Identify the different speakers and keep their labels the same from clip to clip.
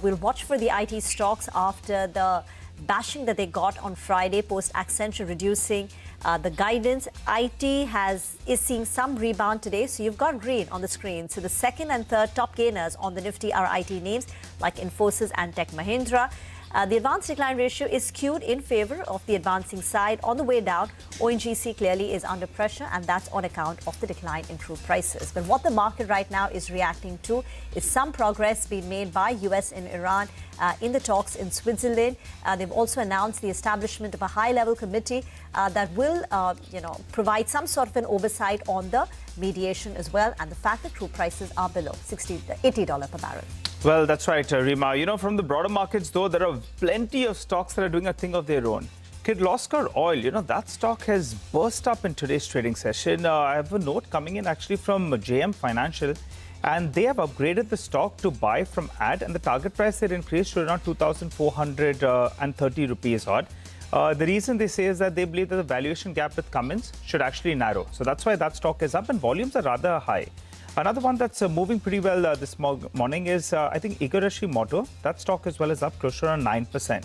Speaker 1: We'll watch for the IT stocks after the bashing that they got on Friday post Accenture reducing the guidance. IT is seeing some rebound today, so you've got green on the screen. So the second and third top gainers on the Nifty are IT names like Infosys and Tech Mahindra. The advance decline ratio is skewed in favor of the advancing side. On the way down, ONGC clearly is under pressure, and that's on account of the decline in crude prices. But what the market right now is reacting to is some progress being made by US and Iran in the talks in Switzerland. They've also announced the establishment of a high-level committee that will, provide some sort of an oversight on the mediation as well, and the fact that crude prices are below $80 per barrel.
Speaker 2: Well, that's right, Rima. From the broader markets, though, there are plenty of stocks that are doing a thing of their own. Kirloskar Oil, that stock has burst up in today's trading session. I have a note coming in actually from GIFT Financial, and they have upgraded the stock to buy from add, and the target price had increased to around 2,430 rupees odd. The reason they say is that they believe that the valuation gap with Cummins should actually narrow. So that's why that stock is up, and volumes are rather high. Another one that's moving pretty well this morning is, I think, Igarashi Motor. That stock as well is up closer to 9%.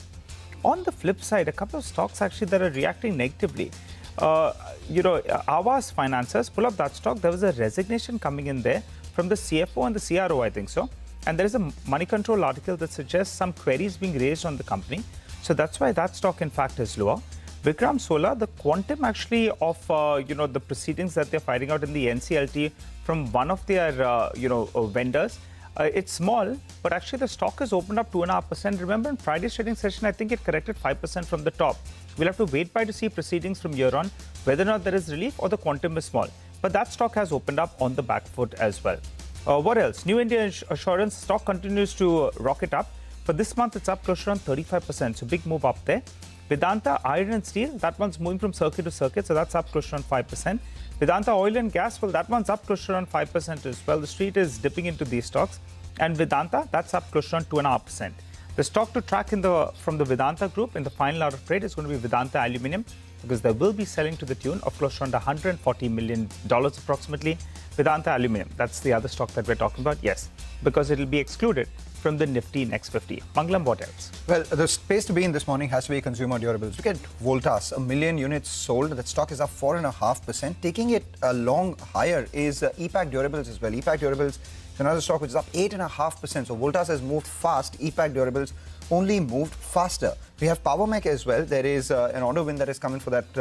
Speaker 2: On the flip side, a couple of stocks actually that are reacting negatively. Awas Finances, pull up that stock. There was a resignation coming in there from the CFO and the CRO, I think so. And there is a Money Control article that suggests some queries being raised on the company. So that's why that stock, in fact, is lower. Vikram Solar, the quantum actually of, the proceedings that they're fighting out in the NCLT from one of their, vendors, it's small, but actually the stock has opened up 2.5%. Remember, in Friday's trading session, I think it corrected 5% from the top. We'll have to wait to see proceedings from here on, whether or not there is relief or the quantum is small. But that stock has opened up on the back foot as well. What else? New India Assurance stock continues to rocket up. For this month, it's up close to around 35%, so big move up there. Vedanta Iron and Steel, that one's moving from circuit to circuit, so that's up close to around 5%. Vedanta Oil and Gas, well, that one's up close to around 5% as well. The street is dipping into these stocks. And Vedanta, that's up close to around 2.5%. The stock to track from the Vedanta group in the final hour of trade is going to be Vedanta Aluminium, because they will be selling to the tune of close to around $140 million approximately. Vedanta Aluminium, that's the other stock that we're talking about. Yes, because it will be excluded from the Nifty Next 50. Mangalam, what else?
Speaker 3: Well, the space to be in this morning has to be consumer durables. Look at Voltas, 1 million units sold. That stock is up 4.5%. Taking it along higher is EPAC Durables as well. EPAC Durables is another stock which is up 8.5%. So Voltas has moved fast. EPAC Durables only moved faster. We have PowerMech as well. There is an order win that is coming for that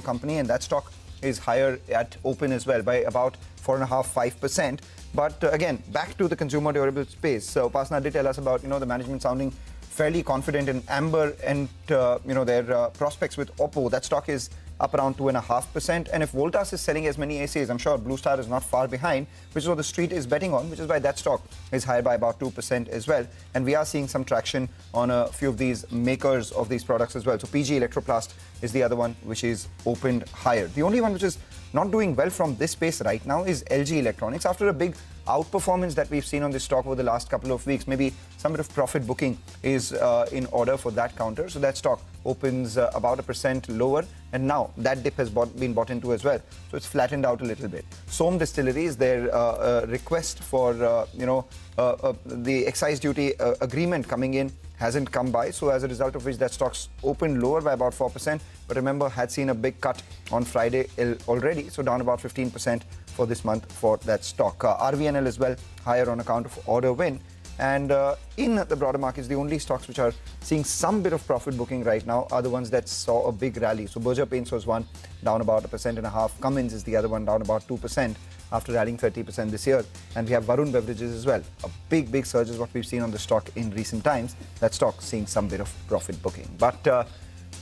Speaker 3: company, and that stock is higher at open as well by about 4.5-5%. But again, back to the consumer durable space. So Upasana did tell us about the management sounding fairly confident in Amber and their prospects with Oppo. That stock is up around 2.5%. And if Voltas is selling as many ACs, I'm sure Blue Star is not far behind, which is what the street is betting on, which is why that stock is higher by about 2% as well. And we are seeing some traction on a few of these makers of these products as well. So PG Electroplast is the other one which is opened higher. The only one which is not doing well from this space right now is LG Electronics. After a big outperformance that we've seen on this stock over the last couple of weeks, maybe some bit of profit booking is in order for that counter. So that stock opens about 1% lower, and now that dip has been bought into as well. So it's flattened out a little bit. Som Distilleries, their request for the excise duty agreement coming in hasn't come by, so as a result of which that stock's opened lower by about 4%. But remember, had seen a big cut on Friday already, so down about 15% for this month for that stock. RVNL as well, higher on account of order win. And in the broader markets, the only stocks which are seeing some bit of profit booking right now are the ones that saw a big rally. So Berger Paints was one, down about 1.5%. Cummins is the other one, down about 2%. After rallying 30% this year. And we have Varun Beverages as well. A big surge is what we've seen on the stock in recent times. That stock seeing some bit of profit booking. But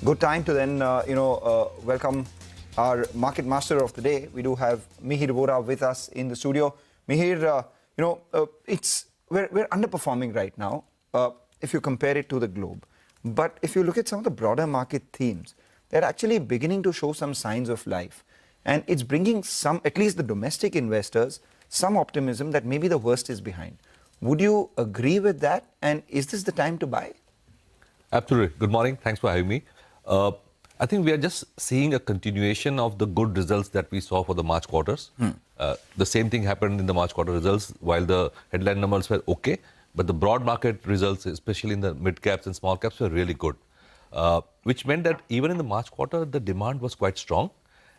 Speaker 3: good time to then, welcome our market master of the day. We do have Mihir Vora with us in the studio. Mihir, we're underperforming right now if you compare it to the globe. But if you look at some of the broader market themes, they're actually beginning to show some signs of life. And it's bringing some, at least the domestic investors, some optimism that maybe the worst is behind. Would you agree with that? And is this the time to buy?
Speaker 4: Absolutely. Good morning. Thanks for having me. I think we are just seeing a continuation of the good results that we saw for the March quarters. The same thing happened in the March quarter results. While the headline numbers were okay, But the broad market results, especially in the mid caps and small caps, were really good, which meant that even in the March quarter, the demand was quite strong.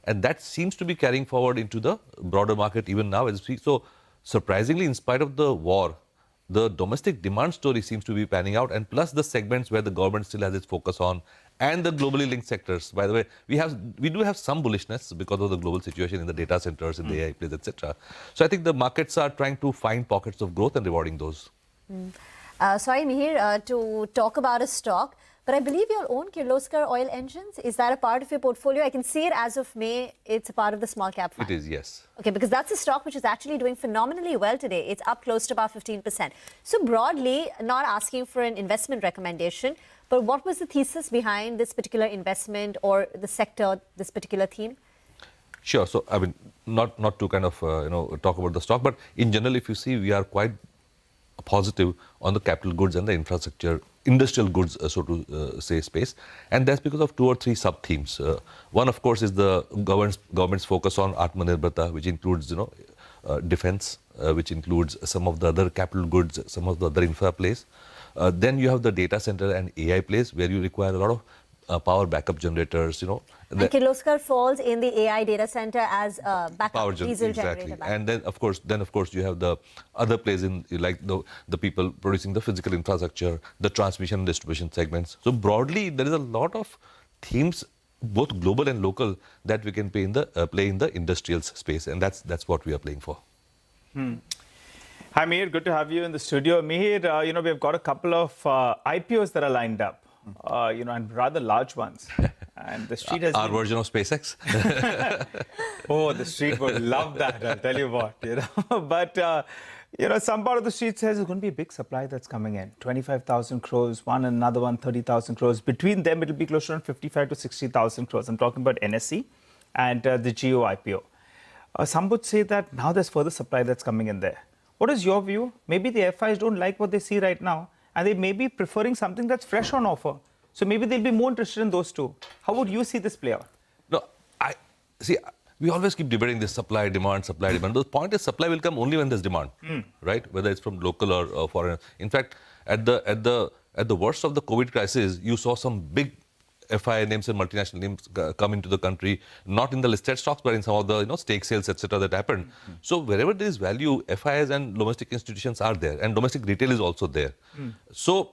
Speaker 4: And that seems to be carrying forward into the broader market even now as we speak. So surprisingly, in spite of the war, the domestic demand story seems to be panning out, and plus the segments where the government still has its focus on, and the globally linked sectors. By the way, we do have some bullishness because of the global situation in the data centers, in the AI plays, etc. So I think the markets are trying to find pockets of growth and rewarding those.
Speaker 1: Sorry, Mihir, to talk about a stock, but I believe you own Kirloskar Oil Engines. Is that a part of your portfolio? I can see it as of May. It's a part of the small cap fund.
Speaker 4: It is, yes.
Speaker 1: Okay, because that's a stock which is actually doing phenomenally well today. It's up close to about 15%. So broadly, not asking for an investment recommendation, but what was the thesis behind this particular investment or the sector, this particular theme?
Speaker 4: Sure. So, I mean, not to kind of, talk about the stock, but in general, if you see, we are quite positive on the capital goods and the infrastructure, industrial goods, so to say, space. And that's because of 2 or 3 sub-themes. One, of course, is the government's focus on Atmanirbharta, which includes, defense, which includes some of the other capital goods, some of the other infra plays. Then you have the data center and AI plays, where you require a lot of power backup generators,
Speaker 1: And Kirloskar falls in the AI data center as a backup diesel generator.
Speaker 4: And then of course you have the other plays in like the people producing the physical infrastructure, the transmission and distribution segments. So broadly, there is a lot of themes, both global and local, that we can play in the industrials space, and that's what we are playing for.
Speaker 2: Hi, Mihir. Good to have you in the studio. Mihir, we've got a couple of IPOs that are lined up, and rather large ones. And the street has
Speaker 4: our version of SpaceX.
Speaker 2: Oh, the street would love that. I'll tell you what. But some part of the street says there's going to be a big supply that's coming in. 25,000 crores, another one, 30,000 crores. Between them, it'll be close to around 55 to 60,000 crores. I'm talking about NSE and the Jio IPO. Some would say that now there's further supply that's coming in there. What is your view? Maybe the FIs don't like what they see right now, and they may be preferring something that's fresh on offer. So maybe they'll be more interested in those two. How would you see this play out?
Speaker 4: No, we always keep debating this supply, demand. The point is supply will come only when there's demand, right? Whether it's from local or foreign. In fact, at the worst of the COVID crisis, you saw some big FI names and multinational names come into the country, not in the listed stocks, but in some of the stake sales, etc. that happened. So wherever there is value, FIs and domestic institutions are there, and domestic retail is also there. So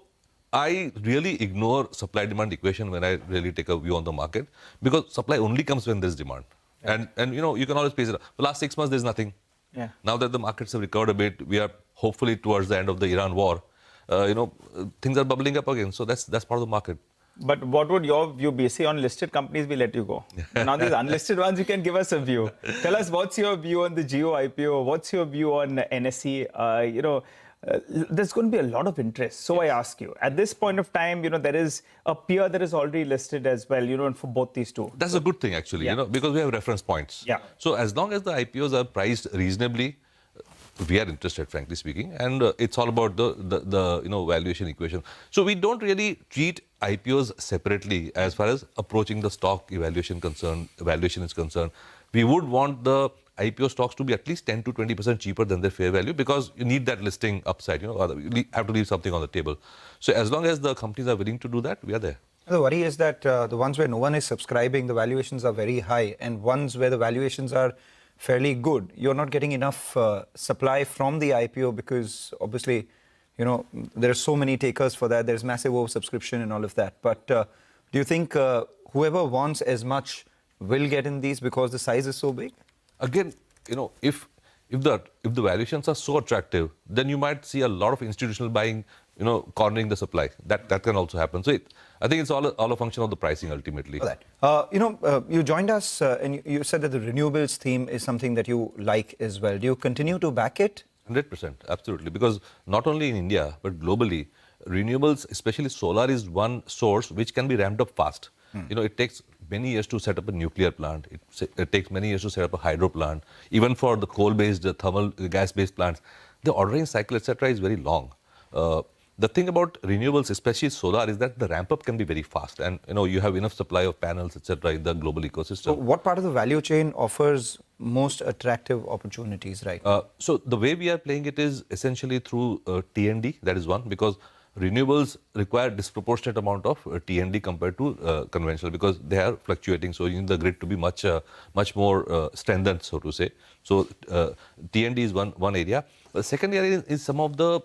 Speaker 4: I really ignore supply-demand equation when I really take a view on the market, because supply only comes when there's demand. Yeah. And you can always pace it up. The last 6 months, there's nothing. Yeah. Now that the markets have recovered a bit, we are hopefully towards the end of the Iran war. Things are bubbling up again. So that's part of the market.
Speaker 2: But what would your view be? Say on listed companies, we let you go. Now these unlisted ones, you can give us a view. Tell us what's your view on the Jio IPO? What's your view on NSE? There's going to be a lot of interest. So yes. I ask you, at this point of time, there is a peer that is already listed as well, for both these two.
Speaker 4: That's a good thing, actually, because we have reference points. Yeah. So as long as the IPOs are priced reasonably, we are interested, frankly speaking, and it's all about the valuation equation. So we don't really treat IPOs separately as far as approaching the stock evaluation is concerned. We would want the IPO stocks to be at least 10 to 20% cheaper than their fair value, because you need that listing upside. You have to leave something on the table. So as long as the companies are willing to do that, we are there.
Speaker 3: The worry is that the ones where no one is subscribing, the valuations are very high, and ones where the valuations are fairly good, you're not getting enough supply from the IPO, because obviously, there are so many takers for that. There's massive oversubscription and all of that. But do you think whoever wants as much will get in these because the size is so big?
Speaker 4: Again, if the valuations are so attractive, then you might see a lot of institutional buying, cornering the supply. That can also happen. So I think it's all a function of the pricing ultimately.
Speaker 3: You joined us and you said that the renewables theme is something that you like as well. Do you continue to back it?
Speaker 4: 100%, absolutely. Because not only in India, but globally, renewables, especially solar, is one source which can be ramped up fast. It takes many years to set up a nuclear plant. It takes many years to set up a hydro plant. Even for the coal-based, thermal, gas-based plants, the ordering cycle, etc., is very long. The thing about renewables, especially solar, is that the ramp up can be very fast, and you have enough supply of panels, etc., in the global ecosystem.
Speaker 3: So what part of the value chain offers most attractive opportunities right now?
Speaker 4: So the way we are playing it is essentially through T&D. That is one, because renewables require disproportionate amount of T&D compared to conventional, because they are fluctuating. So you need the grid to be much more strengthened, so to say. So T&D is one area. The second area is some of the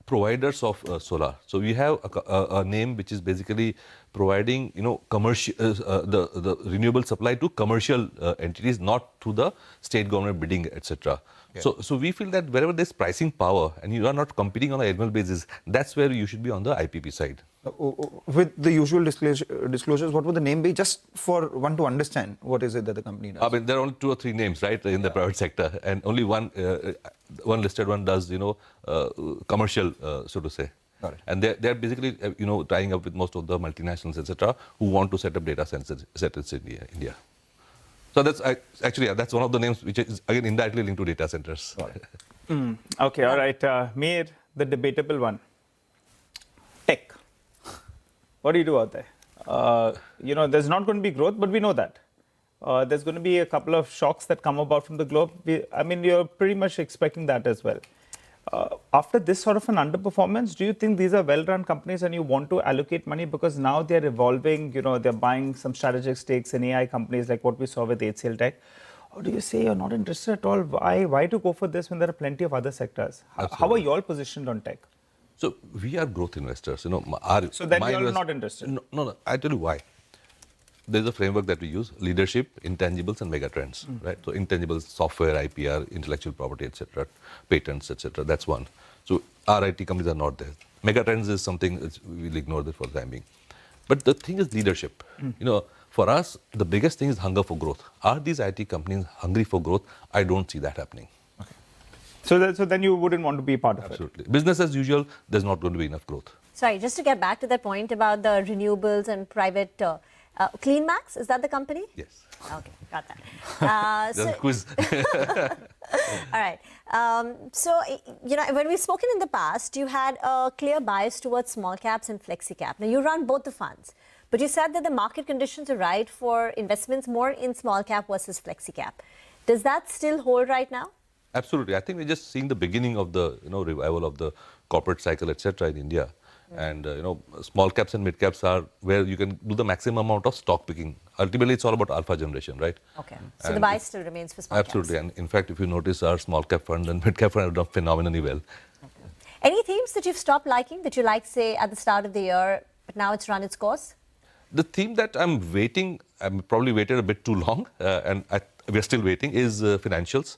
Speaker 4: providers of solar. So we have a name which is basically providing, commercial the renewable supply to commercial entities, not to the state government bidding, etc. Yeah. So we feel that wherever there's pricing power and you are not competing on an annual basis, that's where you should be on the IPP side.
Speaker 3: With the usual disclosures, what would the name be, just for one to understand what is it that the company does?
Speaker 4: I mean, there are only 2 or 3 names, right, in the private sector, and only one listed one does, commercial, so to say.
Speaker 3: Got it.
Speaker 4: And they're basically, tying up with most of the multinationals, etc., who want to set up data centers in India. So that's that's one of the names which is again indirectly linked to data centers.
Speaker 2: Okay, all right. Mir, the debatable one. Tech. What do you do out there? There's not going to be growth, but we know that. There's going to be a couple of shocks that come about from the globe. You're pretty much expecting that as well. After this sort of an underperformance, do you think these are well-run companies and you want to allocate money because now they're evolving, they're buying some strategic stakes in AI companies like what we saw with HCL Tech? Or do you say you're not interested at all? Why to go for this when there are plenty of other sectors? How are you all positioned on tech?
Speaker 4: So we are growth investors.
Speaker 2: So then you are not interested?
Speaker 4: No. I tell you why. There's a framework that we use: leadership, intangibles, and megatrends. Right. So intangibles, software, IPR, intellectual property, etc., patents, etc. That's one. So our IT companies are not there. Megatrends is something that we'll ignore that for the time being. But the thing is leadership. For us, the biggest thing is hunger for growth. Are these IT companies hungry for growth? I don't see that happening.
Speaker 2: Okay. So then you wouldn't want to be part of it?
Speaker 4: Absolutely. Business as usual, there's not going to be enough growth.
Speaker 1: Sorry, just to get back to that point about the renewables and private... CleanMax, is that the company?
Speaker 4: Yes.
Speaker 1: Okay, got that.
Speaker 4: There's a quiz.
Speaker 1: All right. When we've spoken in the past, you had a clear bias towards small caps and flexi cap. Now, you run both the funds, but you said that the market conditions are right for investments more in small cap versus flexi cap. Does that still hold right now?
Speaker 4: Absolutely. I think we're just seeing the beginning of the revival of the corporate cycle, etc., in India. And small caps and mid caps are where you can do the maximum amount of stock picking. Ultimately, it's all about alpha generation, right?
Speaker 1: Okay. So and the bias still remains for small
Speaker 4: absolutely.
Speaker 1: caps.
Speaker 4: And in fact, if you notice, our small cap fund and mid cap fund have done phenomenally well.
Speaker 1: Okay. Any themes that you've stopped liking that you liked, say, at the start of the year, but now it's run its course?
Speaker 4: The theme that I'm probably waited a bit too long, and we're still waiting, is financials.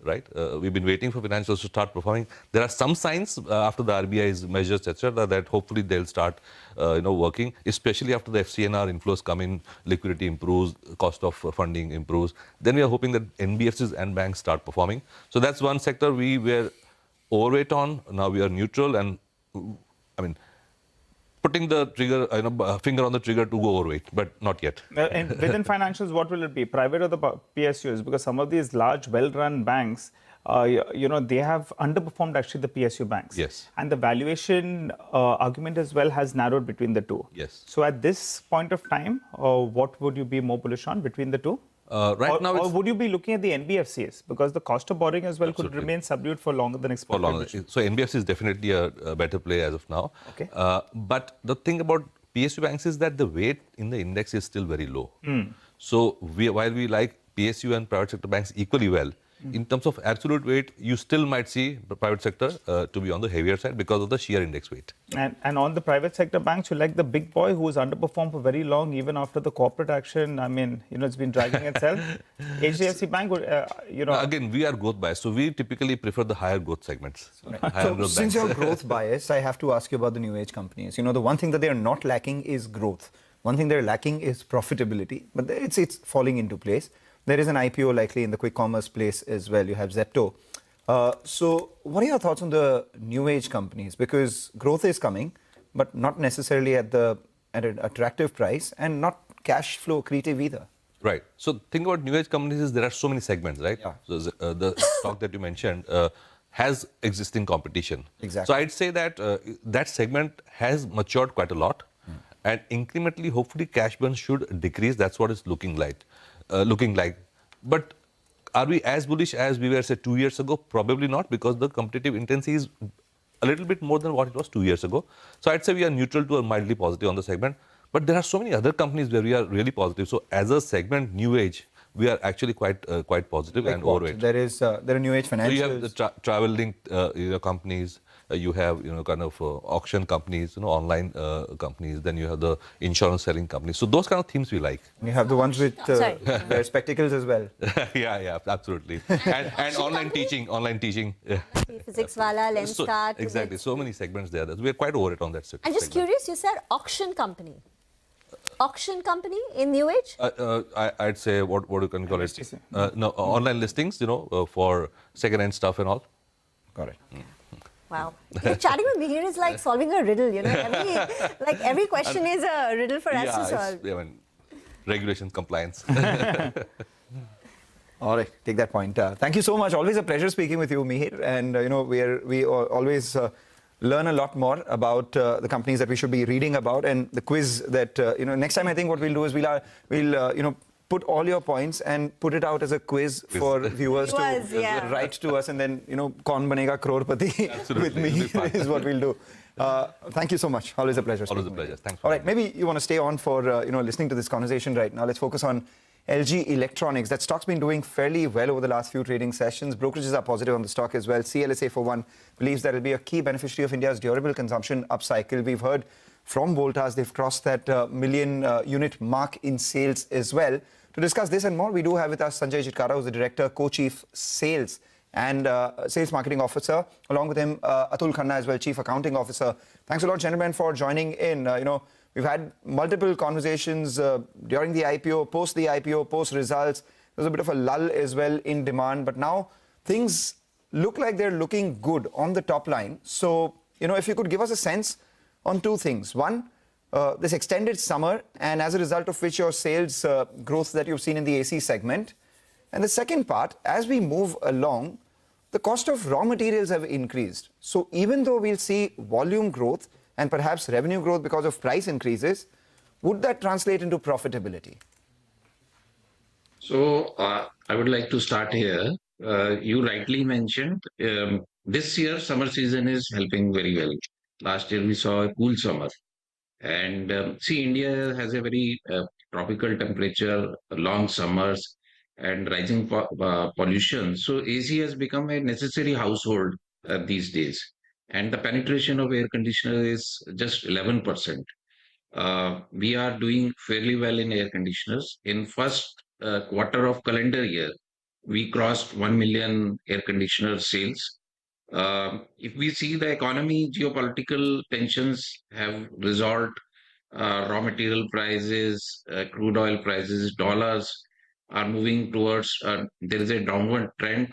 Speaker 4: Right, we've been waiting for financials to start performing. There are some signs after the RBI's measures, etc., that hopefully they'll start, working. Especially after the FCNR inflows come in, liquidity improves, cost of funding improves. Then we are hoping that NBFCs and banks start performing. So that's one sector we were overweight on. Now we are neutral, and putting the trigger, finger on the trigger to go overweight, but not yet.
Speaker 2: And within financials, what will it be, private or the PSUs? Because some of these large, well-run banks, they have underperformed actually the PSU banks.
Speaker 4: Yes.
Speaker 2: And the valuation argument as well has narrowed between the two.
Speaker 4: Yes.
Speaker 2: So at this point of time, what would you be more bullish on between the two?
Speaker 4: Now,
Speaker 2: or would you be looking at the NBFCs? Because the cost of borrowing as well could remain subdued for longer than expected.
Speaker 4: So NBFC is definitely a better play as of now.
Speaker 2: Okay.
Speaker 4: But the thing about PSU banks is that the weight in the index is still very low. So while we like PSU and private sector banks equally well, in terms of absolute weight, you still might see the private sector to be on the heavier side because of the sheer index weight.
Speaker 2: And on the private sector banks, you like the big boy who has underperformed for very long, even after the corporate action. It's been dragging itself. HDFC Bank would,
Speaker 4: Again, we are growth biased, so we typically prefer the higher growth segments.
Speaker 3: So since you're growth biased, I have to ask you about the new age companies. The one thing that they are not lacking is growth. One thing they're lacking is profitability, but it's falling into place. There is an IPO likely in the quick commerce place as well. You have Zepto. So what are your thoughts on the new age companies? Because growth is coming, but not necessarily at an attractive price and not cash flow accretive either.
Speaker 4: Right. So the thing about new age companies is there are so many segments, right?
Speaker 3: Yeah.
Speaker 4: So the stock that you mentioned, has existing competition.
Speaker 3: Exactly.
Speaker 4: So I'd say that that segment has matured quite a lot, and incrementally, hopefully, cash burn should decrease. That's what it's looking like. But are we as bullish as we were, say, 2 years ago? Probably not, because the competitive intensity is a little bit more than what it was 2 years ago. So I'd say we are neutral to a mildly positive on the segment. But there are so many other companies where we are really positive. So as a segment, new age, we are actually quite positive
Speaker 3: Like
Speaker 4: and
Speaker 3: what?
Speaker 4: overweight.
Speaker 3: There are new age
Speaker 4: So
Speaker 3: financials.
Speaker 4: you have the travel linked companies. You have kind of auction companies, online companies. Then you have the insurance selling companies. So those kind of themes we like.
Speaker 3: You have the ones with
Speaker 1: Sorry.
Speaker 3: wear spectacles as well.
Speaker 4: yeah, absolutely. And online teaching. Yeah.
Speaker 1: Physics wala, lens
Speaker 4: So,
Speaker 1: cart.
Speaker 4: exactly. So many segments there. We are quite over it on that
Speaker 1: I'm just
Speaker 4: segment.
Speaker 1: curious, you said auction company. Auction company in New Age?
Speaker 4: I'd say what you can call it?
Speaker 2: LSTC.
Speaker 4: No, online listings, for second-hand stuff and all.
Speaker 3: Got it.
Speaker 1: Wow. Chatting with Mihir is like solving a riddle, Every question is a riddle for us to solve.
Speaker 4: Regulation compliance.
Speaker 3: All right, take that point. Thank you so much. Always a pleasure speaking with you, Mihir. And we always learn a lot more about the companies that we should be reading about, and the quiz that next time I think what we'll do is we'll put all your points and put it out as a quiz for viewers to write to us, and then Kaun Banega Crorepati with me is what we'll do. Thank you so much. Always a pleasure.
Speaker 4: Always a pleasure. Thanks.
Speaker 3: All right, maybe you want to stay on for listening to this conversation right now. Let's focus on LG Electronics. That stock's been doing fairly well over the last few trading sessions. Brokerages are positive on the stock as well. CLSA, for one, believes that it will be a key beneficiary of India's durable consumption upcycle. We've heard from Voltas they've crossed that million unit mark in sales as well. To discuss this and more, we do have with us Sanjay Chitkara, who's the Director, Co-Chief Sales and Sales Marketing Officer. Along with him, Atul Khanna as well, Chief Accounting Officer. Thanks a lot, gentlemen, for joining in. We've had multiple conversations during the IPO, post results. There's a bit of a lull as well in demand, but now things look like they're looking good on the top line. So, if you could give us a sense on two things. One, this extended summer, and as a result of which your sales growth that you've seen in the AC segment. And the second part, as we move along, the cost of raw materials have increased. So even though we'll see volume growth and perhaps revenue growth because of price increases, would that translate into profitability?
Speaker 5: So I would like to start here. You rightly mentioned this year summer season is helping very well. Last year we saw a cool summer. And India has a very tropical temperature, long summers, and rising pollution. So AC has become a necessary household these days. And the penetration of air conditioner is just 11%. We are doing fairly well in air conditioners. In first quarter of calendar year, we crossed 1 million air conditioner sales. If we see the economy, geopolitical tensions have resolved. Raw material prices, crude oil prices, dollars are moving towards, there is a downward trend.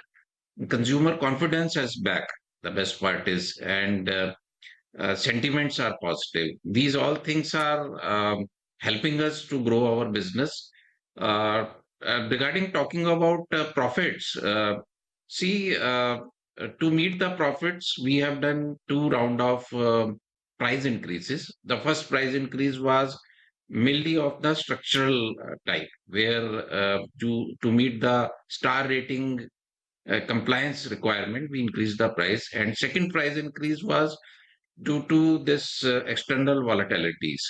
Speaker 5: Consumer confidence is back, the best part is, and sentiments are positive. These all things are helping us to grow our business. Regarding talking about profits, to meet the profits, we have done 2 rounds of price increases. The first price increase was mainly of the structural type, where to meet the star rating compliance requirement, we increased the price. And second price increase was due to this external volatilities.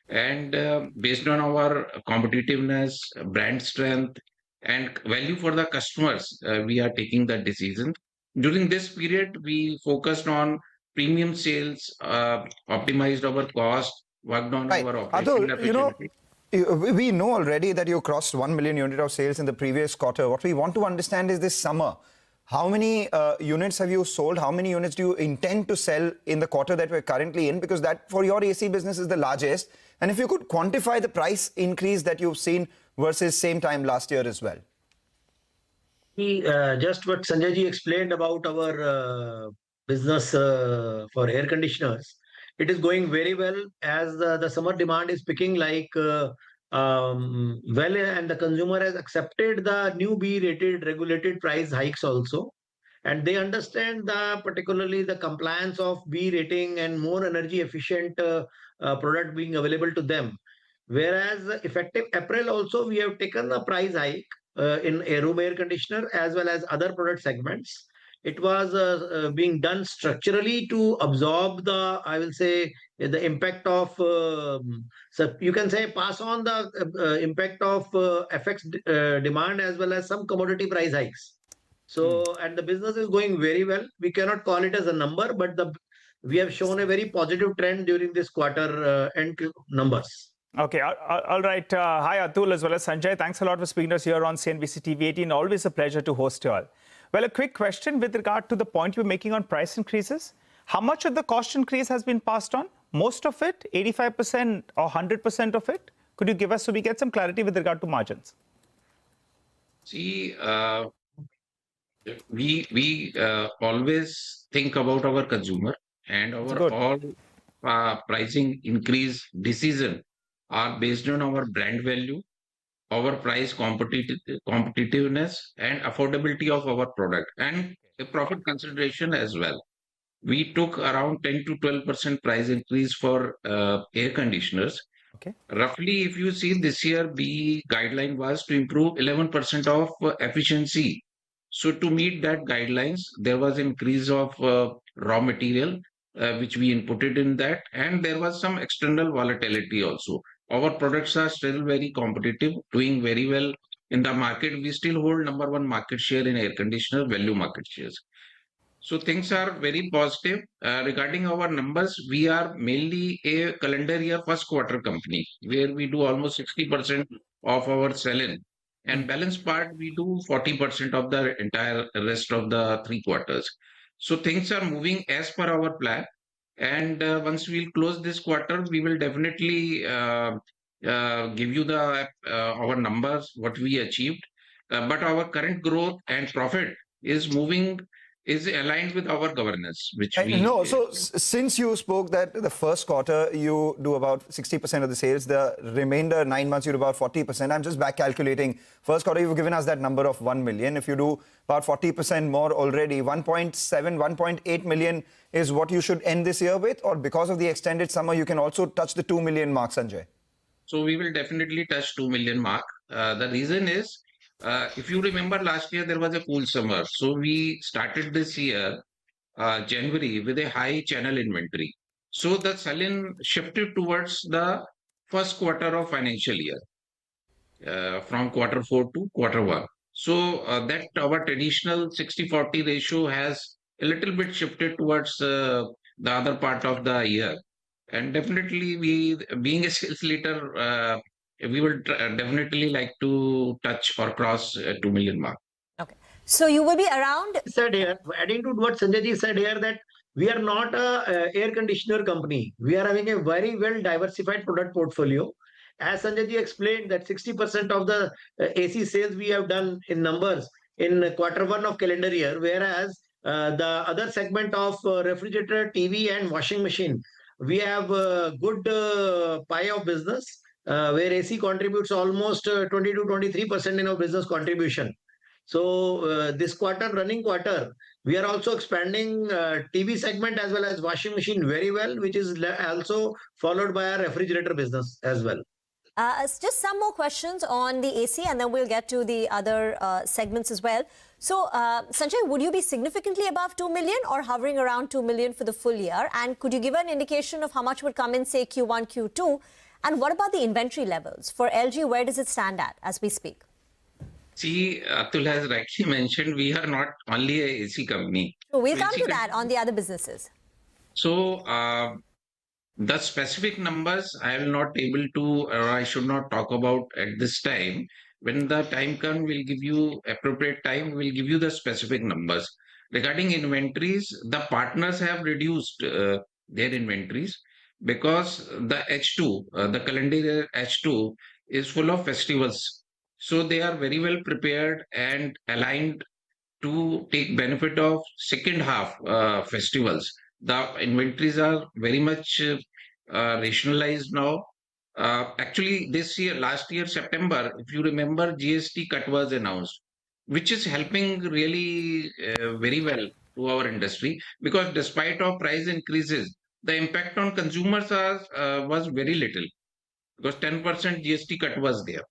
Speaker 5: And based on our competitiveness, brand strength, and value for the customers, we are taking that decision. During this period, we focused on premium sales, optimized our cost, worked on our operational efficiency.
Speaker 3: We know already that you crossed 1 million unit of sales in the previous quarter. What we want to understand is this summer. How many units have you sold? How many units do you intend to sell in the quarter that we're currently in? Because that, for your AC business, is the largest. And if you could quantify the price increase that you've seen versus same time last year as well.
Speaker 6: Just what Sanjay ji explained about our business for air conditioners, it is going very well as the summer demand is picking well, and the consumer has accepted the new B-rated regulated price hikes also. and they understand particularly the compliance of B rating and more energy efficient product being available to them. Whereas effective April also we have taken a price hike in a room air conditioner as well as other product segments. It was being done structurally to absorb the, I will say, the impact of, so you can say, pass on the impact of FX demand as well as some commodity price hikes. So, and the business is going very well. We cannot call it as a number, but we have shown a very positive trend during this quarter end numbers.
Speaker 2: Okay, all right. Hi, Atul as well as Sanjay. Thanks a lot for speaking to us here on CNBC TV 18. Always a pleasure to host you all. Well, a quick question with regard to the point you're making on price increases. How much of the cost increase has been passed on? Most of it, 85% or 100% of it? Could you give us so we get some clarity with regard to margins?
Speaker 5: See, we always think about our consumer, and our all pricing increase decision are based on our brand value, our price competitiveness, and affordability of our product, and a profit consideration as well. We took around 10 to 12% price increase for air conditioners.
Speaker 2: Okay.
Speaker 5: Roughly, if you see this year, the guideline was to improve 11% of efficiency. So to meet that guidelines, there was increase of raw material, which we inputted in that, and there was some external volatility also. Our products are still very competitive, doing very well in the market. We still hold number one market share in air conditioner, value market shares. So things are very positive. Regarding our numbers, we are mainly a calendar year first quarter company, where we do almost 60% of our sell-in. And balance part, we do 40% of the entire rest of the 3 quarters. So things are moving as per our plan. And once we'll close this quarter, we will definitely give you the our numbers, what we achieved. But our current growth and profit is moving, is aligned with our governance, which we...
Speaker 3: No, so since you spoke that the first quarter you do about 60% of the sales, the remainder 9 months you do about 40%. I'm just back calculating. First quarter you've given us that number of 1 million. If you do about 40% more already, 1.7, 1.8 million is what you should end this year with, or because of the extended summer you can also touch the 2 million mark, Sanjay?
Speaker 5: So we will definitely touch 2 million mark. The reason is, if you remember last year, there was a cool summer. So we started this year, January, with a high channel inventory. So the sell-in shifted towards the first quarter of financial year, from quarter 4 to quarter 1. So that our traditional 60-40 ratio has a little bit shifted towards the other part of the year. And definitely we, being a sales leader, we will definitely like to touch or cross 2 million mark.
Speaker 1: Okay. So you will be around...
Speaker 6: Said here, adding to what Sanjay ji said here, that we are not a air conditioner company. We are having a very well diversified product portfolio. As Sanjay ji explained, that 60% of the AC sales we have done in numbers in quarter 1 of calendar year, whereas the other segment of refrigerator, TV and washing machine, we have a good pie of business where AC contributes almost 20 to 23% in our business contribution. So this quarter, running quarter, we are also expanding TV segment as well as washing machine very well, which is also followed by our refrigerator business as well.
Speaker 1: Just some more questions on the AC, and then we'll get to the other segments as well. So, Sanjay, would you be significantly above 2 million or hovering around 2 million for the full year? And could you give an indication of how much would come in, say, Q1, Q2? And what about the inventory levels? For LG, where does it stand at as we speak?
Speaker 5: See, Atul has rightly mentioned, we are not only a AC company.
Speaker 1: So we'll come to that on the other businesses.
Speaker 5: So, the specific numbers I will not able to, or I should not talk about at this time. When the time comes, we'll give you appropriate time, we'll give you the specific numbers. Regarding inventories, the partners have reduced their inventories because the H2, the calendar year H2 is full of festivals. So they are very well prepared and aligned to take benefit of second half festivals. The inventories are very much rationalized now. Actually, this year, last year, September, if you remember, GST cut was announced. which is helping really very well to our industry, because despite of price increases, the impact on consumers was very little, because 10% GST cut was there.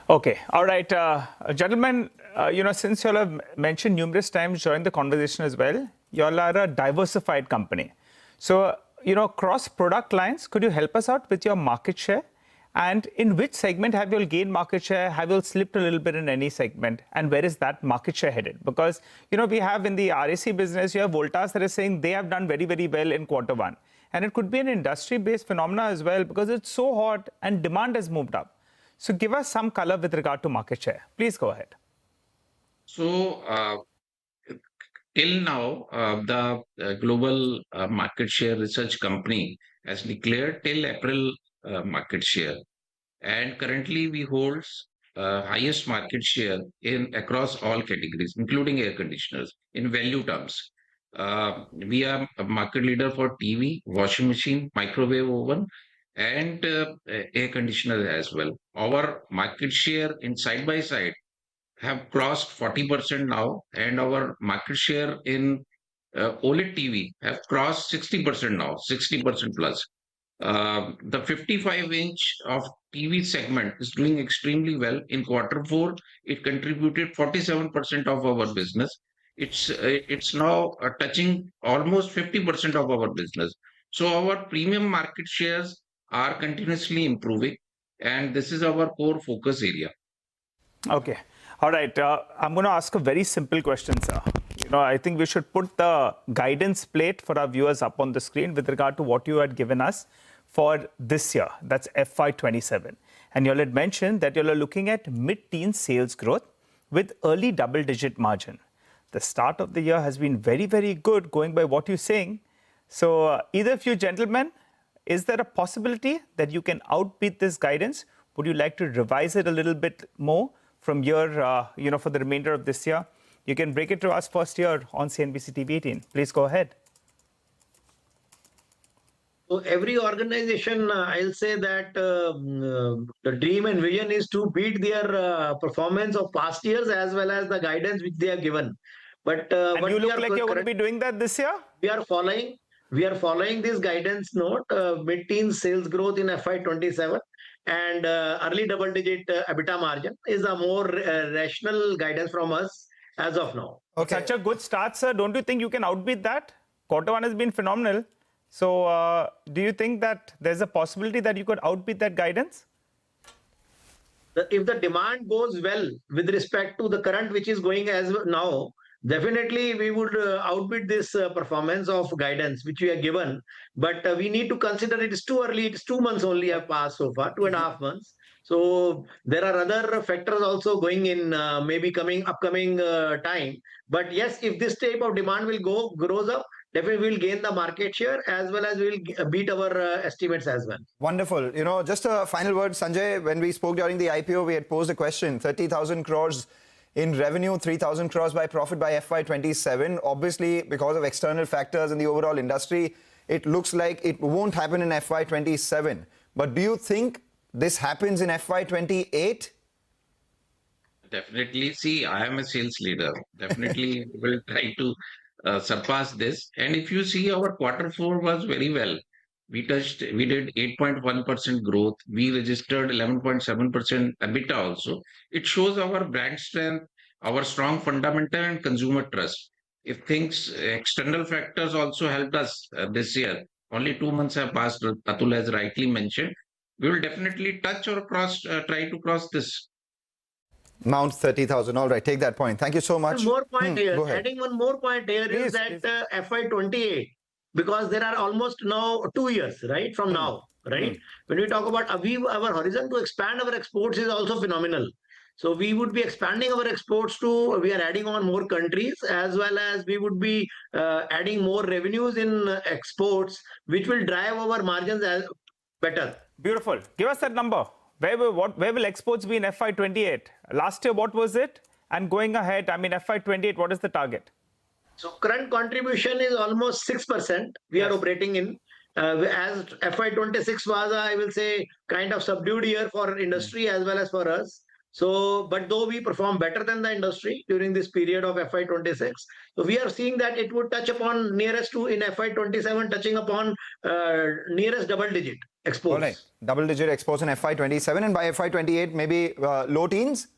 Speaker 2: Okay, all right, gentlemen. Since you all have mentioned numerous times during the conversation as well, you all are a diversified company. So, across product lines, could you help us out with your market share? And in which segment have you all gained market share? Have you all slipped a little bit in any segment? And where is that market share headed? Because, we have in the RAC business, you have Voltas that is saying they have done very, very well in Q1. And it could be an industry-based phenomena as well, because it's so hot and demand has moved up. So give us some color with regard to market share. Please go ahead.
Speaker 5: So, till now, the global market share research company has declared till April market share, and currently we hold highest market share in across all categories, including air conditioners in value terms. We are a market leader for TV, washing machine, microwave oven, and air conditioner as well. Our market share in side by side have crossed 40% now, and our market share in OLED TV have crossed 60% now, 60% plus. The 55-inch of TV segment is doing extremely well. In Q4, it contributed 47% of our business. It's now touching almost 50% of our business. So our premium market shares are continuously improving, and this is our core focus area.
Speaker 2: Okay. All right. I'm going to ask a very simple question, sir. I think we should put the guidance plate for our viewers up on the screen with regard to what you had given us for this year. That's FY27. And you all had mentioned that you all are looking at mid-teen sales growth with early double-digit margin. The start of the year has been very, very good going by what you're saying. So either of you gentlemen, is there a possibility that you can outbeat this guidance? Would you like to revise it a little bit more from here, for the remainder of this year? You can break it to us first here on CNBC TV 18. Please go ahead.
Speaker 6: So every organization, I'll say that the dream and vision is to beat their performance of past years as well as the guidance which they are given. But
Speaker 2: and you look like you're going to be doing that this year?
Speaker 6: We are following this guidance note, mid-teen sales growth in FY27 and early double-digit EBITDA margin is a more rational guidance from us as of now.
Speaker 2: Okay. Such a good start, sir. Don't you think you can outbeat that? Q1 has been phenomenal. So do you think that there's a possibility that you could outbeat that guidance?
Speaker 6: If the demand goes well with respect to the current which is going as now, definitely we would outbid this performance of guidance which we are given. But we need to consider it is too early. It's 2 months only have passed so far, 2.5 months. So there are other factors also going in maybe upcoming time. But yes, if this type of demand grows up, definitely we'll gain the market share as well as we'll beat our estimates as well.
Speaker 3: Wonderful. Just a final word, Sanjay. When we spoke during the IPO, we had posed a question: 30,000 crores in revenue, 3,000 crores by profit by FY27. Obviously, because of external factors in the overall industry, it looks like it won't happen in FY27. But do you think this happens in FY28?
Speaker 5: Definitely. See, I am a sales leader. Definitely will try to surpass this. And if you see, our Q4 was very well. We did 8.1% growth. We registered 11.7% EBITDA also. It shows our brand strength, our strong fundamental and consumer trust. If external factors also helped us this year, only 2 months have passed, Atul has rightly mentioned, we will definitely touch or try to cross this.
Speaker 3: Mount 30,000. All right, take that point. Thank you so much.
Speaker 6: One more point here. Adding one more point here is that FY28, because there are almost now 2 years, right, from now, right? When we talk about our horizon to expand our exports is also phenomenal. So we would be expanding our exports we are adding on more countries as well as we would be adding more revenues in exports, which will drive our margins as better.
Speaker 2: Beautiful. Give us that number. Where will exports be in FY28? Last year, what was it? And going ahead, FY28, what is the target?
Speaker 6: So current contribution is almost 6%. We are operating in. As FY26 was, I will say, kind of subdued year for industry as well as for us. So, but though we perform better than the industry during this period of FY26, so we are seeing that it would touch upon nearest to in FY27, touching upon nearest double digit
Speaker 3: All
Speaker 6: exports.
Speaker 3: right. Double-digit exports in FY27, and by FY28, maybe low teens?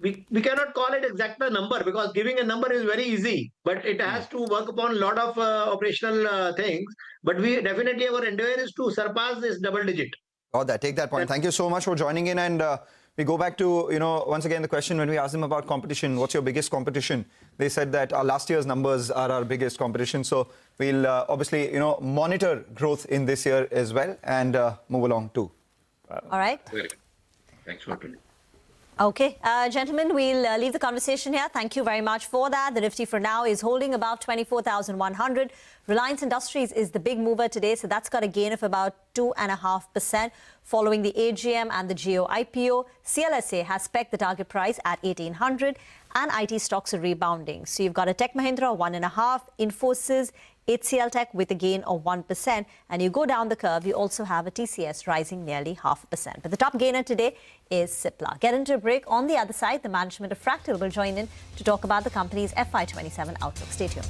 Speaker 6: We cannot call it exact number because giving a number is very easy, but it has to work upon a lot of operational things. But we definitely, our endeavor is to surpass this double digit.
Speaker 3: Got that. Take that point. Thank you so much for joining in. And we go back to, once again, the question when we asked them about competition, what's your biggest competition? They said that last year's numbers are our biggest competition. So we'll obviously, monitor growth in this year as well and move along too.
Speaker 1: All right.
Speaker 5: Very good. Thanks for tuning.
Speaker 1: Okay, gentlemen, we'll leave the conversation here. Thank you very much for that. The Nifty for now is holding about 24,100. Reliance Industries is the big mover today, so that's got a gain of about 2.5% following the AGM and the Jio IPO. CLSA has pegged the target price at 1,800 and IT stocks are rebounding. So you've got a Tech Mahindra 1.5%, Infosys, HCL Tech with a gain of 1%. And you go down the curve, you also have a TCS rising nearly 0.5%. But the top gainer today is Cipla. Get into a break. On the other side, the management of Fractal will join in to talk about the company's FY27 outlook. Stay tuned.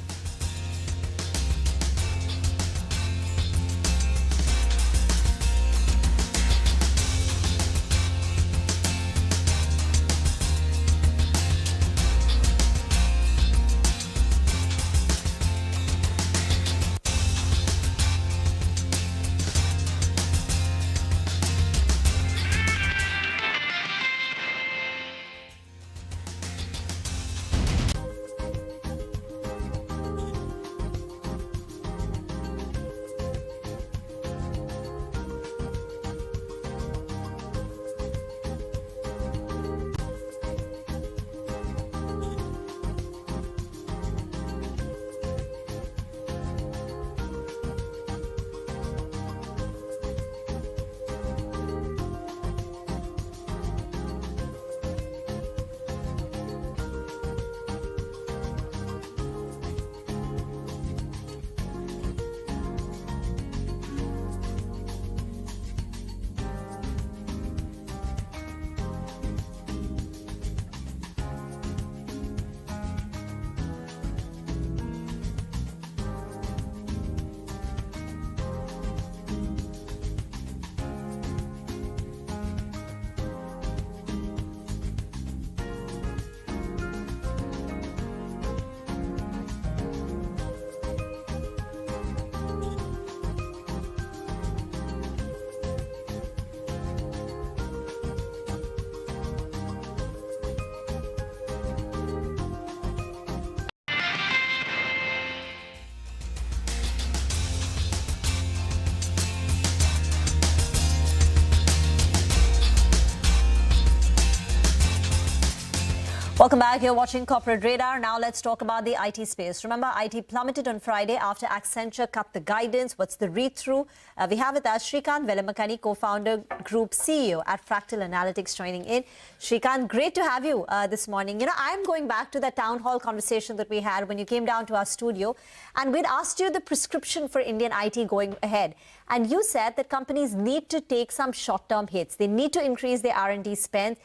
Speaker 1: Welcome back. You're watching Corporate Radar. Now let's talk about the IT space. Remember, IT plummeted on Friday after Accenture cut the guidance. What's the read-through? We have with us Srikanth Velamakani, co-founder, Group CEO at Fractal Analytics, joining in. Srikanth, great to have you this morning. I'm going back to that town hall conversation that we had when you came down to our studio, and we'd asked you the prescription for Indian IT going ahead. And you said that companies need to take some short-term hits. They need to increase their R&D spend.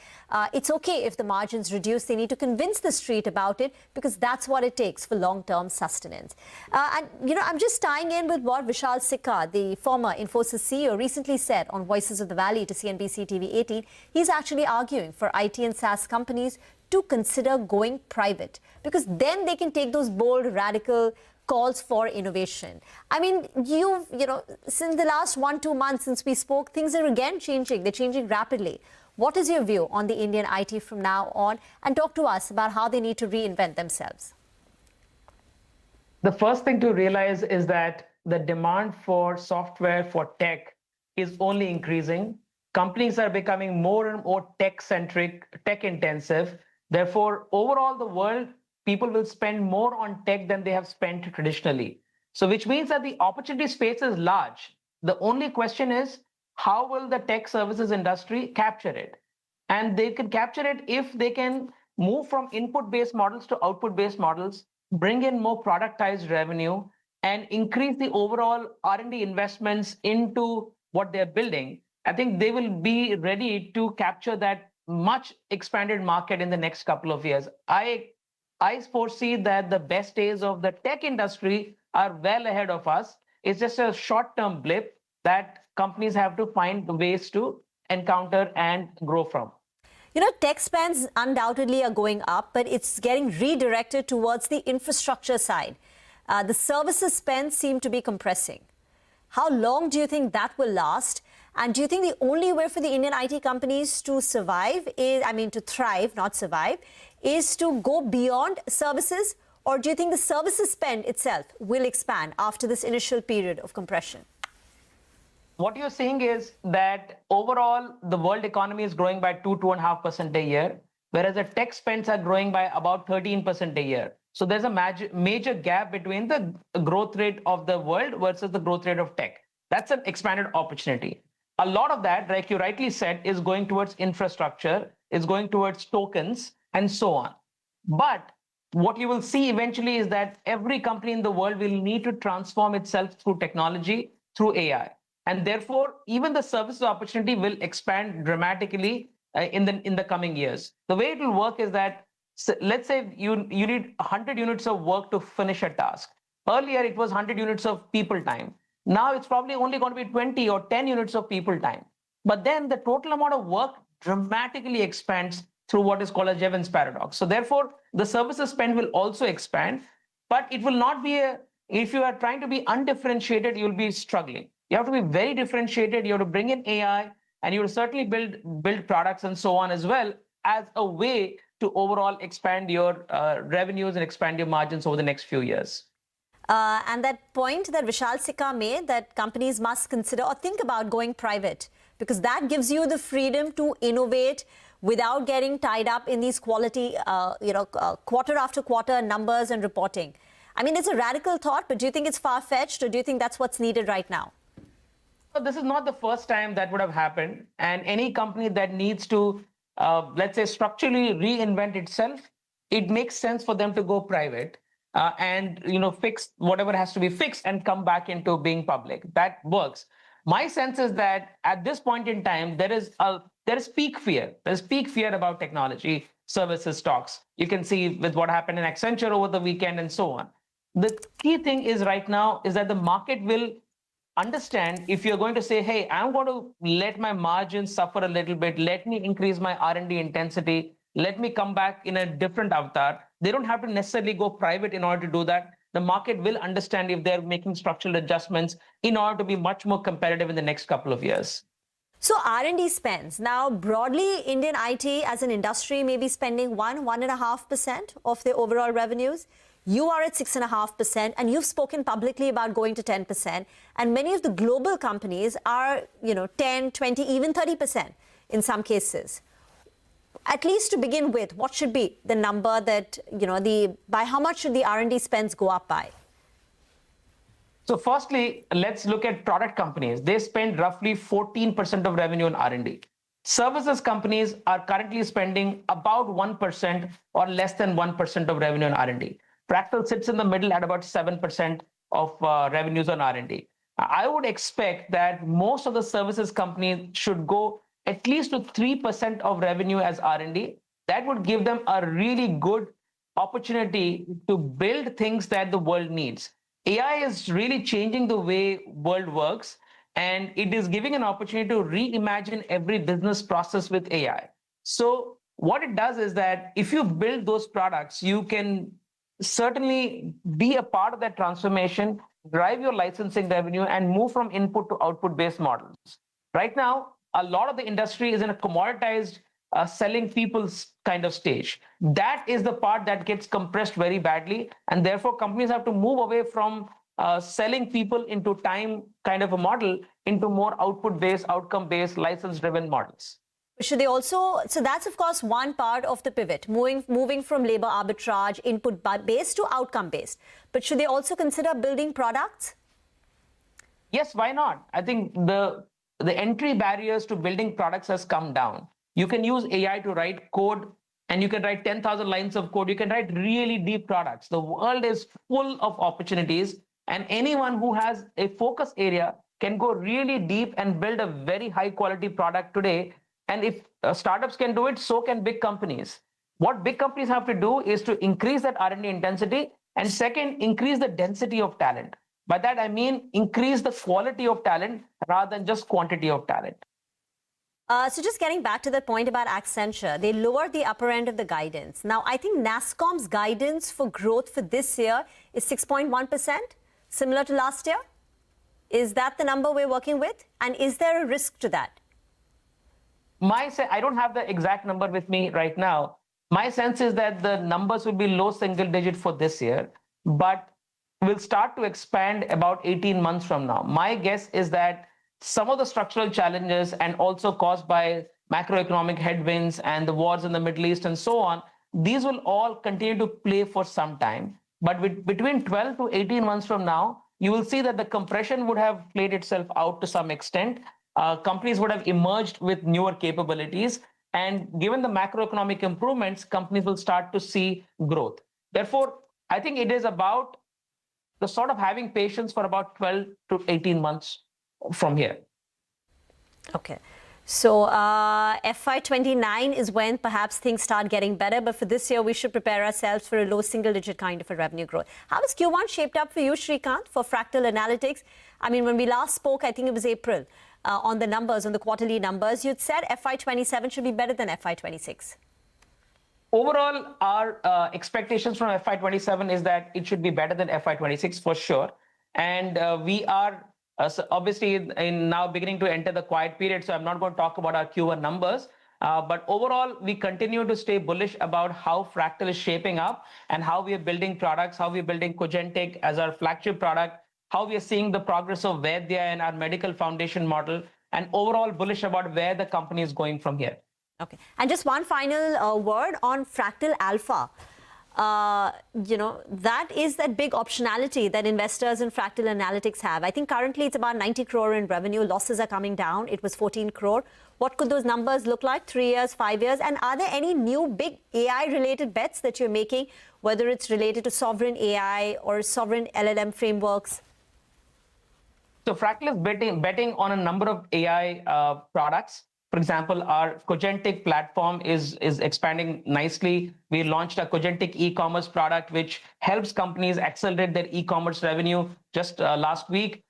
Speaker 1: It's okay if the margins reduce. They need to convince the street about it because that's what it takes for long-term sustenance. I'm just tying in with what Vishal Sikka, the former Infosys CEO, recently said on Voices of the Valley to CNBC TV 18. He's actually arguing for IT and SaaS companies to consider going private because then they can take those bold, radical calls for innovation. I mean, since the last 1-2 months since we spoke, things are again changing. They're changing rapidly. What is your view on the Indian IT from now on? And talk to us about how they need to reinvent themselves.
Speaker 7: The first thing to realize is that the demand for software, for tech, is only increasing. Companies are becoming more and more tech-centric, tech-intensive. Therefore, overall, the world, people will spend more on tech than they have spent traditionally. So which means that the opportunity space is large. The only question is, how will the tech services industry capture it? And they can capture it if they can move from input-based models to output-based models, bring in more productized revenue, and increase the overall R&D investments into what they're building. I think they will be ready to capture that much expanded market in the next couple of years. I foresee that the best days of the tech industry are well ahead of us. It's just a short-term blip that companies have to find ways to encounter and grow from.
Speaker 1: You know, tech spends undoubtedly are going up, but it's getting redirected towards the infrastructure side. The services spend seem to be compressing. How long do you think that will last? And do you think the only way for the Indian IT companies to survive is, to thrive, not survive, is to go beyond services? Or do you think the services spend itself will expand after this initial period of compression?
Speaker 7: What you're saying is that overall, the world economy is growing by 2.5% a year, whereas the tech spends are growing by about 13% a year. So there's a major gap between the growth rate of the world versus the growth rate of tech. That's an expanded opportunity. A lot of that, like you rightly said, is going towards infrastructure, is going towards tokens, and so on. But what you will see eventually is that every company in the world will need to transform itself through technology, through AI. And therefore, even the services opportunity will expand dramatically in the coming years. The way it will work is that, let's say you need 100 units of work to finish a task. Earlier, it was 100 units of people time. Now it's probably only going to be 20 or 10 units of people time. But then the total amount of work dramatically expands through what is called a Jevons paradox. So therefore, the services spend will also expand, but it will not be if you are trying to be undifferentiated, you'll be struggling. You have to be very differentiated. You have to bring in AI, and you will certainly build products and so on as well as a way to overall expand your revenues and expand your margins over the next few years.
Speaker 1: And that point that Vishal Sikka made, that companies must consider or think about going private, because that gives you the freedom to innovate without getting tied up in these quality, quarter after quarter numbers and reporting. It's a radical thought, but do you think it's far-fetched, or do you think that's what's needed right now?
Speaker 7: Well, this is not the first time that would have happened. And any company that needs to, let's say, structurally reinvent itself, it makes sense for them to go private and fix whatever has to be fixed and come back into being public. That works. My sense is that at this point in time, there is peak fear. There's peak fear about technology services stocks. You can see with what happened in Accenture over the weekend and so on. The key thing is right now is that the market will understand if you're going to say, hey, I'm going to let my margins suffer a little bit, let me increase my R&D intensity, let me come back in a different avatar. They don't have to necessarily go private in order to do that. The market will understand if they're making structural adjustments in order to be much more competitive in the next couple of years.
Speaker 1: So R&D spends. Now, broadly, Indian IT as an industry may be spending 1.5% of their overall revenues. You are at 6.5%, and you've spoken publicly about going to 10%. And many of the global companies are, 10, 20, even 30% in some cases. At least to begin with, what should be the number that, by how much should the R&D spends go up by?
Speaker 7: So firstly, let's look at product companies. They spend roughly 14% of revenue on R&D. Services companies are currently spending about 1% or less than 1% of revenue on R&D. Fractal sits in the middle at about 7% of revenues on R&D. I would expect that most of the services companies should go at least to 3% of revenue as R&D. That would give them a really good opportunity to build things that the world needs. AI is really changing the way world works, and it is giving an opportunity to reimagine every business process with AI. So what it does is that if you build those products, you can certainly be a part of that transformation, drive your licensing revenue, and move from input to output-based models. Right now, a lot of the industry is in a commoditized selling people's kind of stage. That is the part that gets compressed very badly, and therefore companies have to move away from selling people into time kind of a model into more output-based, outcome-based, license-driven models.
Speaker 1: Should they also, so that's of course one part of the pivot, moving from labor arbitrage, input-based to outcome-based. But should they also consider building products?
Speaker 7: Yes, why not? I think the entry barriers to building products has come down. You can use AI to write code, and you can write 10,000 lines of code. You can write really deep products. The world is full of opportunities, and anyone who has a focus area can go really deep and build a very high quality product today And if startups can do it, so can big companies. What big companies have to do is to increase that R&D intensity, and second, increase the density of talent. By that, I mean increase the quality of talent rather than just quantity of talent.
Speaker 1: So just getting back to the point about Accenture, they lowered the upper end of the guidance. Now, I think NASSCOM's guidance for growth for this year is 6.1%, similar to last year. Is that the number we're working with? And is there a risk to that?
Speaker 7: I don't have the exact number with me right now. My sense is that the numbers will be low single digit for this year, but will start to expand about 18 months from now. My guess is that some of the structural challenges, and also caused by macroeconomic headwinds and the wars in the Middle East and so on, these will all continue to play for some time. But between 12 to 18 months from now, you will see that the compression would have played itself out to some extent. Companies would have emerged with newer capabilities. And given the macroeconomic improvements, companies will start to see growth. Therefore, I think it is about the sort of having patience for about 12 to 18 months from here.
Speaker 1: Okay. So FY29 is when perhaps things start getting better. But for this year, we should prepare ourselves for a low single-digit kind of a revenue growth. How was Q1 shaped up for you, Srikanth, for Fractal Analytics? I mean, when we last spoke, I think it was April, on the numbers, on the quarterly numbers, you'd said FY27 should be better than FY26.
Speaker 7: Overall, our expectations from FY27 is that it should be better than FY26 for sure. And we are obviously in now beginning to enter the quiet period, so I'm not going to talk about our Q1 numbers. But overall, we continue to stay bullish about how Fractal is shaping up and how we are building products, how we are building Cogentic as our flagship product, how we are seeing the progress of Vedanta and our medical foundation model, and overall bullish about where the company is going from here.
Speaker 1: Okay. And just one final word on Fractal Alpha. That is that big optionality that investors in Fractal Analytics have. I think currently it's about 90 crore in revenue. Losses are coming down. It was 14 crore. What could those numbers look like 3 years, 5 years? And are there any new big AI-related bets that you're making, whether it's related to sovereign AI or sovereign LLM frameworks?
Speaker 7: So Fractal is betting on a number of AI products. For example, our Cogentic platform is expanding nicely. We launched a Cogentic e-commerce product, which helps companies accelerate their e-commerce revenue just last week.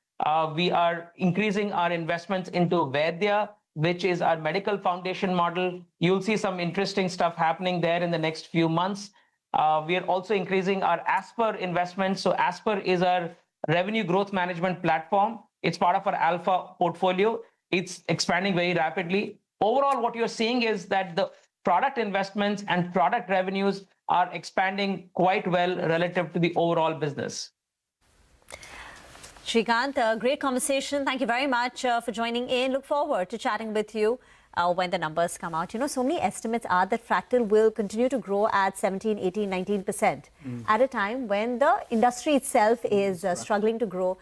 Speaker 7: We are increasing our investments into Vedanta, which is our medical foundation model. You'll see some interesting stuff happening there in the next few months. We are also increasing our Asper investments. So Asper is our revenue growth management platform. It's part of our Alpha portfolio. It's expanding very rapidly. Overall, what you're seeing is that the product investments and product revenues are expanding quite well relative to the overall business.
Speaker 1: Srikanth, great conversation. Thank you very much for joining in. Look forward to chatting with you when the numbers come out. So many estimates are that Fractal will continue to grow at 17, 18, 19% at a time when the industry itself is struggling to grow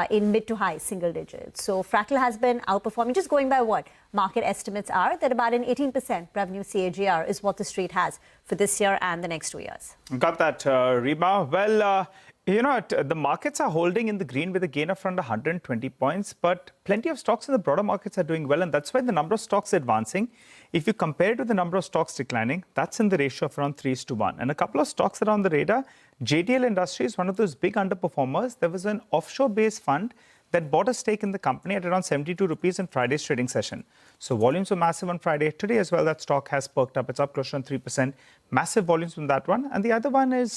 Speaker 1: in mid to high single digits. So Fractal has been outperforming, just going by what market estimates are, that about an 18% revenue CAGR is what the street has for this year and the next 2 years.
Speaker 2: Got that, Rima. Well, the markets are holding in the green with a gain of around 120 points, but plenty of stocks in the broader markets are doing well, and that's why the number of stocks advancing, if you compare it to the number of stocks declining, that's in the ratio of around 3:1. And a couple of stocks that are on the radar. JDL Industries, one of those big underperformers. There was an offshore-based fund that bought a stake in the company at around 72 rupees in Friday's trading session. So volumes were massive on Friday. Today as well, that stock has perked up. It's up close to 3%. Massive volumes from that one. And the other one is,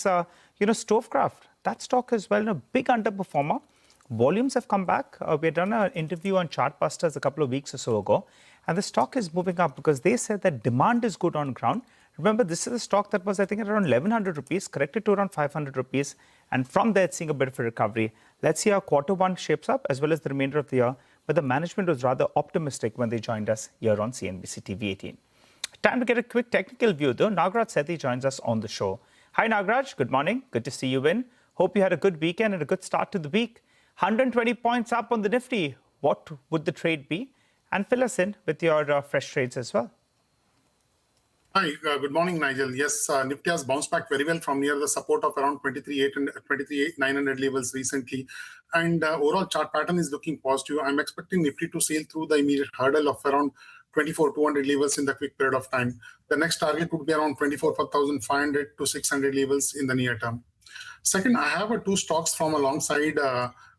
Speaker 2: Stovecraft. That stock is, well, a big underperformer. Volumes have come back. We had done an interview on Chartbusters a couple of weeks or so ago. And the stock is moving up because they said that demand is good on ground. Remember, this is a stock that was, I think, at around 1,100 rupees, corrected to around 500 rupees. And from there, it's seeing a bit of a recovery. Let's see how Q1 shapes up, as well as the remainder of the year. But the management was rather optimistic when they joined us here on CNBC TV 18. Time to get a quick technical view, though. Nagraj Sethi joins us on the show. Hi, Nagraj. Good morning. Good to see you in. Hope you had a good weekend and a good start to the week. 120 points up on the Nifty. What would the trade be? And fill us in with your fresh trades as well.
Speaker 8: Hi, good morning, Nigel. Yes, Nifty has bounced back very well from near the support of around 23,900 levels recently. And overall chart pattern is looking positive. I'm expecting Nifty to sail through the immediate hurdle of around 24,200 levels in the quick period of time. The next target would be around 24,500 to 600 levels in the near term. Second, I have two stocks from alongside.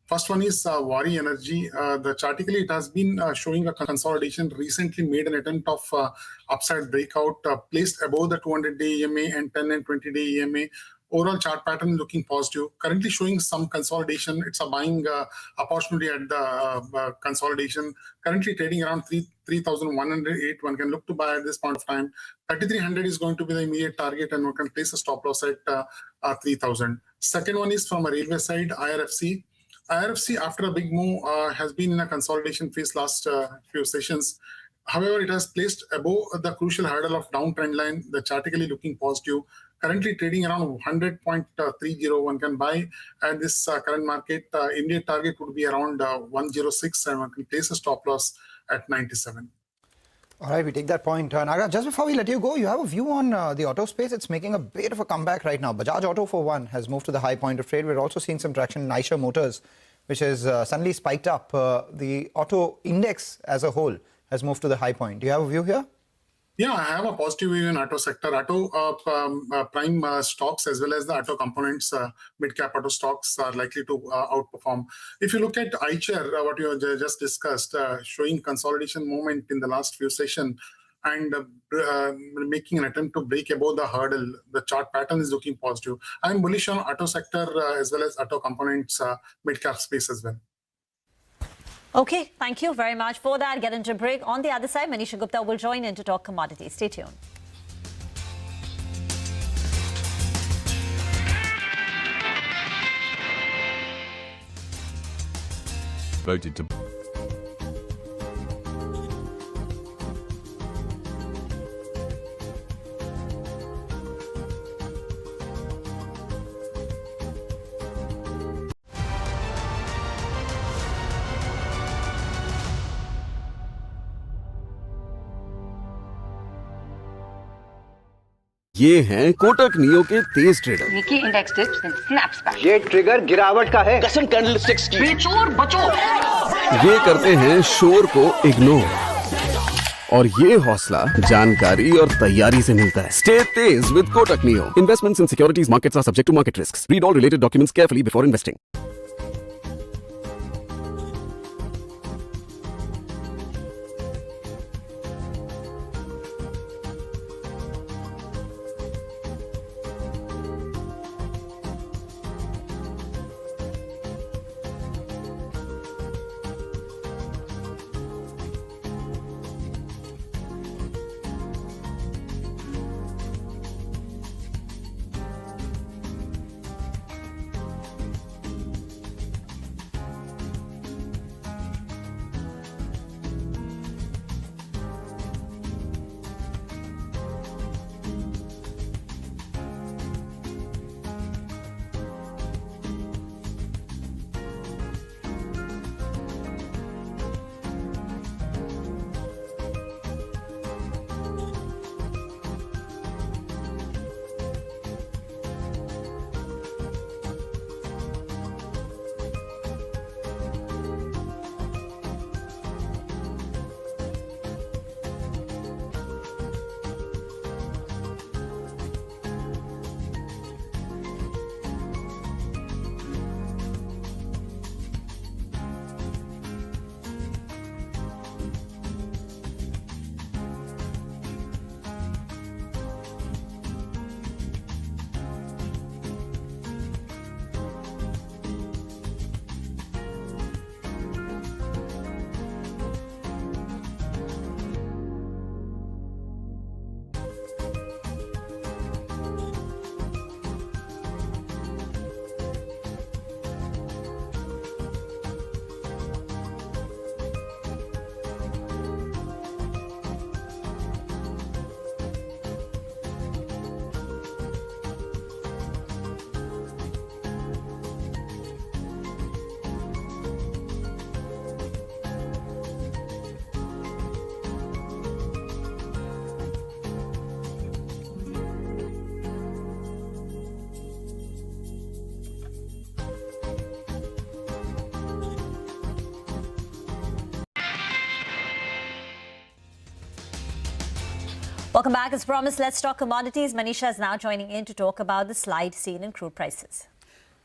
Speaker 8: First one is Wari Energy. Chartically, it has been showing a consolidation. Recently made an attempt of upside breakout, placed above the 200-day EMA and 10 and 20-day EMA. Overall chart pattern looking positive. Currently showing some consolidation. It's a buying opportunity at the consolidation. Currently trading around 3,108. One can look to buy at this point of time. 3,300 is going to be the immediate target, and one can place a stop loss at 3,000. Second one is from a railway side, IRFC. IRFC, after a big move, has been in a consolidation phase last few sessions. However, it has placed above the crucial hurdle of downtrend line, the chartically looking positive. Currently trading around 100.30. One can buy at this current market. Immediate target would be around 106, and one can place a stop loss at 97.
Speaker 3: All right, we take that point. Nagaraj, just before we let you go, you have a view on the auto space. It's making a bit of a comeback right now. Bajaj Auto, for one, has moved to the high point of trade. We're also seeing some traction in Eicher Motors, which has suddenly spiked up. The auto index as a whole has moved to the high point. Do you have a view here?
Speaker 8: Yeah, I have a positive view in auto sector. Auto prime stocks as well as the auto components, mid-cap auto stocks are likely to outperform. If you look at Eicher, what you just discussed, showing consolidation movement in the last few sessions and making an attempt to break above the hurdle, the chart pattern is looking positive. I'm bullish on auto sector as well as auto components, mid-cap space as well.
Speaker 1: Okay, thank you very much for that. Get into a break. On the other side, Manisha Gupta will join in to talk commodities. Stay tuned.
Speaker 9: Voted to ये हैं कोटक नियो के तेज trader.
Speaker 10: Nikkei index dips then snaps back.
Speaker 11: ये trigger गिरावट का है।
Speaker 10: Custom candlesticks की बेचो और बचो।
Speaker 9: ये करते हैं शोर को इग्नोर और ये हौसला जानकारी और तैयारी से मिलता है। Stay Tej with Kotak neo. Investments in securities markets are subject to market risks. Read all related documents carefully before investing.
Speaker 1: Welcome back. As promised, let's talk commodities. Manisha is now joining in to talk about the slide seen in crude prices.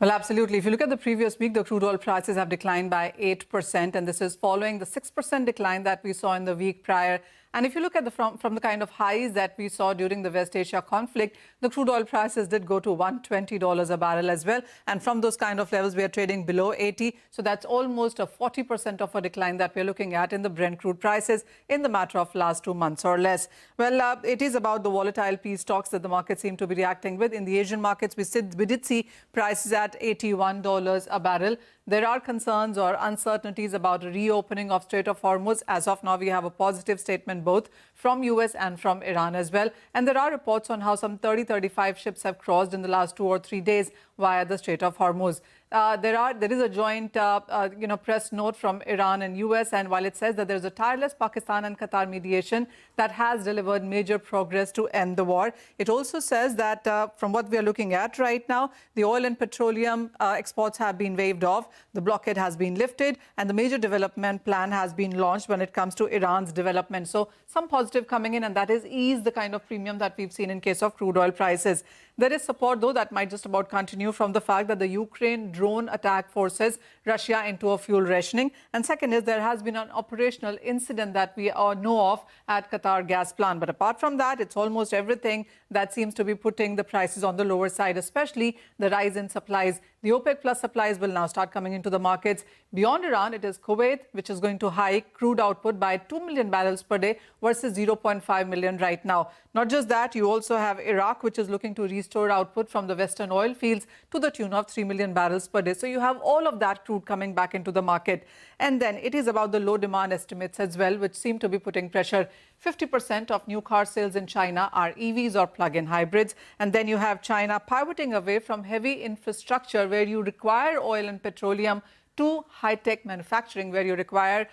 Speaker 12: Well, absolutely. If you look at the previous week, the crude oil prices have declined by 8%, and this is following the 6% decline that we saw in the week prior. And if you look at from the kind of highs that we saw during the West Asia conflict, the crude oil prices did go to $120 a barrel as well. And from those kind of levels, we are trading below 80. So that's almost a 40% of a decline that we're looking at in the Brent crude prices in the matter of last 2 months or less. Well, it is about the volatile P stocks that the market seem to be reacting with. In the Asian markets, we did see prices at $81 a barrel. There are concerns or uncertainties about a reopening of Strait of Hormuz. As of now, we have a positive statement both from US and from Iran as well. And there are reports on how some 35 ships have crossed in the last 2 or 3 days via the Strait of Hormuz. There is a joint press note from Iran and US, and while it says that there's a tireless Pakistan and Qatar mediation that has delivered major progress to end the war, it also says that from what we are looking at right now, the oil and petroleum exports have been waived off, the blockade has been lifted, and the major development plan has been launched when it comes to Iran's development. So some positive coming in, and that is ease the kind of premium that we've seen in case of crude oil prices. There is support, though, that might just about continue from the fact that the Ukraine drone attack forces Russia into a fuel rationing. And second is there has been an operational incident that we know of at Qatar gas plant. But apart from that, it's almost everything that seems to be putting the prices on the lower side, especially the rise in supplies. The OPEC plus supplies will now start coming into the markets. Beyond Iran, it is Kuwait, which is going to hike crude output by 2 million barrels per day versus 0.5 million right now. Not just that, you also have Iraq, which is looking to restore output from the Western oil fields to the tune of 3 million barrels per day. So you have all of that crude coming back into the market. And then it is about the low demand estimates as well, which seem to be putting pressure. 50% of new car sales in China are EVs or plug-in hybrids. And then you have China pivoting away from heavy infrastructure where you require oil and petroleum to high-tech manufacturing where you require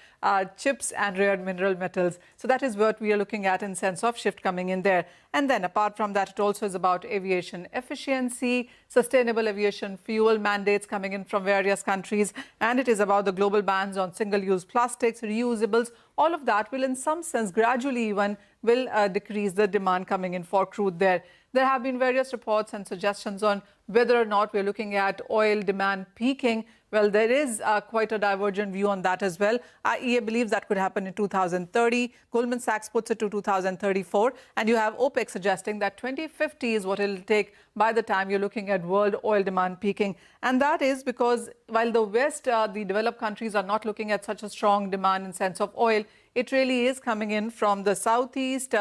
Speaker 12: chips and rare mineral metals. So that is what we are looking at in sense of shift coming in there. And then apart from that, it also is about aviation efficiency, sustainable aviation fuel mandates coming in from various countries. And it is about the global bans on single-use plastics, reusables. All of that will in some sense gradually even will decrease the demand coming in for crude there. There have been various reports and suggestions on whether or not we're looking at oil demand peaking. Well, there is quite a divergent view on that as well. IEA believes that could happen in 2030. Goldman Sachs puts it to 2034. And you have OPEC suggesting that 2050 is what it will take by the time you're looking at world oil demand peaking. And that is because while the West, the developed countries are not looking at such a strong demand in sense of oil, it really is coming in from the Southeast.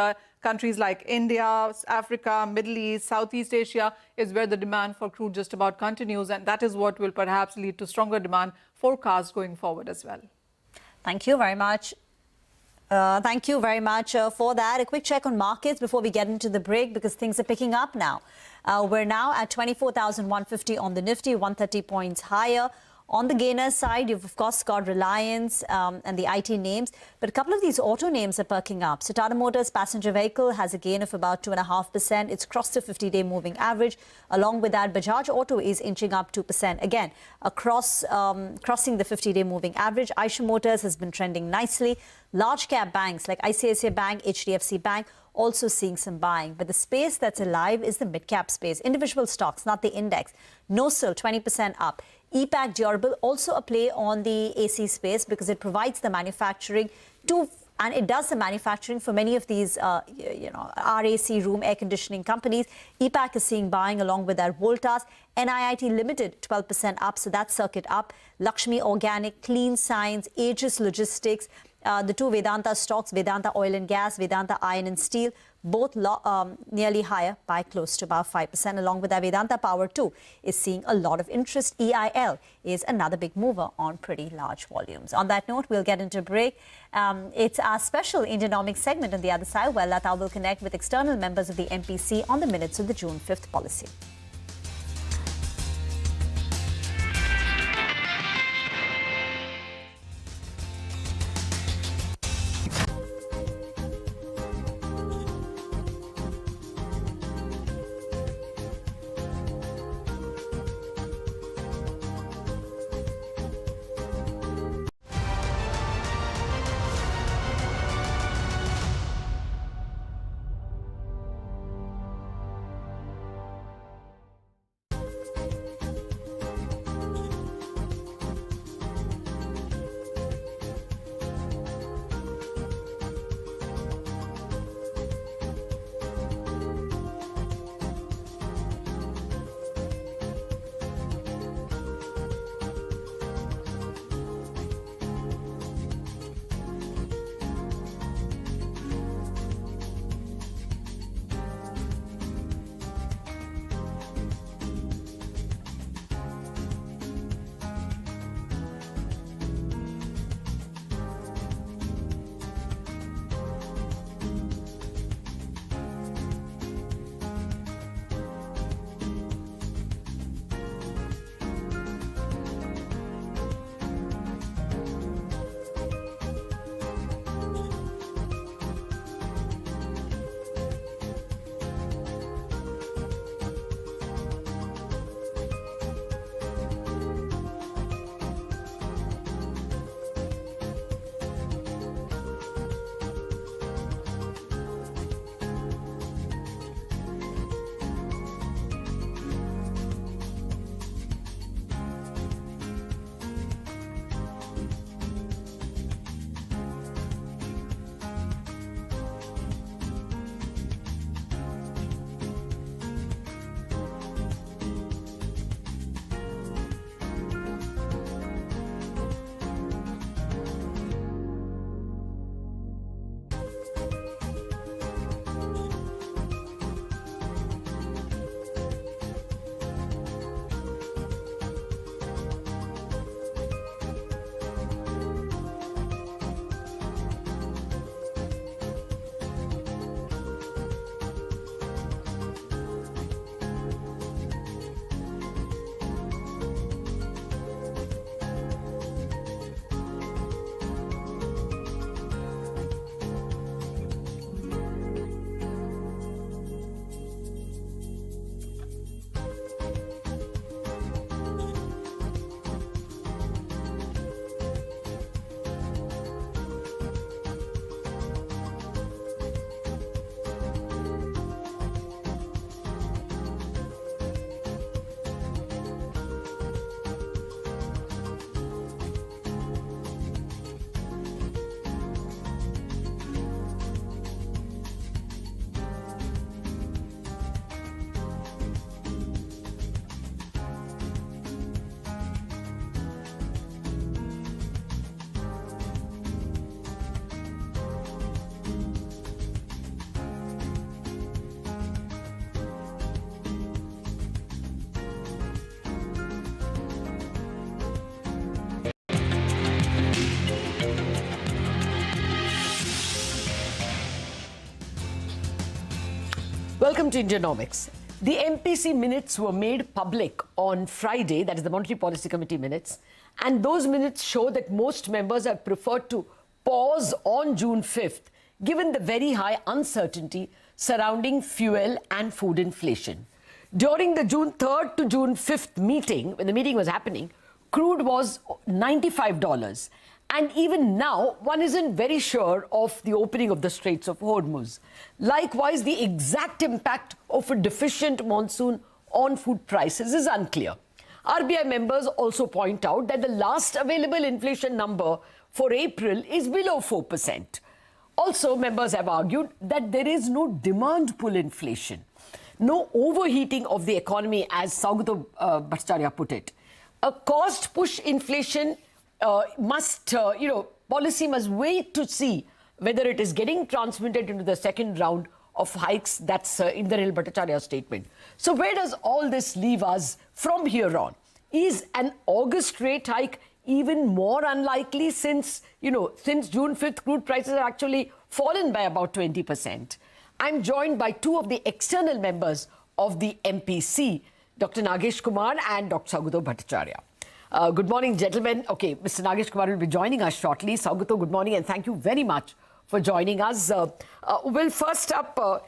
Speaker 12: Countries like India, Africa, Middle East, Southeast Asia is where the demand for crude just about continues. And that is what will perhaps lead to stronger demand forecast going forward as well.
Speaker 1: Thank you very much. Thank you very much for that. A quick check on markets before we get into the break because things are picking up now. We're now at 24,150 on the Nifty, 130 points higher. On the gainer side, you've of course got Reliance and the IT names, but a couple of these auto names are perking up. So Tata Motors passenger vehicle has a gain of about 2.5%. It's crossed the 50-day moving average. Along with that, Bajaj Auto is inching up 2%. Again, crossing the 50-day moving average. Eicher Motors has been trending nicely. Large cap banks like ICICI Bank, HDFC Bank, also seeing some buying. But the space that's alive is the mid-cap space. Individual stocks, not the index. NOSIL, 20% up. EPAC Durable, also a play on the AC space because it provides the manufacturing and it does the manufacturing for many of these, RAC, room air conditioning companies. EPAC is seeing buying along with that. Voltas, NIIT Limited, 12% up, so that's circuit up. Lakshmi Organic, Clean Science, Aegis Logistics, the two Vedanta stocks, Vedanta Oil and Gas, Vedanta Iron and Steel, both nearly higher by close to about 5%. Along with that, Vedanta Power too is seeing a lot of interest. EIL is another big mover on pretty large volumes. On that note, we'll get into a break. It's our special Indianomics segment on the other side where Lata will connect with external members of the MPC on the minutes of the June 5th policy.
Speaker 13: Welcome to Indianomics. The MPC minutes were made public on Friday, that is the Monetary Policy Committee minutes, and those minutes show that most members have preferred to pause on June 5th, given the very high uncertainty surrounding fuel and food inflation. During the June 3rd to June 5th meeting, when the meeting was happening, crude was $95. And even now, one isn't very sure of the opening of the Straits of Hormuz. Likewise, the exact impact of a deficient monsoon on food prices is unclear. RBI members also point out that the last available inflation number for April is below 4%. Also, members have argued that there is no demand pull inflation, no overheating of the economy, as Saugata Bhattacharya put it. A cost push inflation policy must wait to see whether it is getting transmitted into the second round of hikes. That's Indrajit Bhattacharya's statement. So where does all this leave us from here on? Is an August rate hike even more unlikely since June 5th, crude prices have actually fallen by about 20%. I'm joined by two of the external members of the MPC, Dr. Nagesh Kumar and Dr. Saugata Bhattacharya. Good morning, gentlemen. Okay, Mr. Nagesh Kumar will be joining us shortly. Saugata, good morning, and thank you very much for joining us. Well, first up,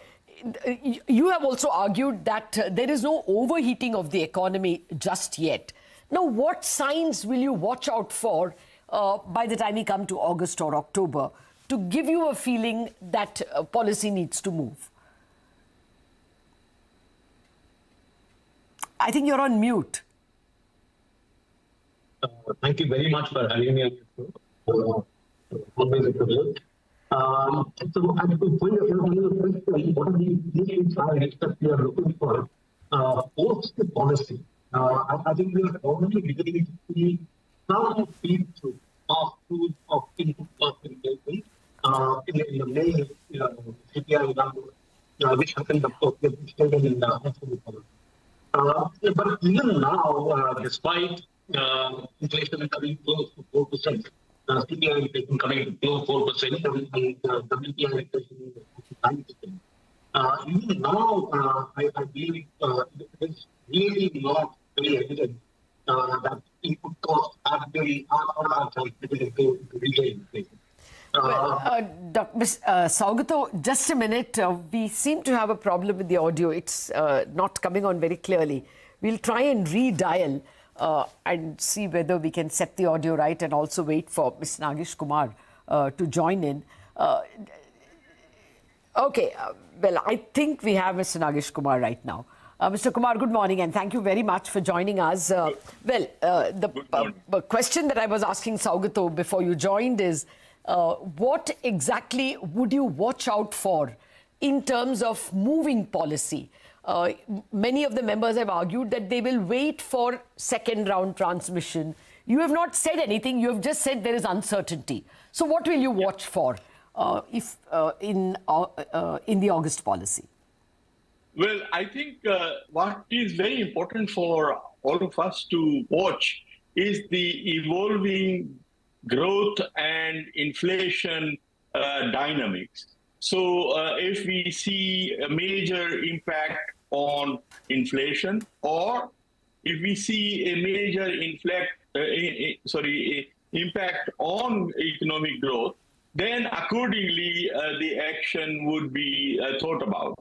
Speaker 13: you have also argued that there is no overheating of the economy just yet. Now, what signs will you watch out for by the time we come to August or October to give you a feeling that policy needs to move? I think you're on mute.
Speaker 14: Thank you very much for having me on your show. Always a privilege. So I have to point out what are the things that we are looking for post the policy. I think we are already beginning to see some feed through of input cost inflation in the May CPI number, which happened, of course, stated in the HDB policy. But even now, despite inflation coming close to 4%, CPI inflation coming below 4%, and WPI inflation is 9%. Even now, I believe it is really not very evident that input costs are transmitted into retail inflation.
Speaker 13: Saugata, just a minute. We seem to have a problem with the audio. It's not coming on very clearly. We'll try and redial and see whether we can set the audio right, and also wait for Mr. Nagesh Kumar to join in. Okay, well, I think we have Mr. Nagesh Kumar right now. Mr. Kumar, good morning, and thank you very much for joining us. The question that I was asking Saugata before you joined is, what exactly would you watch out for in terms of moving policy? Many of the members have argued that they will wait for second round transmission. You have not said anything. You have just said there is uncertainty. So what will you watch for in the August policy?
Speaker 15: Well, I think what is very important for all of us to watch is the evolving growth and inflation dynamics. So if we see a major impact on inflation, or if we see a major impact on economic growth, then accordingly the action would be thought about.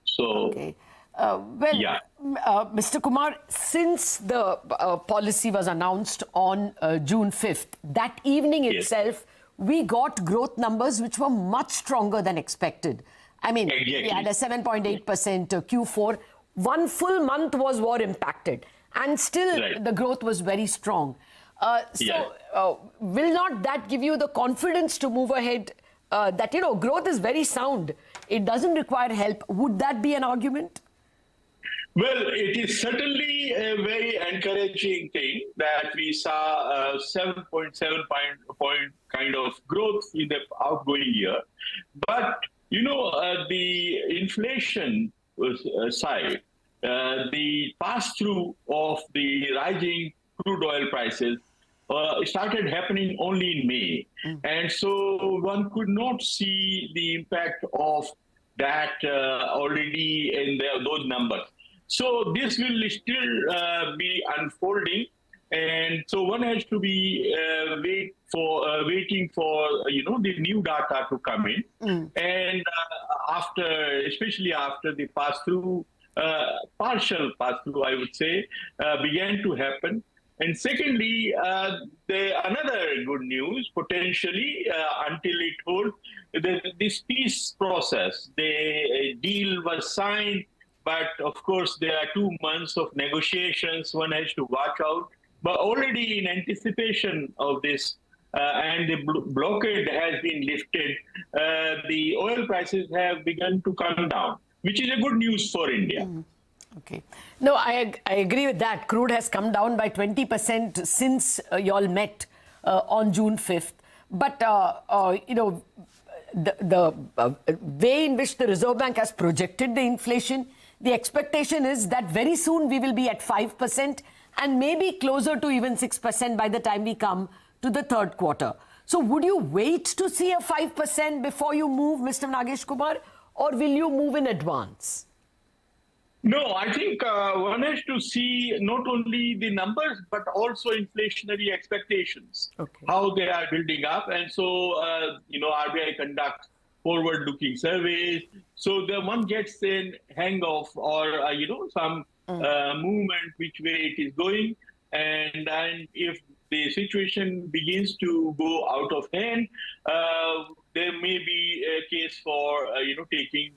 Speaker 15: So.
Speaker 13: Okay. Mr. Kumar, since the policy was announced on June 5th, that evening itself, we got growth numbers which were much stronger than expected. I mean, we had a 7.8% Q4. One full month was war impacted, and still the growth was very strong. Will not that give you the confidence to move ahead that, growth is very sound? It doesn't require help. Would that be an argument?
Speaker 15: Well, it is certainly a very encouraging thing that we saw 7.7 point kind of growth in the outgoing year. But, the inflation side, the pass-through of the rising crude oil prices started happening only in May. And so one could not see the impact of that already in those numbers. So this will still be unfolding, and so one has to be waiting for the new data to come in, and especially after the partial pass-through, I would say, began to happen. And secondly, another good news, potentially, until it holds, this peace process, the deal was signed, but of course there are 2 months of negotiations, one has to watch out. But already in anticipation of this, and the blockade has been lifted, the oil prices have begun to come down, which is a good news for India.
Speaker 13: Okay. No, I agree with that. Crude has come down by 20% since you all met on June 5th. But, the way in which the Reserve Bank has projected the inflation, the expectation is that very soon we will be at 5% and maybe closer to even 6% by the time we come to the third quarter. So would you wait to see a 5% before you move, Mr. Nagesh Kumar, or will you move in advance?
Speaker 15: No, I think one has to see not only the numbers, but also inflationary expectations, how they are building up. And so, RBI conducts forward-looking surveys. So the one gets a hang of or, some movement, which way it is going. And if the situation begins to go out of hand, there may be a case for, taking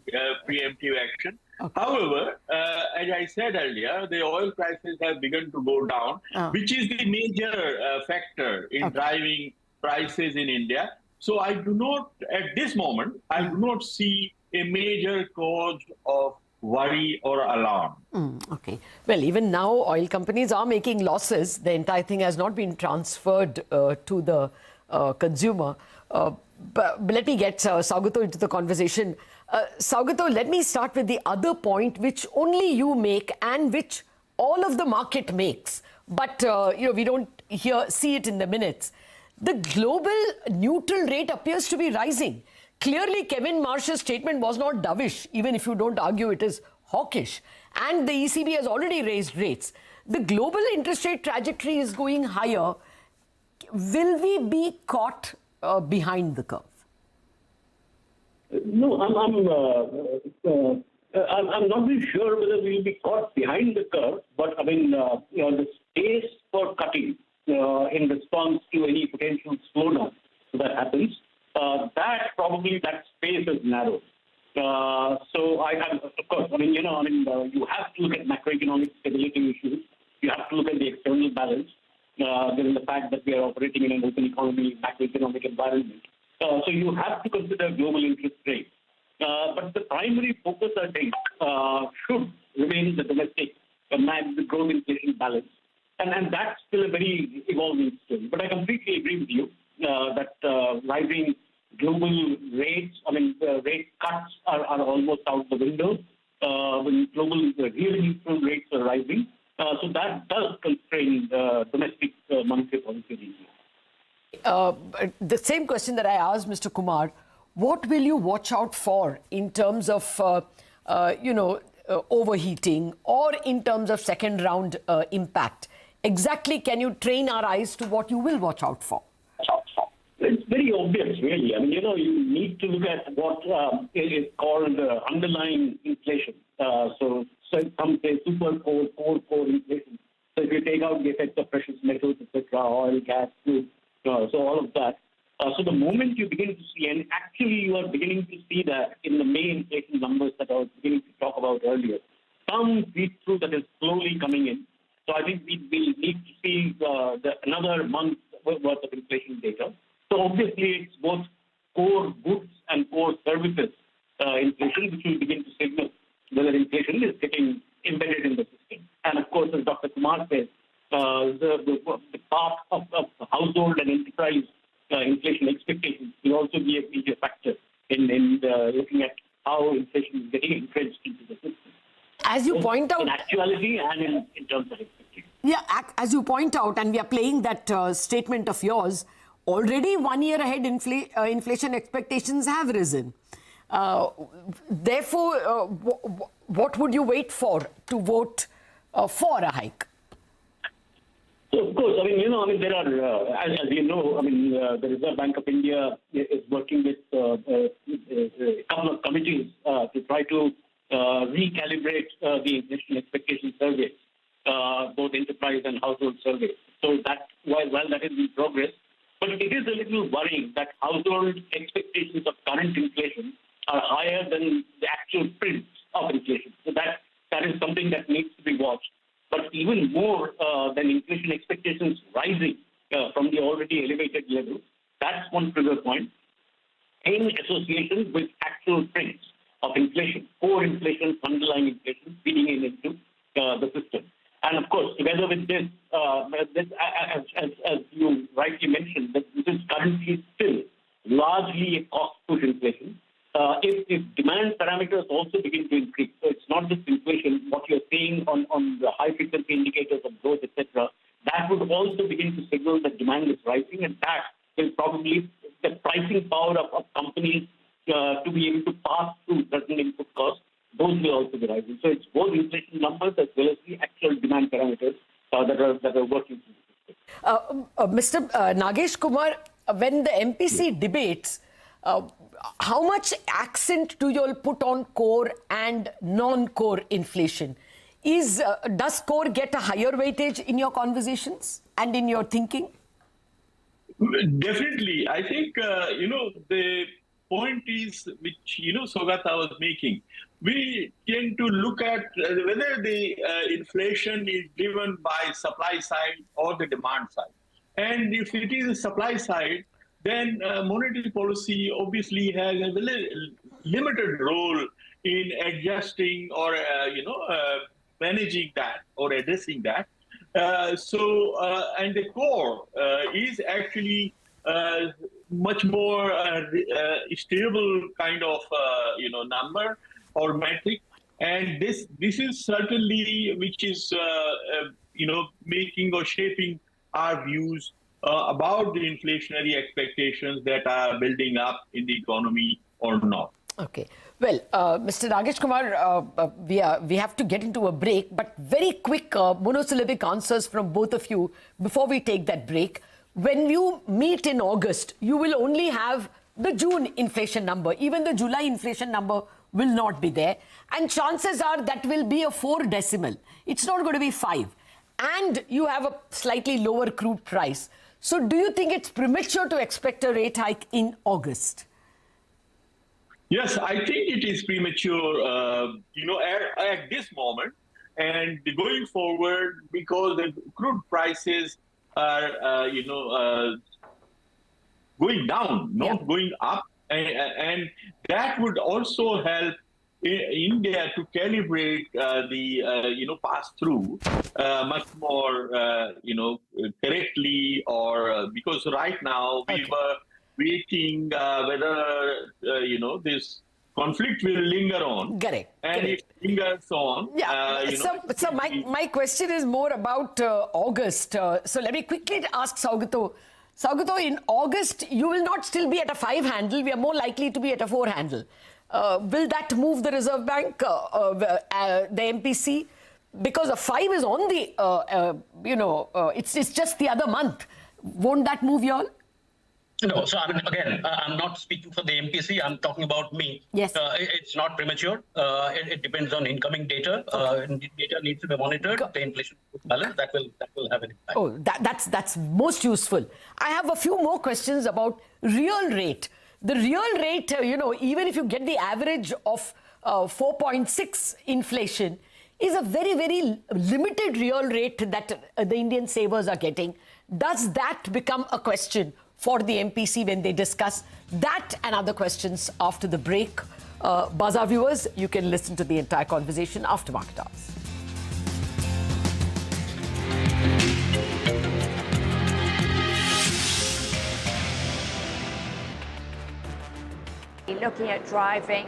Speaker 15: preemptive action. However, as I said earlier, the oil prices have begun to go down, which is the major factor in driving prices in India. So I do not, at this moment, I do not see a major cause of worry or alarm.
Speaker 13: Okay. Well, even now, oil companies are making losses. The entire thing has not been transferred to the consumer. But let me get Saugato into the conversation. Saugato, let me start with the other point which only you make and which all of the market makes. But, we don't see it in the minutes. The global neutral rate appears to be rising. Clearly, Kevin Marsh's statement was not dovish, even if you don't argue it is hawkish. And the ECB has already raised rates. The global interest rate trajectory is going higher. Will we be caught behind the curve?
Speaker 14: No, I'm not really sure whether we'll be caught behind the curve, but I mean, the space for cutting in response to any potential slowdown that happens, that space is narrow. So of course, you have to look at macroeconomic stability issues. You have to look at the external balance, given the fact that we are operating in an open economy, macroeconomic environment. So you have to consider global interest rates. But the primary focus, I think, should remain the domestic the growth inflation balance. And that's still a very evolving story. But I completely agree with you that rising global rates, rate cuts are almost out the window. When global real neutral rates are rising. So that does constrain domestic monetary policy.
Speaker 13: The same question that I asked Mr. Kumar, what will you watch out for in terms of, overheating or in terms of second round impact? Exactly, can you train our eyes to what you will watch out for?
Speaker 14: It's very obvious, really. You need to look at what is called underlying inflation. So some say super core inflation. So if you take out the effects of precious metals, etc., oil, gas, food, so all of that. So the moment you begin to see, and actually you are beginning to see that in the main inflation numbers that I was beginning to talk about earlier, some read-through that is slowly coming in. So I think we will need to see another month worth of inflation data. So obviously it's both core goods and core services inflation, which will begin to signal whether inflation is getting embedded in the system. And of course, as Dr. Kumar says, the part of household and enterprise inflation expectations will also be a major factor in looking at how inflation is getting entrenched into the system.
Speaker 13: As you point out,
Speaker 14: in actuality and in terms of expectations.
Speaker 13: Yeah, as you point out, and we are playing that statement of yours, already 1 year ahead inflation expectations have risen. Therefore, what would you wait for to vote for a hike?
Speaker 14: So, of course, there are, as you know, the Reserve Bank of India is working with a couple of committees to try to recalibrate the inflation expectation survey, both enterprise and household surveys. So that while that is in progress, but it is a little worrying that household expectations of current inflation are higher than the actual print of inflation. So that is something that needs to be watched. But even more than inflation expectations rising from the already elevated level, that's one trigger point in association with actual prints of inflation, core inflation, underlying inflation feeding into the system. And of course, together with this, as you rightly mentioned, that this is currently still largely a cost-push inflation. If demand parameters also begin to increase, so it's not just inflation, what you're seeing on the high-frequency indicators of growth, etc., that would also begin to signal that demand is rising, and that will probably, the pricing power of companies to be able to pass through certain input costs, those will also be rising. So it's both inflation numbers as well as the actual demand parameters that are working.
Speaker 13: Mr. Nagesh Kumar, when the MPC debates, how much accent do you all put on core and non-core inflation? Does core get a higher weightage in your conversations and in your thinking?
Speaker 15: Definitely. I think, the point is, which, Sogata was making, we tend to look at whether the inflation is driven by supply side or the demand side. And if it is the supply side, then monetary policy obviously has a very limited role in adjusting or, managing that or addressing that. And the core is actually much more stable kind of, number or metric. And this is certainly which is, making or shaping our views about the inflationary expectations that are building up in the economy or not.
Speaker 13: Okay. Well, Mr. Nagesh Kumar, we have to get into a break, but very quick monosyllabic answers from both of you before we take that break. When you meet in August, you will only have the June inflation number. Even the July inflation number will not be there. And chances are that will be a 4 decimal. It's not going to be 5. And you have a slightly lower crude price. So do you think it's premature to expect a rate hike in August?
Speaker 15: Yes, I think it is premature, at this moment. And going forward, because the crude prices are, going down, not going up. And that would also help India to calibrate the, pass-through much more, correctly, or because right now we were waiting whether, this conflict will linger on.
Speaker 13: Correct.
Speaker 15: And it lingers on.
Speaker 13: Yeah. So my question is more about August. So let me quickly ask Saugato. Saugato, in August, you will not still be at a 5 handle. We are more likely to be at a 4 handle. Will that move the Reserve Bank, the MPC? Because a 5 is on the, it's just the other month. Won't that move you all?
Speaker 16: No, so again, I'm not speaking for the MPC. I'm talking about me.
Speaker 13: Yes.
Speaker 16: It's not premature. It depends on incoming data. Data needs to be monitored. The inflation balance that will have an impact.
Speaker 13: Oh, that's most useful. I have a few more questions about real rate. The real rate, even if you get the average of 4.6 inflation, is a very, very limited real rate that the Indian savers are getting. Does that become a question for the MPC when they discuss that and other questions after the break? Bazaar viewers, you can listen to the entire conversation after market hours.
Speaker 17: Looking at driving.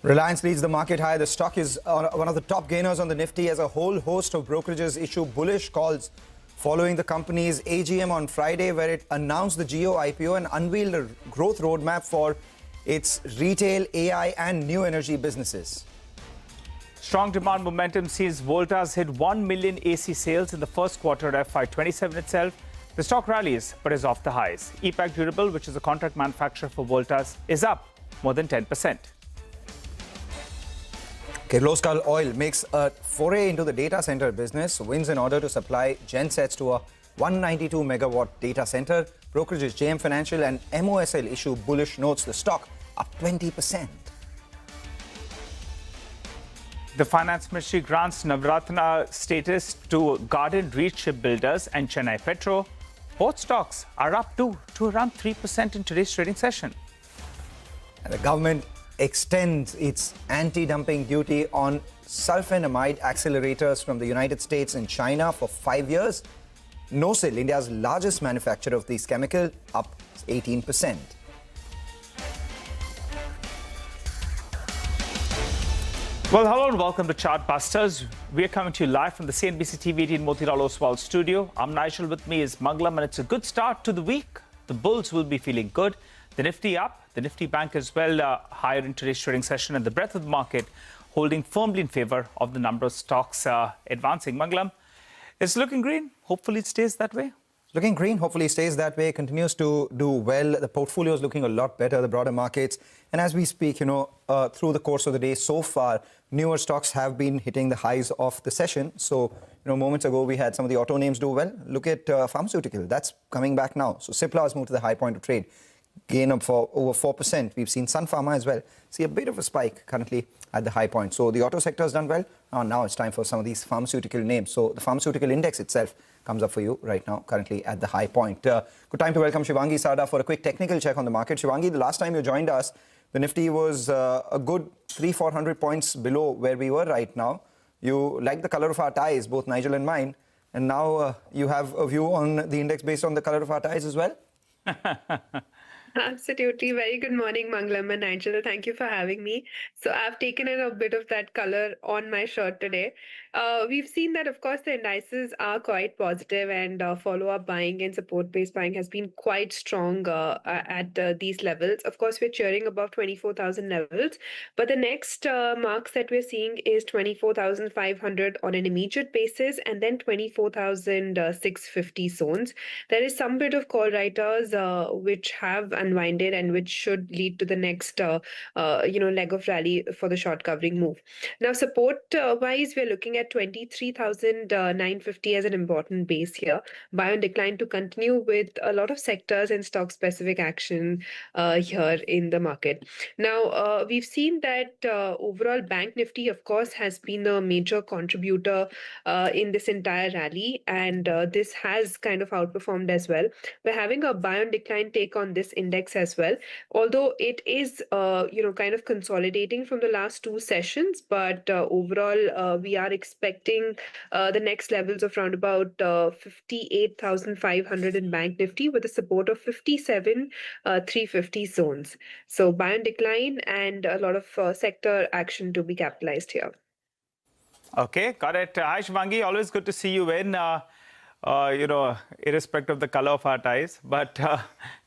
Speaker 3: Reliance leads the market high. The stock is one of the top gainers on the Nifty as a whole host of brokerages issue bullish calls following the company's AGM on Friday, where it announced the Jio IPO and unveiled a growth roadmap for its retail, AI and new energy businesses.
Speaker 2: Strong demand momentum sees Voltas hit 1 million AC sales in the first quarter of FY27 itself. The stock rallies but is off the highs. EPAC Durable, which is a contract manufacturer for Voltas, is up more than 10%.
Speaker 3: Kirloskar Oil makes a foray into the data center business, wins an order to supply gensets to a 192 megawatt data center. Brokerages JM Financial and MOSL issue bullish notes. The stock up 20%.
Speaker 2: The Finance Ministry grants Navratna status to Garden Reach Shipbuilders and Chennai Petro. Both stocks are up to around 3% in today's trading session.
Speaker 3: And the government extends its anti-dumping duty on sulfonamide accelerators from the United States and China for 5 years. NOSIL, India's largest manufacturer of these chemicals, up 18%.
Speaker 2: Well, hello and welcome to Chartbusters. We are coming to you live from the CNBC TV 18 Motilal Oswal studio. I'm Nigel, with me is Mangalam, and it's a good start to the week. The bulls will be feeling good. The Nifty up, the Nifty Bank as well higher in today's trading session, and the breadth of the market holding firmly in favor of the number of stocks advancing. Mangalam, it's looking green. Hopefully it stays that way.
Speaker 3: Looking green, hopefully stays that way, continues to do well. The portfolio is looking a lot better, the broader markets. And as we speak, through the course of the day so far, newer stocks have been hitting the highs of the session. So, moments ago, we had some of the auto names do well. Look at pharmaceutical. That's coming back now. So, Cipla has moved to the high point of trade. Gain up for over 4%. We've seen Sun Pharma as well. See a bit of a spike currently at the high point. So, the auto sector has done well. Now it's time for some of these pharmaceutical names. So, the pharmaceutical index itself comes up for you right now, currently at the high point. Good time to welcome Shivangi Sada for a quick technical check on the market. Shivangi, the last time you joined us, the Nifty was a good 300-400 points below where we were right now. You like the color of our ties, both Nigel and mine, and now you have a view on the index based on the color of our ties as well?
Speaker 17: Absolutely. Very good morning, Mangalam and Nigel. Thank you for having me. So I've taken in a bit of that color on my shirt today. We've seen that, of course, the indices are quite positive, and follow-up buying and support-based buying has been quite strong at these levels. Of course, we're cheering above 24,000 levels, but the next marks that we're seeing is 24,500 on an immediate basis, and then 24,650 zones. There is some bit of call writers which have unwinded and which should lead to the next leg of rally for the short covering move. Now, support wise, we're looking at 23,950 as an important base here. Buy on decline to continue with a lot of sectors and stock specific action here in the market. Now, we've seen that overall Bank Nifty, of course, has been a major contributor in this entire rally, and this has kind of outperformed as well. We're having a buy on decline take on this index as well, although it is kind of consolidating from the last two sessions, but overall we are expecting the next levels of around about 58,500 in Bank Nifty with a support of 57,350 zones. So buy and decline and a lot of sector action to be capitalized here.
Speaker 2: Okay, got it. Hi, Shivangi. Always good to see you in. Irrespective of the color of our ties. But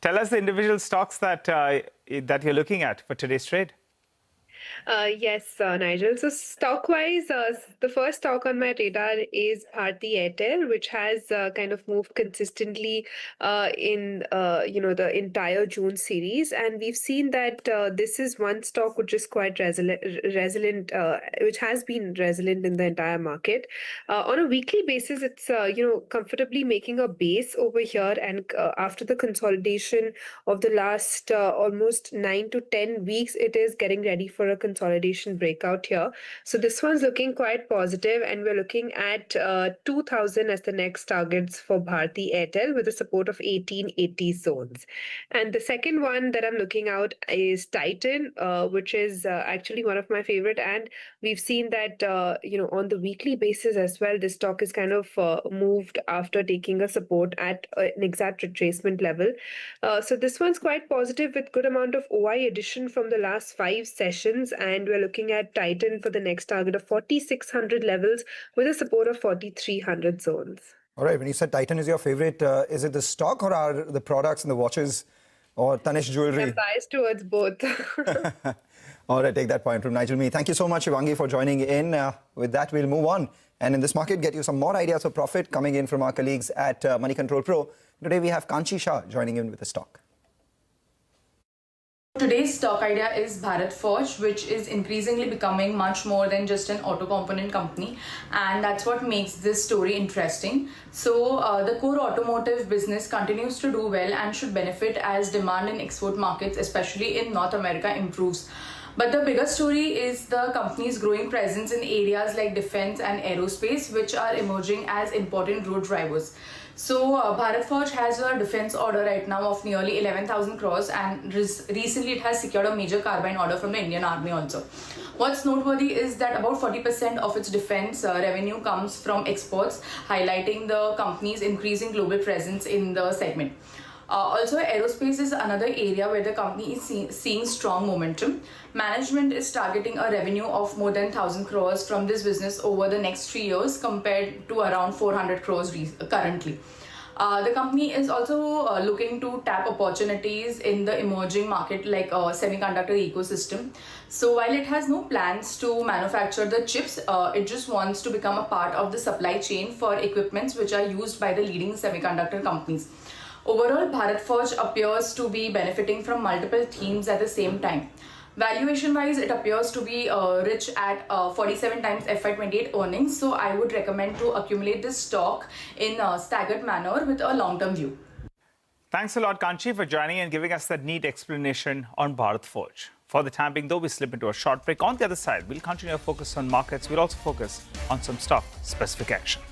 Speaker 2: tell us the individual stocks that you're looking at for today's trade.
Speaker 17: Yes, Nigel. So stock-wise, the first stock on my radar is Bharti Airtel, which has kind of moved consistently in the entire June series, and we've seen that this is one stock which is quite resilient, which has been resilient in the entire market. On a weekly basis, it's comfortably making a base over here, and after the consolidation of the last almost 9 to 10 weeks, it is getting ready for a consolidation breakout here. So this one's looking quite positive, and we're looking at 2,000 as the next targets for Bharti Airtel with a support of 1880 zones. And the second one that I'm looking out is Titan, which is actually one of my favorite. And we've seen that, on the weekly basis as well, this stock is kind of moved after taking a support at an exact retracement level. So this one's quite positive with good amount of OI addition from the last 5 sessions. resistance, and we're looking at Titan for the next target of 4,600 levels with a support of 4,300 zones.
Speaker 3: All right, when you said Titan is your favorite, is it the stock or are the products and the watches or Tanishq jewelry?
Speaker 17: I'm biased towards both.
Speaker 3: All right, take that point from Nigel Me. Thank you so much, Shivangi, for joining in. With that, we'll move on. And in this market, get you some more ideas for profit coming in from our colleagues at Money Control Pro. Today, we have Kanchi Shah joining in with the stock.
Speaker 18: Today's stock idea is Bharat Forge, which is increasingly becoming much more than just an auto component company, and that's what makes this story interesting. So the core automotive business continues to do well and should benefit as demand in export markets, especially in North America, improves. But the bigger story is the company's growing presence in areas like defense and aerospace, which are emerging as important growth drivers. So Bharat Forge has a defense order right now of nearly 11,000 crores, and recently it has secured a major carbine order from the Indian Army also. What's noteworthy is that about 40% of its defense revenue comes from exports, highlighting the company's increasing global presence in the segment. Also, aerospace is another area where the company is seeing strong momentum. Management is targeting a revenue of more than 1,000 crores from this business over the next 3 years compared to around 400 crores currently. The company is also looking to tap opportunities in the emerging market like semiconductor ecosystem. So while it has no plans to manufacture the chips, it just wants to become a part of the supply chain for equipments which are used by the leading semiconductor companies. Overall, Bharat Forge appears to be benefiting from multiple themes at the same time. Valuation-wise, it appears to be rich at 47 times FY28 earnings, so I would recommend to accumulate this stock in a staggered manner with a long-term view.
Speaker 2: Thanks a lot, Kanchi, for joining and giving us that neat explanation on Bharat Forge. For the time being, though, we slip into a short break. On the other side, we'll continue to focus on markets. We'll also focus on some stock-specific action.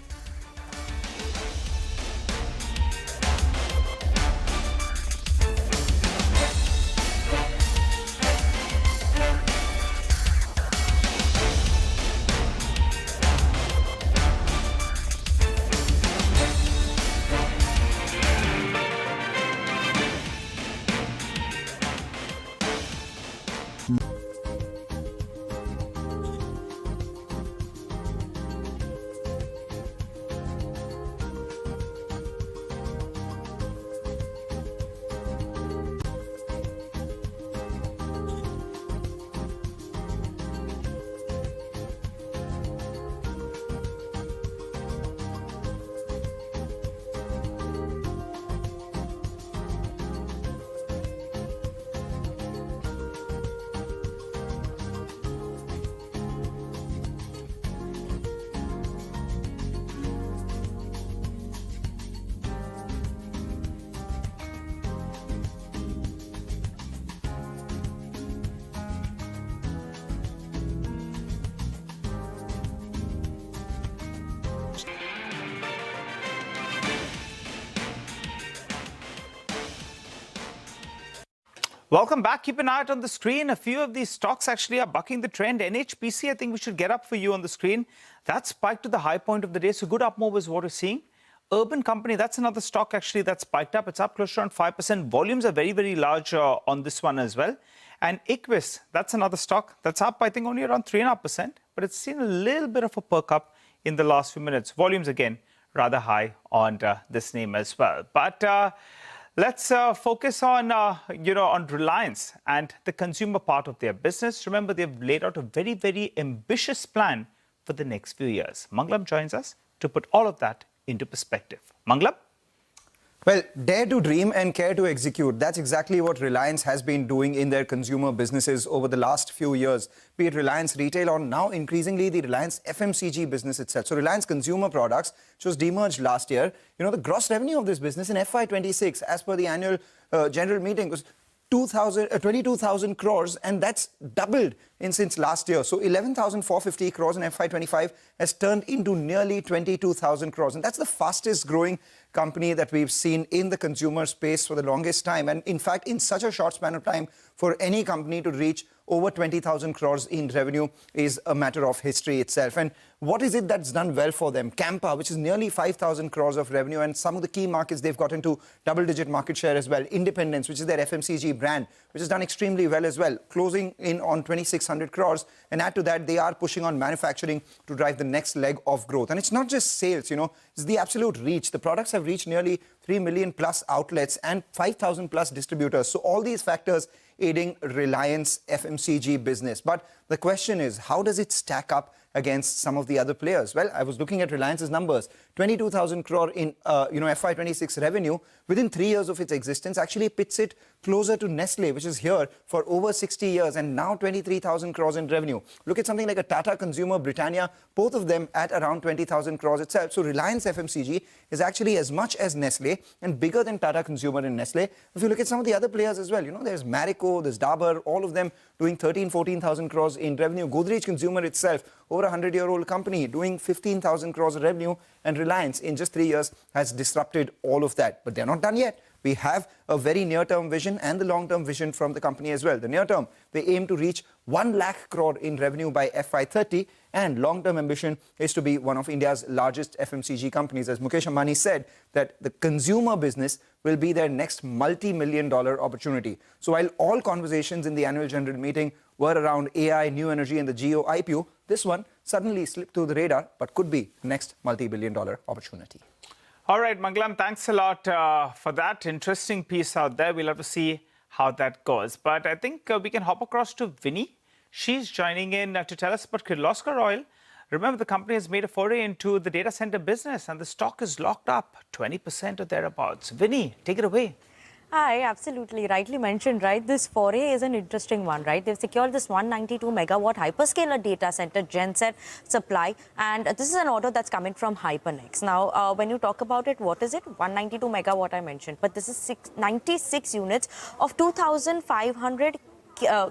Speaker 2: Welcome back. Keep an eye out on the screen. A few of these stocks actually are bucking the trend. NHPC, I think we should get up for you on the screen. That spiked to the high point of the day. So good up move is what we're seeing. Urban Company, that's another stock actually that spiked up. It's up close to around 5%. Volumes are very, very large on this one as well. And Equus, that's another stock that's up, I think, only around 3.5%. But it's seen a little bit of a perk up in the last few minutes. Volumes, again, rather high on this name as well. But let's focus on, on Reliance and the consumer part of their business. Remember, they've laid out a very, very ambitious plan for the next few years. Mangalam joins us to put all of that into perspective. Mangalam?
Speaker 3: Well, dare to dream and care to execute. That's exactly what Reliance has been doing in their consumer businesses over the last few years, be it Reliance Retail or now increasingly the Reliance FMCG business itself. So Reliance Consumer Products, which was demerged last year, the gross revenue of this business in FY26, as per the annual general meeting, was 22,000 crores, and that's doubled since last year. So 11,450 crores in FY25 has turned into nearly 22,000 crores. And that's the fastest growing company that we've seen in the consumer space for the longest time. And in fact, in such a short span of time, for any company to reach over 20,000 crores in revenue is a matter of history itself. And What is it that's done well for them? Campa, which is nearly 5,000 crores of revenue, and some of the key markets they've got into double-digit market share as well. Independence, which is their FMCG brand, which has done extremely well as well, closing in on 2,600 crores. And add to that, they are pushing on manufacturing to drive the next leg of growth. And it's not just sales, it's the absolute reach. The products have reached nearly 3 million plus outlets and 5,000 plus distributors. So all these factors aiding Reliance FMCG business. But the question is, how does it stack up against some of the other players? Well, I was looking at Reliance's numbers. 22,000 crore in FY26 revenue within 3 years of its existence actually pits it closer to Nestle, which is here for over 60 years and now 23,000 crores in revenue. Look at something like a Tata Consumer, Britannia, both of them at around 20,000 crores itself. So Reliance FMCG is actually as much as Nestle and bigger than Tata Consumer and Nestle. If you look at some of the other players as well, there's Marico, there's Dabur, all of them doing 14,000 crores in revenue. Godrej Consumer itself, over a 100-year-old company, doing 15,000 crores of revenue, and Reliance in just 3 years has disrupted all of that. But they're not done yet. We have a very near-term vision and the long-term vision from the company as well. The near-term, they aim to reach 1 lakh crore in revenue by FY30, and long-term ambition is to be one of India's largest FMCG companies. As Mukesh Ambani said, that the consumer business will be their next multi-million-dollar opportunity. So while all conversations in the annual general meeting were around AI, new energy, and the Jio IPO, this one suddenly slipped through the radar, but could be the next multi-billion-dollar opportunity.
Speaker 2: All right, Mangalam, thanks a lot for that interesting piece out there. We'll have to see how that goes. But I think we can hop across to Vinny. She's joining in to tell us about Kirloskar Oil. Remember, the company has made a foray into the data center business and the stock is locked up 20% or thereabouts. Vinny, take it away.
Speaker 19: Hi, absolutely. Rightly mentioned, right? This foray is an interesting one, right? They've secured this 192 megawatt hyperscaler data center genset supply, and this is an order that's coming from Hypernext. Now, when you talk about it, what is it? 192 megawatt I mentioned, but this is 96 units of 2,500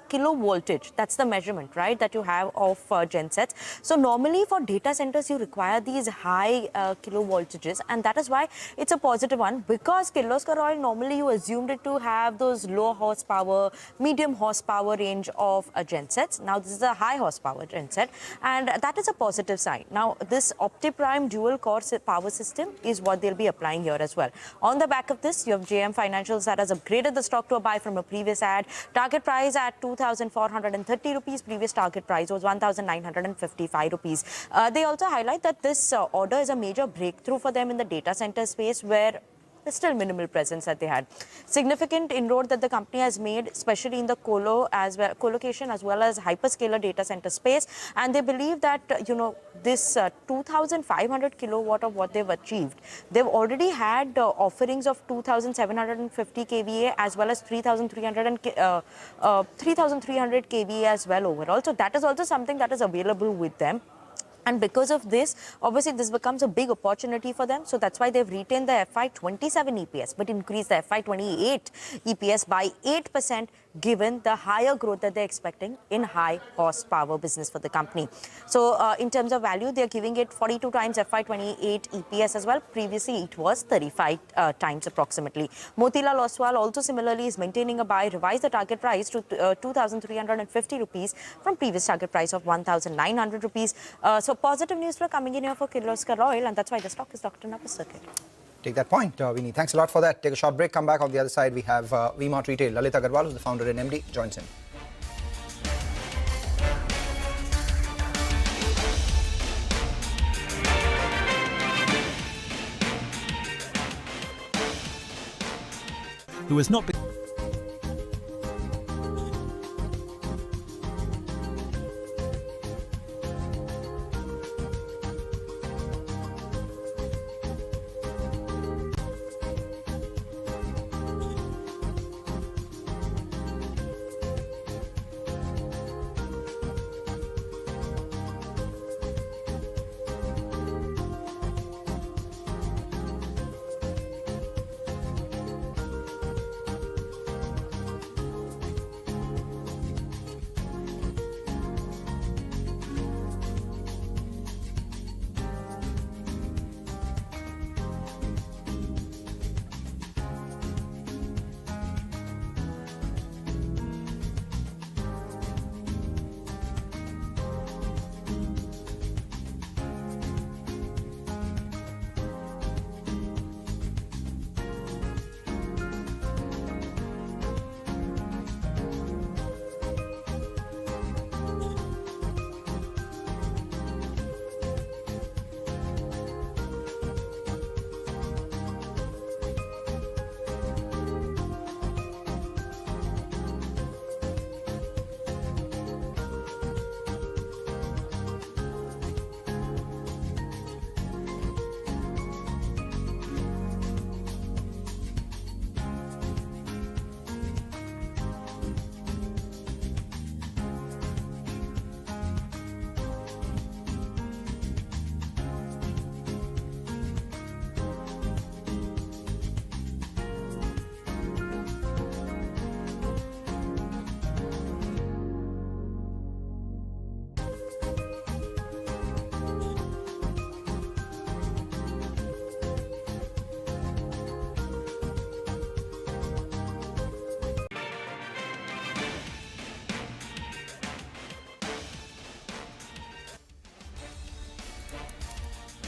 Speaker 19: kilo voltage. That's the measurement, right, that you have of gensets. So normally for data centers you require these high kilo voltages, and that is why it's a positive one, because Kirloskar Oil normally you assumed it to have those low horsepower, medium horsepower range of gensets. Now this is a high horsepower genset, and that is a positive sign. Now this OptiPrime dual core power system is what they'll be applying here as well. On the back of this, you have JM Financials that has upgraded the stock to a buy from a previous ad. Target price at 2,430 rupees. Previous target price was 1,955 rupees. They also highlight that this order is a major breakthrough for them in the data center space, where there's still minimal presence that they had. Significant inroad that the company has made, especially in the colocation as well as hyperscaler data center space. And they believe that, this 2,500 kilowatt of what they've achieved, they've already had offerings of 2,750 kVA as well as 3,300 kVA as well overall. So that is also something that is available with them. And because of this, obviously this becomes a big opportunity for them. So that's why they've retained the FY27 EPS, but increased the FY28 EPS by 8%, given the higher growth that they're expecting in high horsepower business for the company. So in terms of value, they're giving it 42 times FY28 EPS as well. Previously, it was 35 times approximately. Motilal Oswal also similarly is maintaining a buy, revised the target price to 2,350 rupees from previous target price of 1,900 rupees. So positive news for coming in here for Kirloskar Oil, and that's why the stock is locked in upper circuit.
Speaker 3: Take that point, Vinny. Thanks a lot for that. Take a short break, come back. On the other side, we have V-Mart Retail. Lalit Agarwal, who's the founder and MD, joins in.
Speaker 20: Who has not been...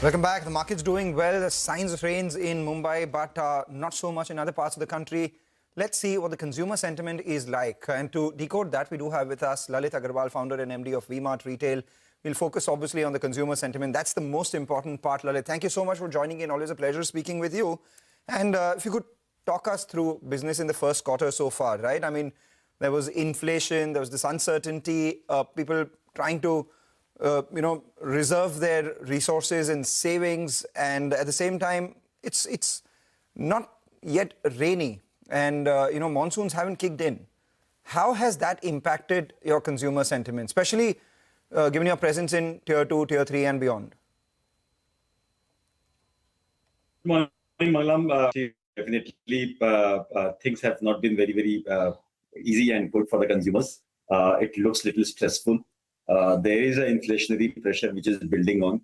Speaker 3: Welcome back. The market's doing well. The signs of rains in Mumbai, but not so much in other parts of the country. Let's see what the consumer sentiment is like. And to decode that, we do have with us Lalit Agarwal, founder and MD of V-Mart Retail. We'll focus obviously on the consumer sentiment. That's the most important part, Lalit. Thank you so much for joining in. Always a pleasure speaking with you. And if you could talk us through business in the first quarter so far, right? I mean, there was inflation, there was this uncertainty, people trying to reserve their resources and savings, and at the same time, it's not yet rainy, and monsoons haven't kicked in. How has that impacted your consumer sentiment, especially given your presence in tier 2, tier 3, and beyond?
Speaker 21: Good morning, Mangalam. Definitely, things have not been very, very easy and good for the consumers. It looks a little stressful. There is an inflationary pressure which is building on.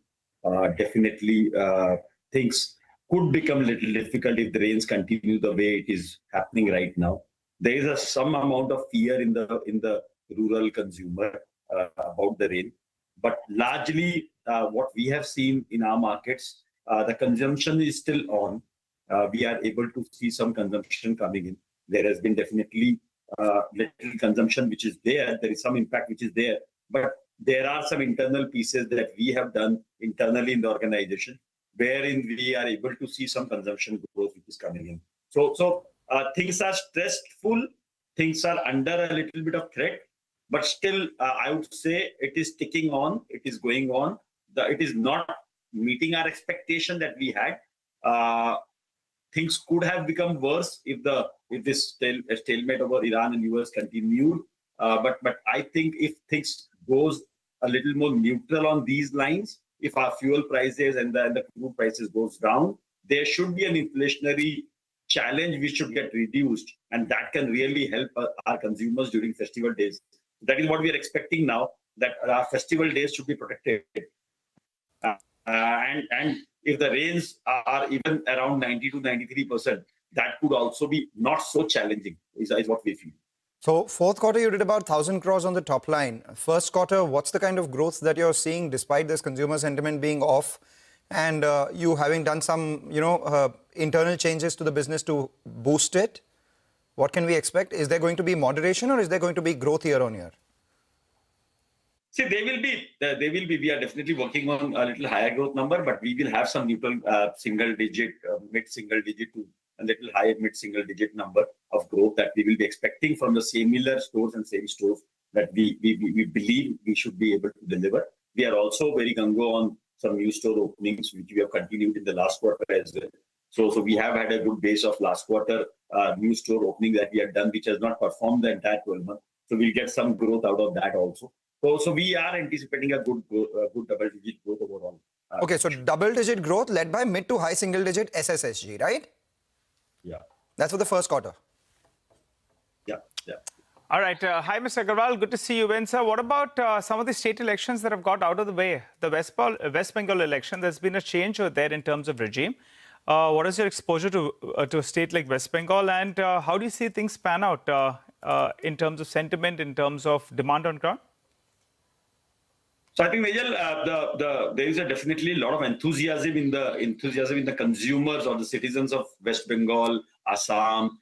Speaker 21: Definitely, things could become a little difficult if the rains continue the way it is happening right now. There is some amount of fear in the rural consumer about the rain. But largely, what we have seen in our markets, the consumption is still on. We are able to see some consumption coming in. There has been definitely little consumption which is there. There is some impact which is there. But there are some internal pieces that we have done internally in the organization, wherein we are able to see some consumption growth which is coming in. So things are stressful, things are under a little bit of threat, but still, I would say it is ticking on, it is going on. It is not meeting our expectation that we had. Things could have become worse if this stalemate over Iran and US continued. But I think if things goes a little more neutral on these lines, if our fuel prices and the crude prices goes down, there should be an inflationary challenge which should get reduced, and that can really help our consumers during festival days. That is what we are expecting now, that our festival days should be protected. And if the rains are even around 90 to 93%, that could also be not so challenging, is what we feel.
Speaker 3: So fourth quarter, you did about 1,000 crores on the top line. First quarter, what's the kind of growth that you're seeing despite this consumer sentiment being off and you having done some, internal changes to the business to boost it? What can we expect? Is there going to be moderation or is there going to be growth year on year?
Speaker 21: See, they will be. We are definitely working on a little higher growth number, but we will have some neutral single digit, mid-single digit to a little higher mid-single digit number of growth that we will be expecting from the similar stores and same stores that we believe we should be able to deliver. We are also very gung-ho on some new store openings, which we have continued in the last quarter as well. So we have had a good base of last quarter new store opening that we have done, which has not performed the entire 12 months. So we'll get some growth out of that also. So we are anticipating a good double-digit growth overall.
Speaker 3: Okay, so double-digit growth led by mid to high single-digit SSSG, right?
Speaker 21: Yeah.
Speaker 3: That's for the first quarter.
Speaker 21: Yeah.
Speaker 2: All right. Hi, Mr. Agarwal. Good to see you again, sir. What about some of the state elections that have got out of the way? The West Bengal election, there's been a change over there in terms of regime. What is your exposure to a state like West Bengal, and how do you see things pan out in terms of sentiment, in terms of demand on ground?
Speaker 21: So I think, Vijay, there is definitely a lot of enthusiasm in the consumers or the citizens of West Bengal, Assam,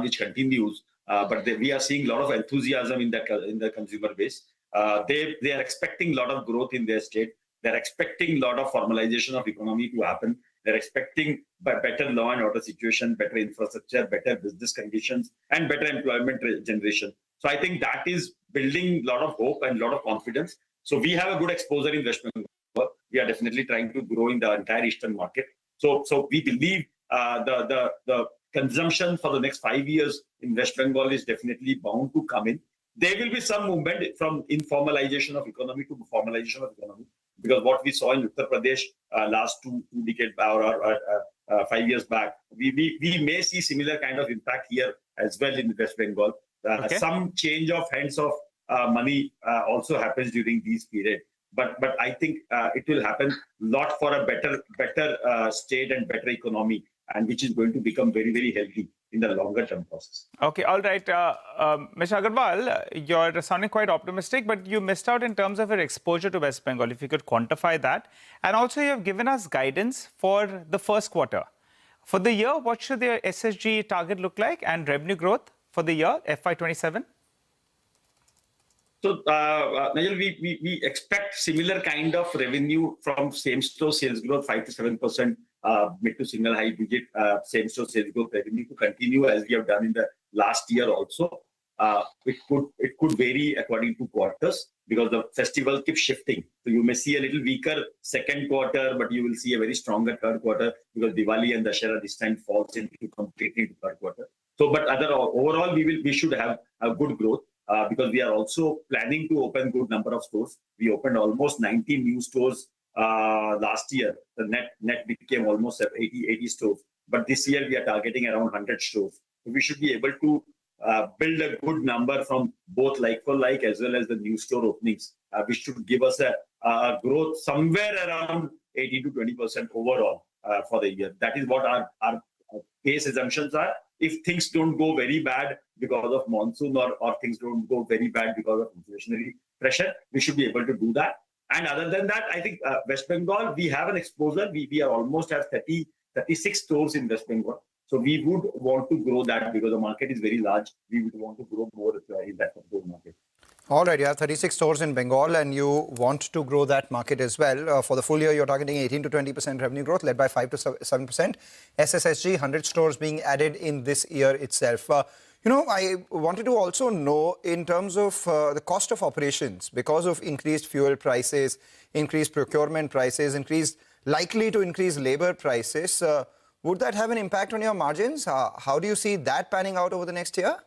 Speaker 21: which continues. But we are seeing a lot of enthusiasm in the consumer base. They are expecting a lot of growth in their state. They're expecting a lot of formalization of economy to happen. They're expecting better law and order situation, better infrastructure, better business conditions, and better employment generation. So I think that is building a lot of hope and a lot of confidence. So we have a good exposure in West Bengal. We are definitely trying to grow in the entire eastern market. So we believe the consumption for the next 5 years in West Bengal is definitely bound to come in. There will be some movement from informalization of economy to formalization of economy, because what we saw in Uttar Pradesh last two decades or 5 years back, we may see similar kind of impact here as well in West Bengal.
Speaker 2: Okay.
Speaker 21: Some change of hands of money also happens during these periods. But I think it will happen a lot for a better state and better economy, and which is going to become very, very healthy in the longer term process.
Speaker 2: Okay, all right. Mr. Agarwal, you're sounding quite optimistic, but you missed out in terms of your exposure to West Bengal. If you could quantify that. And also, you have given us guidance for the first quarter. For the year, what should the SSG target look like and revenue growth for the year, FY27?
Speaker 21: So, Nigel, we expect similar kind of revenue from same-store sales growth, 5 to 7%, mid to single high digit same-store sales growth revenue to continue as we have done in the last year also. It could vary according to quarters because the festival keeps shifting. So you may see a little weaker second quarter, but you will see a very stronger third quarter because Diwali and Dussehra this time falls completely into third quarter. So, but overall, we should have a good growth. Because we are also planning to open good number of stores. We opened almost 90 new stores last year. The net became almost 80 stores. But this year we are targeting around 100 stores. So we should be able to build a good number from both like-for-like as well as the new store openings, which should give us a growth somewhere around 18 to 20% overall for the year. That is what our base assumptions are. If things don't go very bad because of monsoon or things don't go very bad because of inflationary pressure, we should be able to do that. And other than that, I think West Bengal, we have an exposure. We are almost have 36 stores in West Bengal. So we would want to grow that because the market is very large. We would want to grow more in that market.
Speaker 3: All right, you have 36 stores in Bengal and you want to grow that market as well. For the full year, you're targeting 18 to 20% revenue growth, led by 5 to 7%. SSSG, 100 stores being added in this year itself. I wanted to also know in terms of the cost of operations, because of increased fuel prices, increased procurement prices, likely to increase labor prices, would that have an impact on your margins? How do you see that panning out over the next year?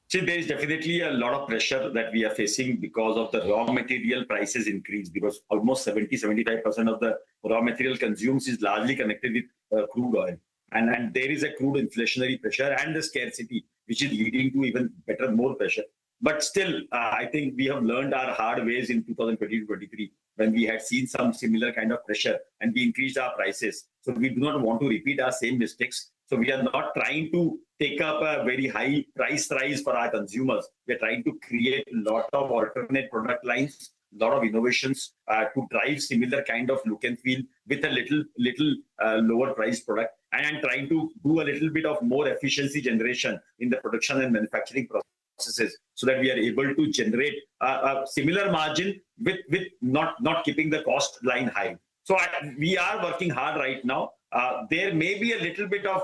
Speaker 21: See, there is definitely a lot of pressure that we are facing because of the raw material prices increase, because almost 70-75% of the raw material consumed is largely connected with crude oil. And there is a crude inflationary pressure and the scarcity, which is leading to even more pressure. But still, I think we have learned our hard ways in 2020-23 when we had seen some similar kind of pressure and we increased our prices. So we do not want to repeat our same mistakes. So we are not trying to take up a very high price rise for our consumers. We are trying to create a lot of alternate product lines, a lot of innovations to drive similar kind of look and feel with a little lower price product, and trying to do a little bit of more efficiency generation in the production and manufacturing processes, so that we are able to generate a similar margin with not keeping the cost line high. So we are working hard right now. There may be a little bit of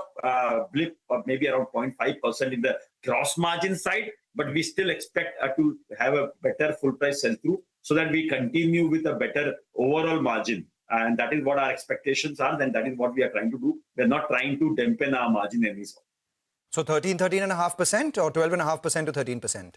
Speaker 21: blip of maybe around 0.5% in the gross margin side, but we still expect to have a better full price sell-through so that we continue with a better overall margin. And that is what our expectations are, and that is what we are trying to do. We're not trying to dampen our margin any so.
Speaker 3: So 13.5% or 12.5% to 13%?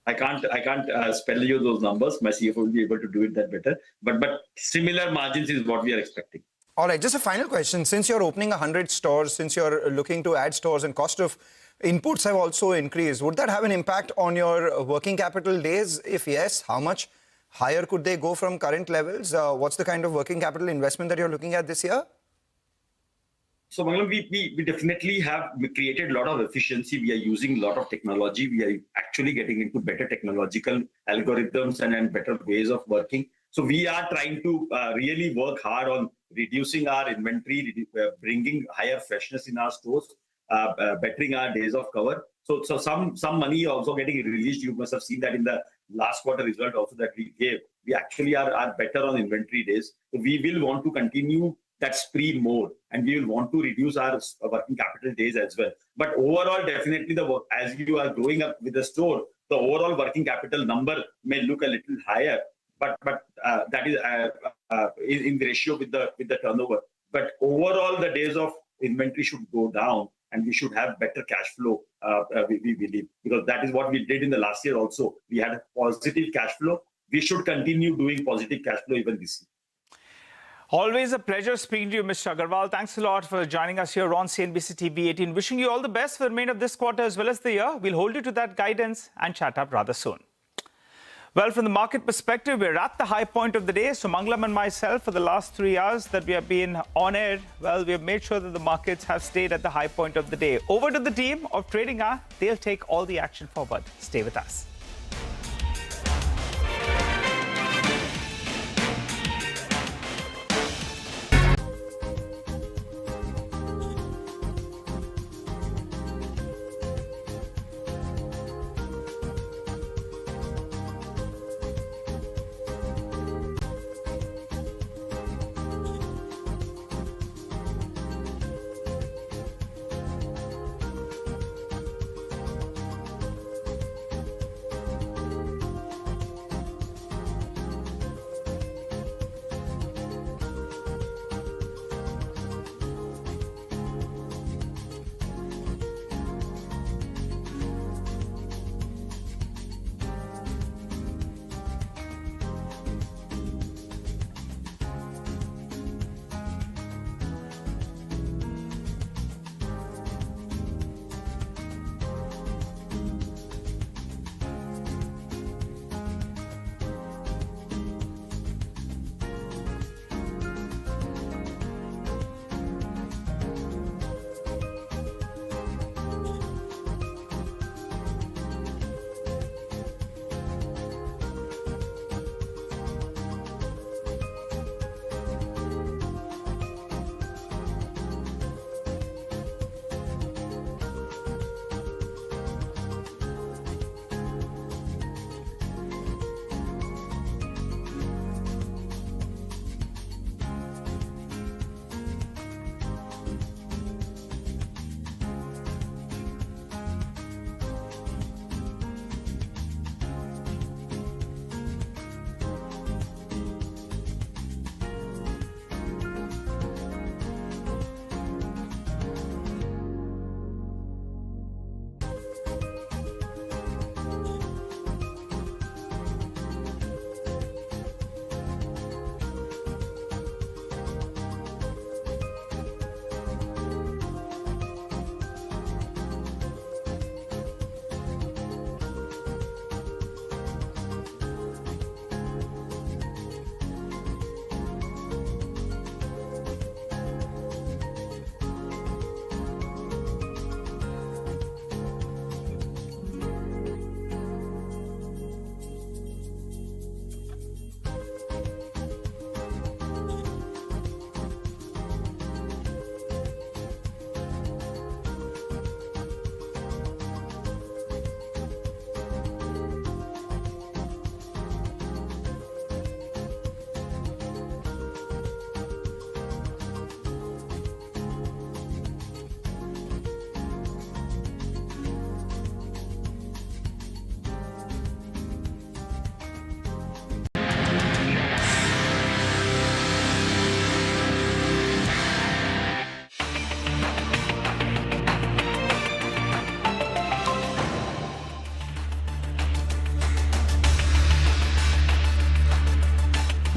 Speaker 21: I can't spell you those numbers. My CFO will be able to do it that better. But similar margins is what we are expecting.
Speaker 3: All right, just a final question. Since you're opening 100 stores, since you're looking to add stores and cost of inputs have also increased, would that have an impact on your working capital days? If yes, how much higher could they go from current levels? What's the kind of working capital investment that you're looking at this year?
Speaker 21: So, Mangalam, we definitely have created a lot of efficiency. We are using a lot of technology. We are actually getting into better technological algorithms and better ways of working. So we are trying to really work hard on reducing our inventory, bringing higher freshness in our stores, bettering our days of cover. So some money also getting released. You must have seen that in the last quarter result also that we gave. We actually are better on inventory days. So we will want to continue that spree more, and we will want to reduce our working capital days as well. But overall, definitely as you are growing up with the store, the overall working capital number may look a little higher, but that is in ratio with the turnover. But overall, the days of inventory should go down, and we should have better cash flow, we believe, because that is what we did in the last year also. We had a positive cash flow. We should continue doing positive cash flow even this year.
Speaker 2: Always a pleasure speaking to you, Mr. Agarwal. Thanks a lot for joining us here on CNBC TV 18. Wishing you all the best for the remainder of this quarter as well as the year. We'll hold you to that guidance and chat up rather soon. Well, from the market perspective, we're at the high point of the day. So Mangalam and myself, for the last 3 hours that we have been on air, well, we have made sure that the markets have stayed at the high point of the day. Over to the team of Trading Hour. They'll take all the action forward. Stay with us.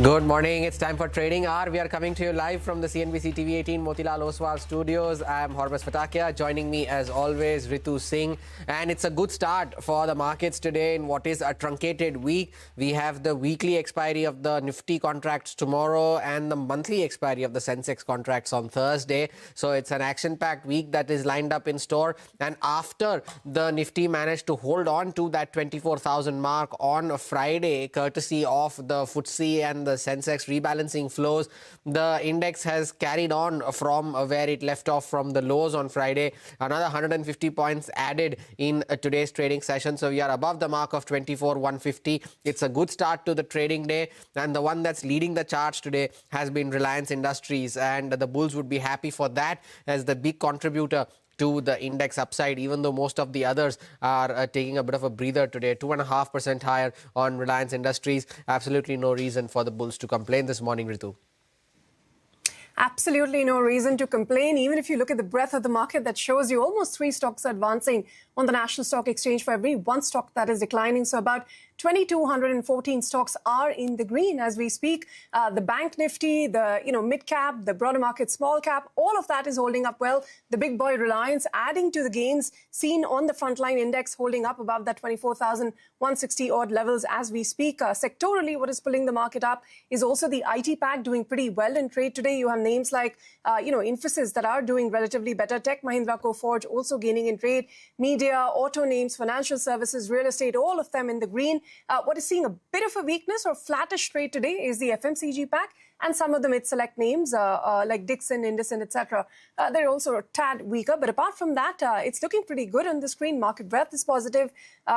Speaker 4: Good morning. It's time for Trading Hour. We are coming to you live from the CNBC TV 18 Motilal Oswal studios. I am Hormuz Fatakia. Joining me as always, Ritu Singh. And it's a good start for the markets today in what is a truncated week. We have the weekly expiry of the Nifty contracts tomorrow and the monthly expiry of the Sensex contracts on Thursday. So it's an action-packed week that is lined up in store. And after the Nifty managed to hold on to that 24,000 mark on Friday, courtesy of the FTSE and the Sensex rebalancing flows, the index has carried on from where it left off from the lows on Friday. Another 150 points added in today's trading session. So we are above the mark of 24,150. It's a good start to the trading day. And the one that's leading the charge today has been Reliance Industries. And the bulls would be happy for that as the big contributor to the index upside, even though most of the others are taking a bit of a breather today. 2.5% higher on Reliance Industries. Absolutely no reason for the bulls to complain this morning, Ritu.
Speaker 22: Absolutely no reason to complain. Even if you look at the breadth of the market, that shows you almost 3 stocks advancing on the National Stock Exchange for every 1 stock that is declining. So about 2,214 stocks are in the green as we speak. The bank nifty, the mid cap, the broader market small cap, all of that is holding up well. The big boy Reliance adding to the gains seen on the frontline index, holding up above that 24,160 odd levels as we speak. Sectorally, what is pulling the market up is also the IT pack doing pretty well in trade today. You have names like Infosys that are doing relatively better. Tech Mahindra Forge also gaining in trade. Media, auto names, financial services, real estate, all of them in the green. What is seeing a bit of a weakness or flattish trade today is the FMCG pack and some of the mid-select names like Dixon, Indocin, etc. They're also a tad weaker. But apart from that, it's looking pretty good on the screen. Market breadth is positive.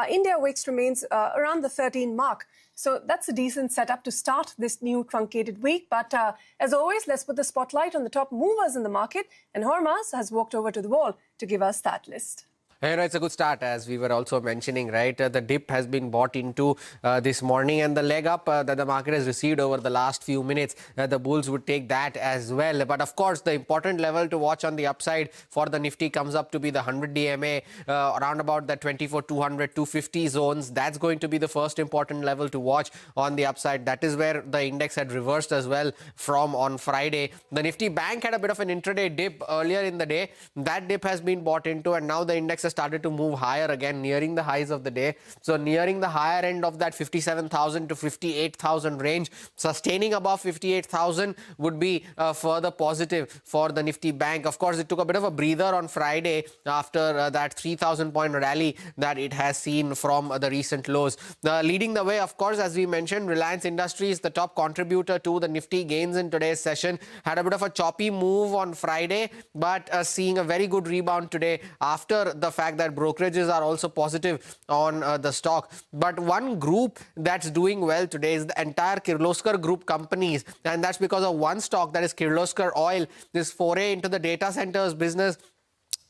Speaker 22: India WIX remains around the 13 mark. So that's a decent setup to start this new truncated week. But as always, let's put the spotlight on the top movers in the market. And Hormaz has walked over to the wall to give us that list.
Speaker 4: It's a good start, as we were also mentioning, right? The dip has been bought into this morning, and the leg up that the market has received over the last few minutes, the bulls would take that as well. But of course, the important level to watch on the upside for the Nifty comes up to be the 100 DMA, around about the 24,200, 250 zones. That's going to be the first important level to watch on the upside. That is where the index had reversed as well from on Friday. The Nifty Bank had a bit of an intraday dip earlier in the day. That dip has been bought into, and now the index has started to move higher again, nearing the highs of the day. So nearing the higher end of that 57,000 to 58,000 range. Sustaining above 58,000 would be further positive for the Nifty Bank. Of course, it took a bit of a breather on Friday after that 3,000 point rally that it has seen from the recent lows. Leading the way, of course, as we mentioned, Reliance Industries, the top contributor to the Nifty gains in today's session, had a bit of a choppy move on Friday, but seeing a very good rebound today after the fact that brokerages are also positive on the stock. But one group that's doing well today is the entire Kirloskar group companies, and that's because of one stock, that is Kirloskar Oil. This foray into the data centers business,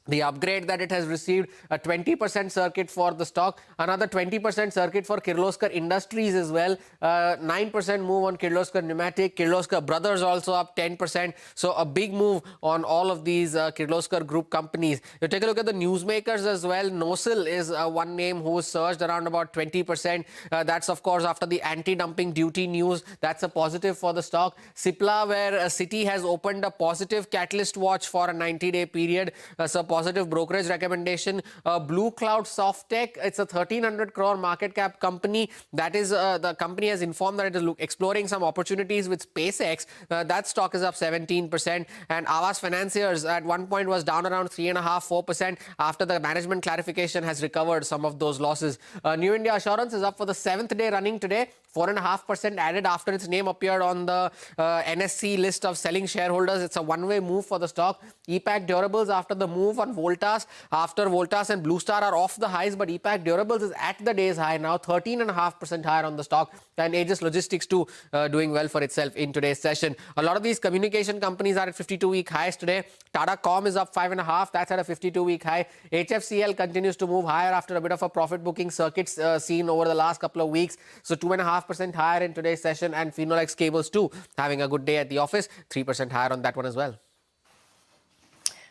Speaker 4: the upgrade that it has received, a 20% circuit for the stock, another 20% circuit for Kirloskar Industries as well, 9% move on Kirloskar Pneumatic, Kirloskar Brothers also up 10%. So a big move on all of these Kirloskar group companies. You take a look at the newsmakers as well. Nosil is one name who surged around about 20%. That's of course after the anti-dumping duty news. That's a positive for the stock. Cipla, where Citi has opened a positive catalyst watch for a 90-day period. So positive brokerage recommendation. Blue Cloud Softtech, it's a 1,300 crore market cap company. That is, the company has informed that it is exploring some opportunities with SpaceX. That stock is up 17%. And Aavas Financiers at one point was down around 3.5–4% after the management clarification has recovered some of those losses. New India Assurance is up for the 7th day running today. 4.5% added after its name appeared on the NSE list of selling shareholders. It's a one-way move for the stock. EPAC Durables after the move on Voltas. After Voltas and Blue Star are off the highs, but EPAC Durables is at the day's high now, 13.5% higher on the stock. And Aegis Logistics too doing well for itself in today's session. A lot of these communication companies are at 52-week highs today. Tata Com is up 5.5%. That's at a 52-week high. HFCL continues to move higher after a bit of a profit booking circuit seen over the last couple of weeks. So 2.5% higher in today's session, and Finolex Cables too having a good day at the office, 3% higher on that one as well.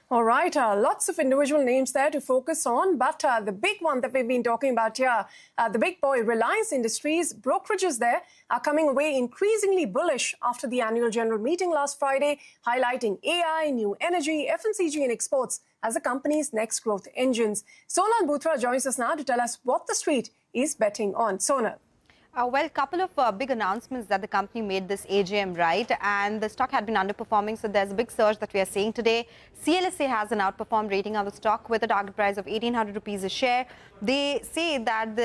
Speaker 22: All right, lots of individual names there to focus on, but the big one that we've been talking about here, the big boy Reliance Industries, brokerages there are coming away increasingly bullish after the annual general meeting last Friday, highlighting AI, new energy, FMCG and exports as the company's next growth engines. Sonal Bhutra joins us now to tell us what the street is betting on. Sonal.
Speaker 19: Well, a couple of big announcements that the company made this AGM, right? And the stock had been underperforming, so there's a big surge that we are seeing today. CLSA has an outperformed rating on the stock with a target price of 1,800 rupees a share. They say that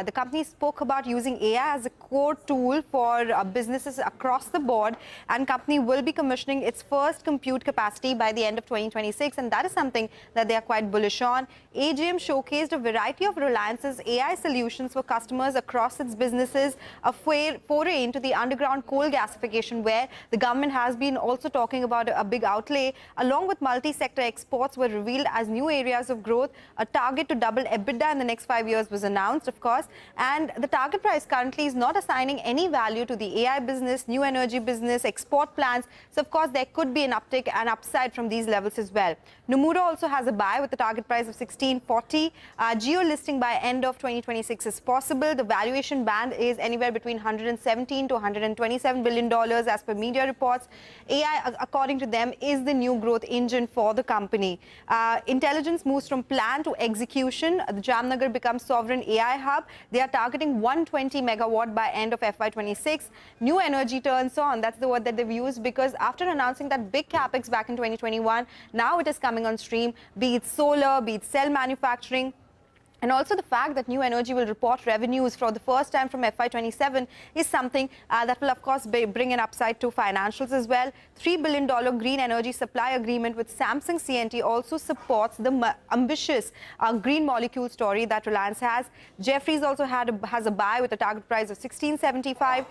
Speaker 19: the company spoke about using AI as a core tool for businesses across the board, and company will be commissioning its first compute capacity by the end of 2026, and that is something that they are quite bullish on. AGM showcased a variety of Reliance's AI solutions for customers across its business
Speaker 5: this is a foray into the underground coal gasification, where the government has been also talking about a big outlay, along with multi-sector exports were revealed as new areas of growth. A target to double EBITDA in the next 5 years was announced, of course, and the target price currently is not assigning any value to the AI business, new energy business, export plans. So, of course, there could be an uptick and upside from these levels as well. Nomura also has a buy with a target price of 1640. Jio listing by end of 2026 is possible. The valuation band is anywhere between $117 to $127 billion as per media reports. AI, according to them, is the new growth engine for the company. Intelligence moves from plan to execution. The Jamnagar becomes sovereign AI hub. They are targeting 120 megawatt by end of FY26. New energy turns on. That's the word that they've used, because after announcing that big capex back in 2021, now it is coming on stream, be it solar, be it cell manufacturing. And also the fact that new energy will report revenues for the first time from FY27 is something that will, of course, bring an upside to financials as well. $3 billion green energy supply agreement with Samsung C&T also supports the ambitious green molecule story that Reliance has. Jefferies also has a buy with a target price of $16.75.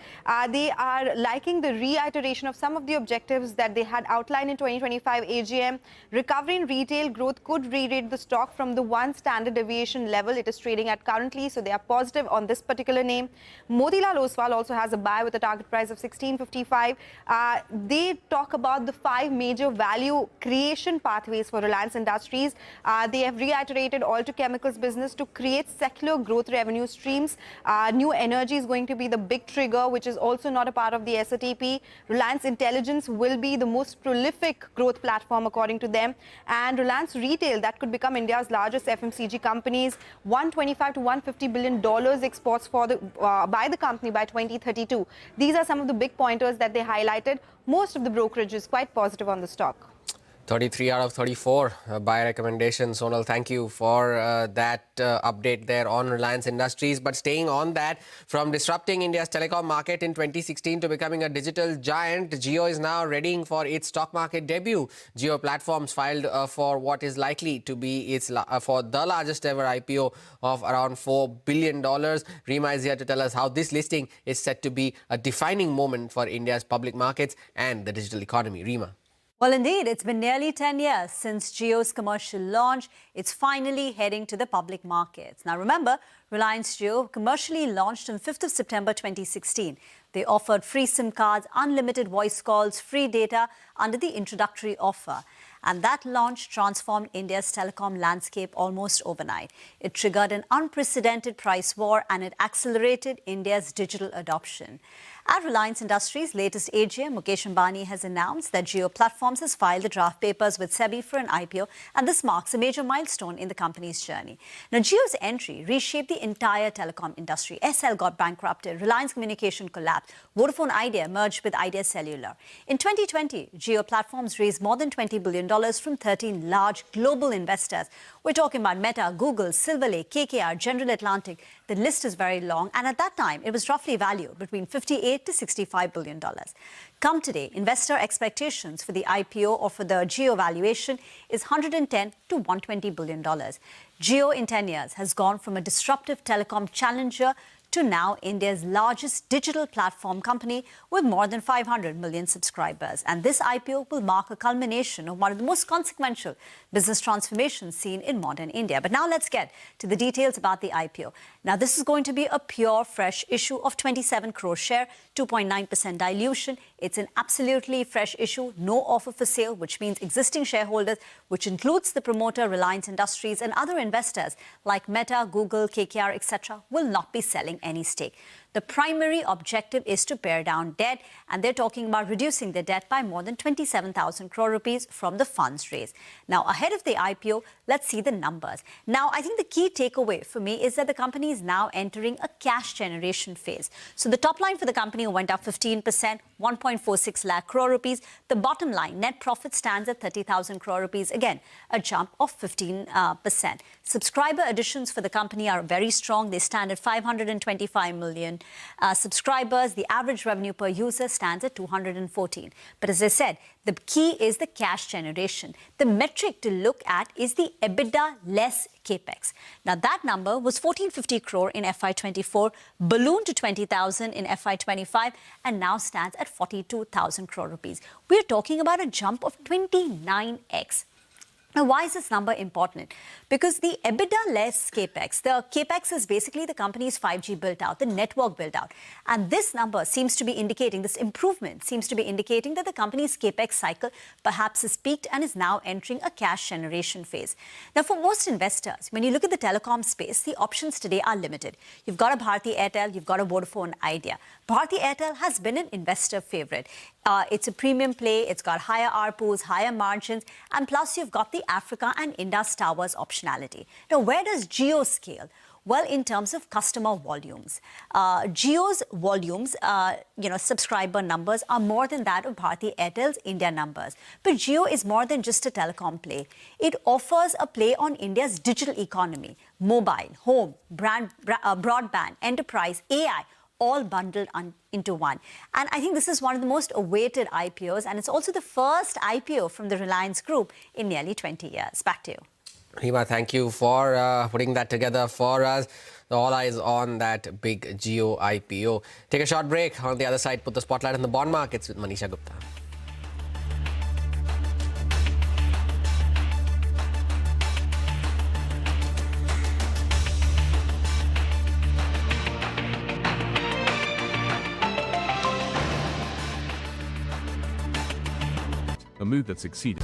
Speaker 5: They are liking the reiteration of some of the objectives that they had outlined in 2025 AGM. Recovery in retail growth could re-rate the stock from the one standard deviation level it is trading at currently, so they are positive on this particular name. Motilal Oswal also has a buy with a target price of $16.55. They talk about the 5 major value creation pathways for Reliance Industries. They have reiterated oil to chemicals business to create secular growth revenue streams. New energy is going to be the big trigger, which is also not a part of the SATP. Reliance Intelligence will be the most prolific growth platform according to them, and Reliance Retail, that could become India's largest FMCG companies. $125 to $150 billion exports for by the company by 2032. These are some of the big pointers that they highlighted. Most of the brokerage is quite positive on the stock.
Speaker 4: 33 out of 34 buy recommendations. Sonal, thank you for that update there on Reliance Industries. But staying on that, from disrupting India's telecom market in 2016 to becoming a digital giant, Jio is now readying for its stock market debut. Jio Platforms filed for what is likely to be its for the largest ever IPO of around $4 billion. Reema is here to tell us how this listing is set to be a defining moment for India's public markets and the digital economy. Reema.
Speaker 1: Well, indeed, it's been nearly 10 years since Jio's commercial launch. It's finally heading to the public markets. Now, remember, Reliance Jio commercially launched on 5th of September 2016. They offered free SIM cards, unlimited voice calls, free data under the introductory offer. And that launch transformed India's telecom landscape almost overnight. It triggered an unprecedented price war and it accelerated India's digital adoption. At Reliance Industries' latest AGM, Mukesh Ambani has announced that Jio Platforms has filed the draft papers with SEBI for an IPO, and this marks a major milestone in the company's journey. Now, Jio's entry reshaped the entire telecom industry. SL got bankrupted, Reliance Communication collapsed, Vodafone Idea merged with Idea Cellular. In 2020, Jio Platforms raised more than $20 billion from 13 large global investors. We're talking about Meta, Google, Silver Lake, KKR, General Atlantic. The list is very long, and at that time, it was roughly valued between $58 to $65 billion. Come today, investor expectations for the IPO or for the Jio valuation is $110 to $120 billion. Jio in 10 years has gone from a disruptive telecom challenger to now India's largest digital platform company with more than 500 million subscribers. And this IPO will mark a culmination of one of the most consequential business transformations seen in modern India. But now let's get to the details about the IPO. Now, this is going to be a pure, fresh issue of 27 crore share, 2.9% dilution. It's an absolutely fresh issue, no offer for sale, which means existing shareholders, which includes the promoter Reliance Industries and other investors like Meta, Google, KKR, etc., will not be selling any stake. The primary objective is to pare down debt, and they're talking about reducing the debt by more than 27,000 crore rupees from the funds raised. Now, ahead of the IPO, let's see the numbers. Now, I think the key takeaway for me is that the company is now entering a cash generation phase. So the top line for the company went up 15%, 1.46 lakh crore rupees. The bottom line, net profit, stands at 30,000 crore rupees. Again, a jump of 15%. Subscriber additions for the company are very strong. They stand at 525 million. million subscribers. The average revenue per user stands at 214. But as I said, the key is the cash generation. The metric to look at is the EBITDA less capex. Now, that number was 1450 crore in FY24, ballooned to 20,000 in FY25, and now stands at 42,000 crore rupees. We're talking about a jump of 29x. Now, why is this number important? Because the EBITDA less capex, the capex is basically the company's 5G built out, the network built out. And this number seems to be indicating, this improvement seems to be indicating that the company's capex cycle perhaps has peaked and is now entering a cash generation phase. Now, for most investors, when you look at the telecom space, the options today are limited. You've got a Bharti Airtel, you've got a Vodafone Idea. Bharti Airtel has been an investor favorite. It's a premium play, it's got higher ARPUs, higher margins, and plus you've got the Africa and Indus Towers optionality. Now, where does Jio scale? Well, in terms of customer volumes. Jio's volumes, subscriber numbers are more than that of Bharti Airtel's India numbers. But Jio is more than just a telecom play. It offers a play on India's digital economy, mobile, home, broadband, enterprise, AI, all bundled into one. And I think this is one of the most awaited IPOs, and it's also the first IPO from the Reliance Group in nearly 20 years. Back to you.
Speaker 4: Hima, thank you for putting that together for us. All eyes on that big Jio IPO. Take a short break. On the other side, put the spotlight on the bond markets with Manisha Gupta.
Speaker 20: A move that succeeded.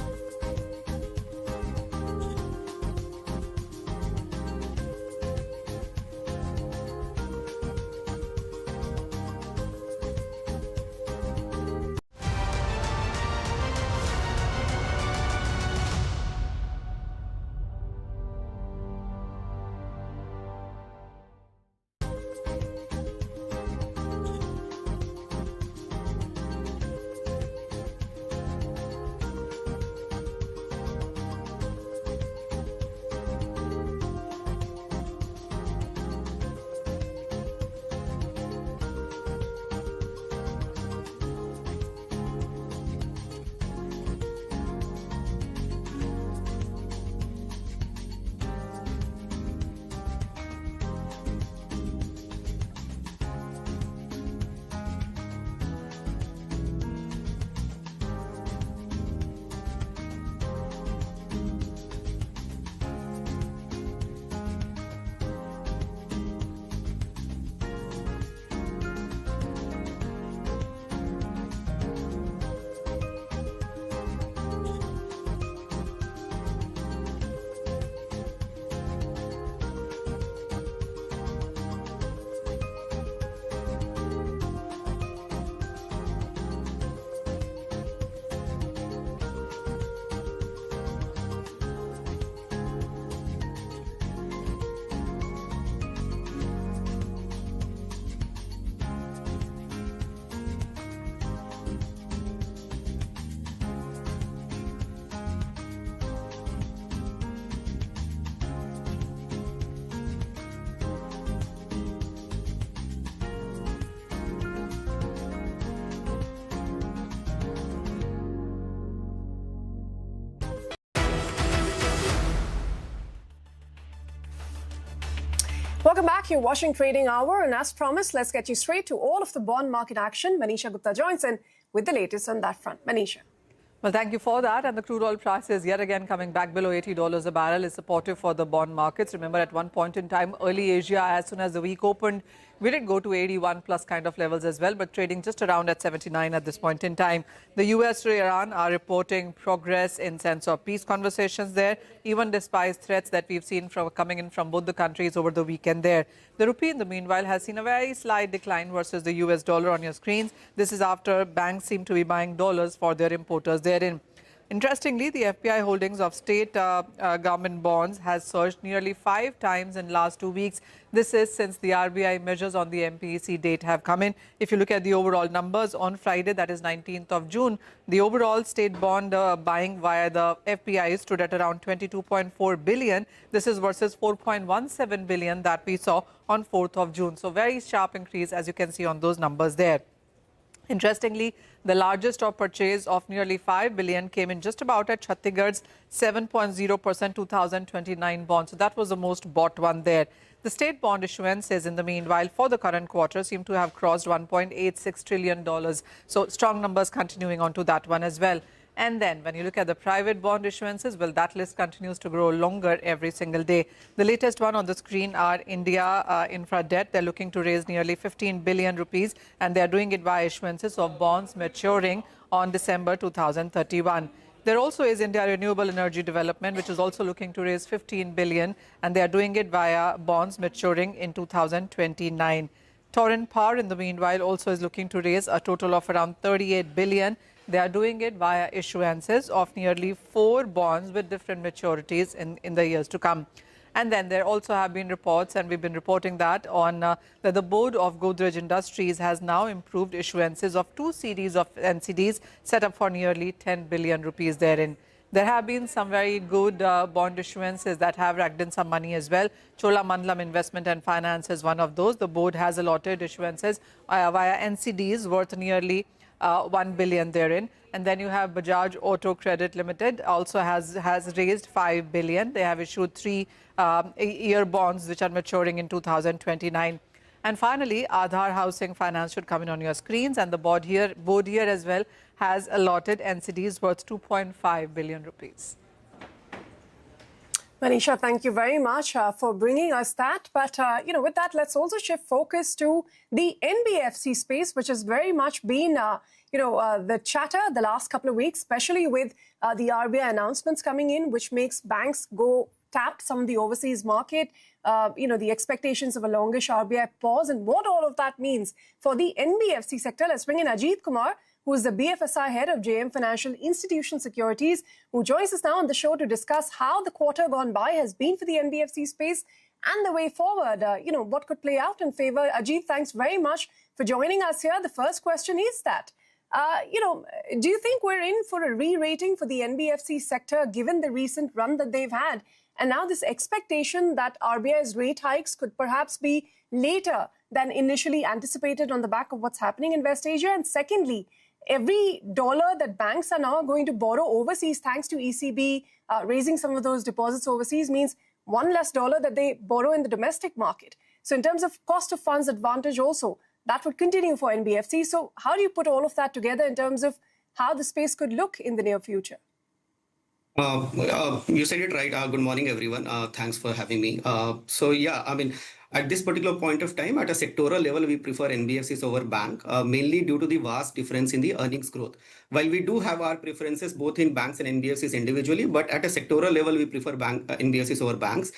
Speaker 22: Welcome back. You're watching Trading Hour, and as promised, let's get you straight to all of the bond market action. Manisha Gupta joins in with the latest on that front. Manisha.
Speaker 12: Well, thank you for that. And the crude oil prices yet again coming back below $80 a barrel is supportive for the bond markets. Remember, at one point in time, early Asia, as soon as the week opened, we did go to 81 plus kind of levels as well, but trading just around at 79 at this point in time. The US or Iran are reporting progress in sense of peace conversations there, even despite threats that we've seen coming in from both the countries over the weekend there. The rupee, in the meanwhile, has seen a very slight decline versus the US dollar on your screens. This is after banks seem to be buying dollars for their importers therein. Interestingly, the FPI holdings of state government bonds has surged nearly 5 times in last 2 weeks. This is since the RBI measures on the MPEC date have come in. If you look at the overall numbers on Friday, that is 19th of June, the overall state bond buying via the FPI stood at around 22.4 billion. This is versus 4.17 billion that we saw on 4th of June. So very sharp increase, as you can see on those numbers there. Interestingly, the largest of purchase of nearly 5 billion came in just about at Chhattisgarh's 7.0% 2029 bond. So that was the most bought one there. The state bond issuances in the meanwhile for the current quarter seem to have crossed $1.86 trillion. So strong numbers continuing on to that one as well. And then when you look at the private bond issuances, well, that list continues to grow longer every single day. The latest one on the screen are India Infra Debt. They're looking to raise nearly 15 billion rupees, and they're doing it via issuances of bonds maturing on December 2031. There also is India Renewable Energy Development, which is also looking to raise 15 billion, and they are doing it via bonds maturing in 2029. Torrent Power, in the meanwhile, also is looking to raise a total of around 38 billion. They are doing it via issuances of nearly 4 bonds with different maturities in the years to come. And then there also have been reports, and we've been reporting that on that the board of Godrej Industries has now improved issuances of 2 series of NCDs set up for nearly 10 billion rupees therein. There have been some very good bond issuances that have racked in some money as well. Cholamandalam Investment and Finance is one of those. The board has allotted issuances via NCDs worth nearly 1 billion therein. And then you have Bajaj Auto Credit Limited also has raised 5 billion. They have issued 3-year bonds which are maturing in 2029. And finally, Aadhar Housing Finance should come in on your screens, and the board here as well has allotted NCDs worth 2.5 billion rupees.
Speaker 22: Manisha, thank you very much for bringing us that. But, with that, let's also shift focus to the NBFC space, which has very much been, the chatter the last couple of weeks, especially with the RBI announcements coming in, which makes banks go tap some of the overseas market, the expectations of a longish RBI pause, and what all of that means for the NBFC sector. Let's bring in Ajit Kumar, who is the BFSI head of GIFT Financial Institutional Securities, who joins us now on the show to discuss how the quarter gone by has been for the NBFC space and the way forward, what could play out in favor. Ajit, thanks very much for joining us here. The first question is that, do you think we're in for a re-rating for the NBFC sector given the recent run that they've had? And now this expectation that RBI's rate hikes could perhaps be later than initially anticipated on the back of what's happening in West Asia. And secondly, every dollar that banks are now going to borrow overseas, thanks to ECB raising some of those deposits overseas, means $1 less that they borrow in the domestic market. So in terms of cost of funds advantage also, that would continue for NBFC. So how do you put all of that together in terms of how the space could look in the near future?
Speaker 6: You said it right. Good morning, everyone. Thanks for having me. At this particular point of time, at a sectoral level, we prefer NBFCs over bank, mainly due to the vast difference in the earnings growth. While we do have our preferences both in banks and NBFCs individually, but at a sectoral level, we prefer NBFCs over banks.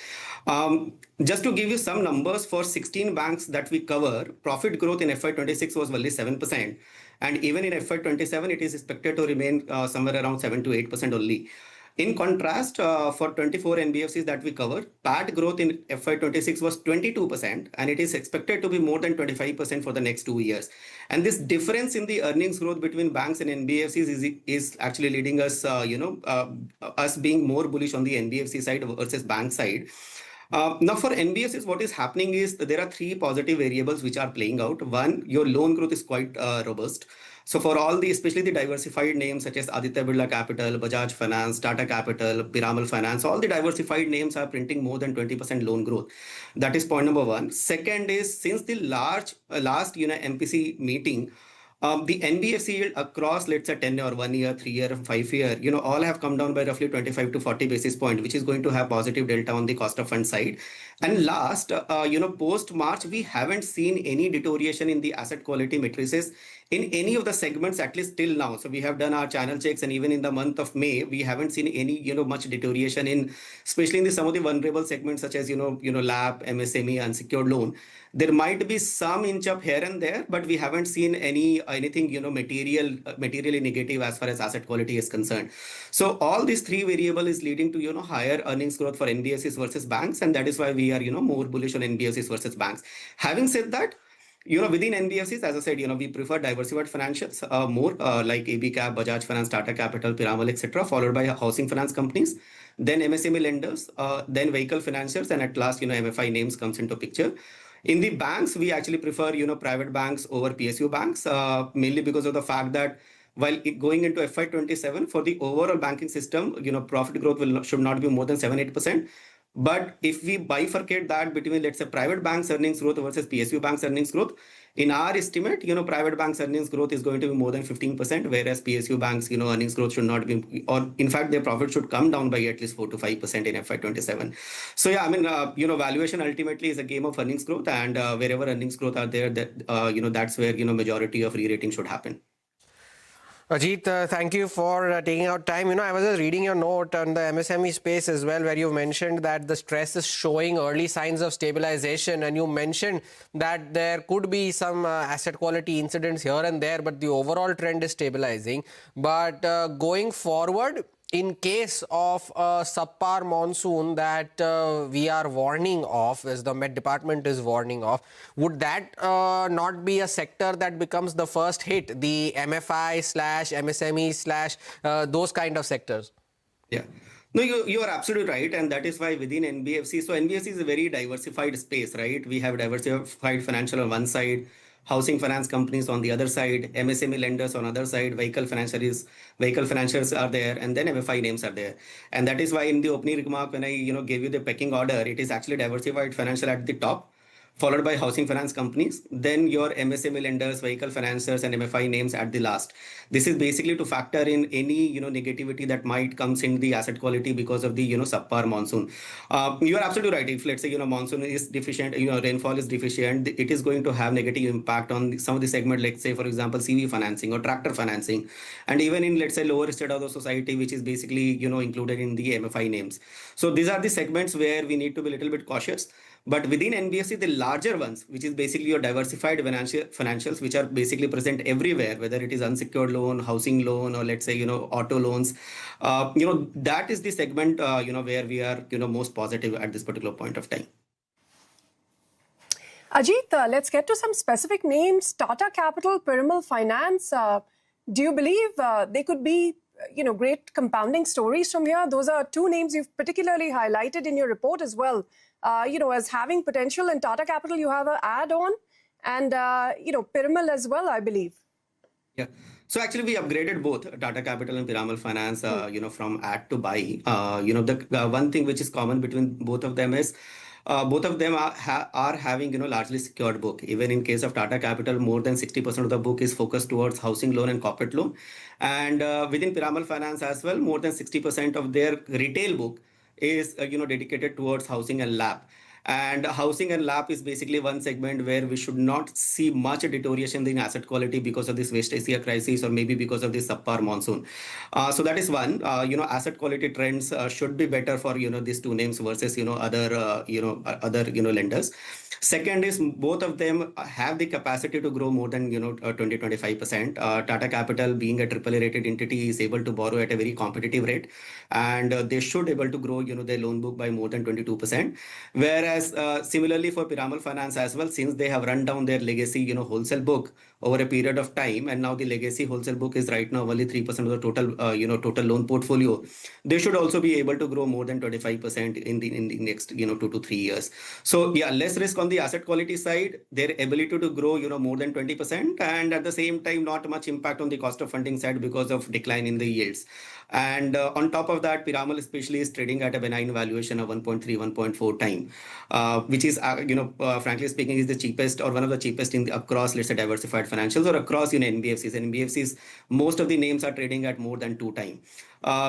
Speaker 6: Just to give you some numbers, for 16 banks that we cover, profit growth in FY26 was only 7%. And even in FY27, it is expected to remain somewhere around 7 to 8% only. In contrast, for 24 NBFCs that we cover, PAT growth in FY26 was 22%, and it is expected to be more than 25% for the next 2 years. And this difference in the earnings growth between banks and NBFCs is actually leading us, us being more bullish on the NBFC side versus bank side. Now, for NBFCs, what is happening is that there are 3 positive variables which are playing out. One, your loan growth is quite robust. So for all the, especially the diversified names such as Aditya Birla Capital, Bajaj Finance, Tata Capital, Piramal Finance, all the diversified names are printing more than 20% loan growth. That is point number 1. Second is, since the last MPC meeting, the NBFC yield across, let's say, 10 or 1 year, 3 year, 5 year, all have come down by roughly 25 to 40 basis points, which is going to have positive delta on the cost of fund side. And last, post-March, we haven't seen any deterioration in the asset quality matrices, in any of the segments, at least till now. So we have done our channel checks, and even in the month of May, we haven't seen any, much deterioration in, especially in some of the vulnerable segments such as, LAP, MSME, unsecured loan. There might be some inch up here and there, but we haven't seen anything, materially negative as far as asset quality is concerned. So all these three variables is leading to, higher earnings growth for NBFCs versus banks, and that is why we are, more bullish on NBFCs versus banks. Having said that, within NBFCs, as I said, we prefer diversified financials more, like AB Cap, Bajaj Finance, Tata Capital, Piramal, etc., followed by housing finance companies, then MSME lenders, then vehicle financiers, and at last, MFI names comes into picture. In the banks, we actually prefer, private banks over PSU banks, mainly because of the fact that while going into FY27, for the overall banking system, profit growth should not be more than 7-8%. But if we bifurcate that between, let's say, private banks earnings growth versus PSU banks earnings growth, in our estimate, private banks earnings growth is going to be more than 15%, whereas PSU banks, earnings growth should not be, or in fact, their profit should come down by at least 4 to 5% in FY27. So yeah, I mean, valuation ultimately is a game of earnings growth, and wherever earnings growth are there, that that's where majority of re-rating should happen.
Speaker 4: Ajit, thank you for taking out time. I was just reading your note on the MSME space as well, where you mentioned that the stress is showing early signs of stabilization, and you mentioned that there could be some asset quality incidents here and there, but the overall trend is stabilizing. But going forward, in case of a subpar monsoon that we are warning of, as the Met Department is warning of, would that not be a sector that becomes the first hit, the MFI / MSME / those kind of sectors?
Speaker 6: Yeah. No, you are absolutely right. And that is why within NBFC, so NBFC is a very diversified space, right? We have diversified financial on one side, housing finance companies on the other side, MSME lenders on the other side, vehicle financiers are there, and then MFI names are there. And that is why in the opening remark, when I gave you the pecking order, it is actually diversified financial at the top, followed by housing finance companies, then your MSME lenders, vehicle financiers, and MFI names at the last. This is basically to factor in any negativity that might comes in the asset quality because of the subpar monsoon. You are absolutely right. If let's say monsoon is deficient, rainfall is deficient, it is going to have negative impact on some of the segment, like say for example CV financing or tractor financing, and even in let's say lower state of the society, which is basically included in the MFI names. So these are the segments where we need to be a little bit cautious. But within NBFC, the larger ones, which is basically your diversified financials, which are basically present everywhere, whether it is unsecured loan, housing loan, or let's say, auto loans, that is the segment, where we are, most positive at this particular point of time.
Speaker 22: Ajit, let's get to some specific names. Tata Capital, Piramal Finance. Do you believe they could be, great compounding stories from here? Those are two names you've particularly highlighted in your report as well. As having potential. In Tata Capital, you have an add-on, and, Piramal as well, I believe.
Speaker 6: Yeah. So actually, we upgraded both Tata Capital and Piramal Finance, from add to buy. The one thing which is common between both of them is both of them are having, largely secured book. Even in case of Tata Capital, more than 60% of the book is focused towards housing loan and corporate loan. And within Piramal Finance as well, more than 60% of their retail book is dedicated towards housing and LAP. And housing and LAP is basically one segment where we should not see much deterioration in asset quality because of this West Asia crisis, or maybe because of this subpar monsoon. So that is one. Asset quality trends should be better for these two names versus other lenders. Second is both of them have the capacity to grow more than 20-25%. Tata Capital, being a AAA rated entity, is able to borrow at a very competitive rate, and they should be able to grow their loan book by more than 22%. Whereas similarly for Piramal Finance as well, since they have run down their legacy wholesale book over a period of time, and now the legacy wholesale book is right now only 3% of the total total loan portfolio, they should also be able to grow more than 25% in the next 2 to 3 years. So yeah, less risk on the asset quality side, their ability to grow more than 20%, and at the same time not much impact on the cost of funding side because of decline in the yields. And on top of that, Piramal especially is trading at a benign valuation of 1.3, 1.4 time, which is frankly speaking is the cheapest, or one of the cheapest across, let's say, diversified Financials or across NBFCs. And NBFCs, most of the names are trading at more than 2 times.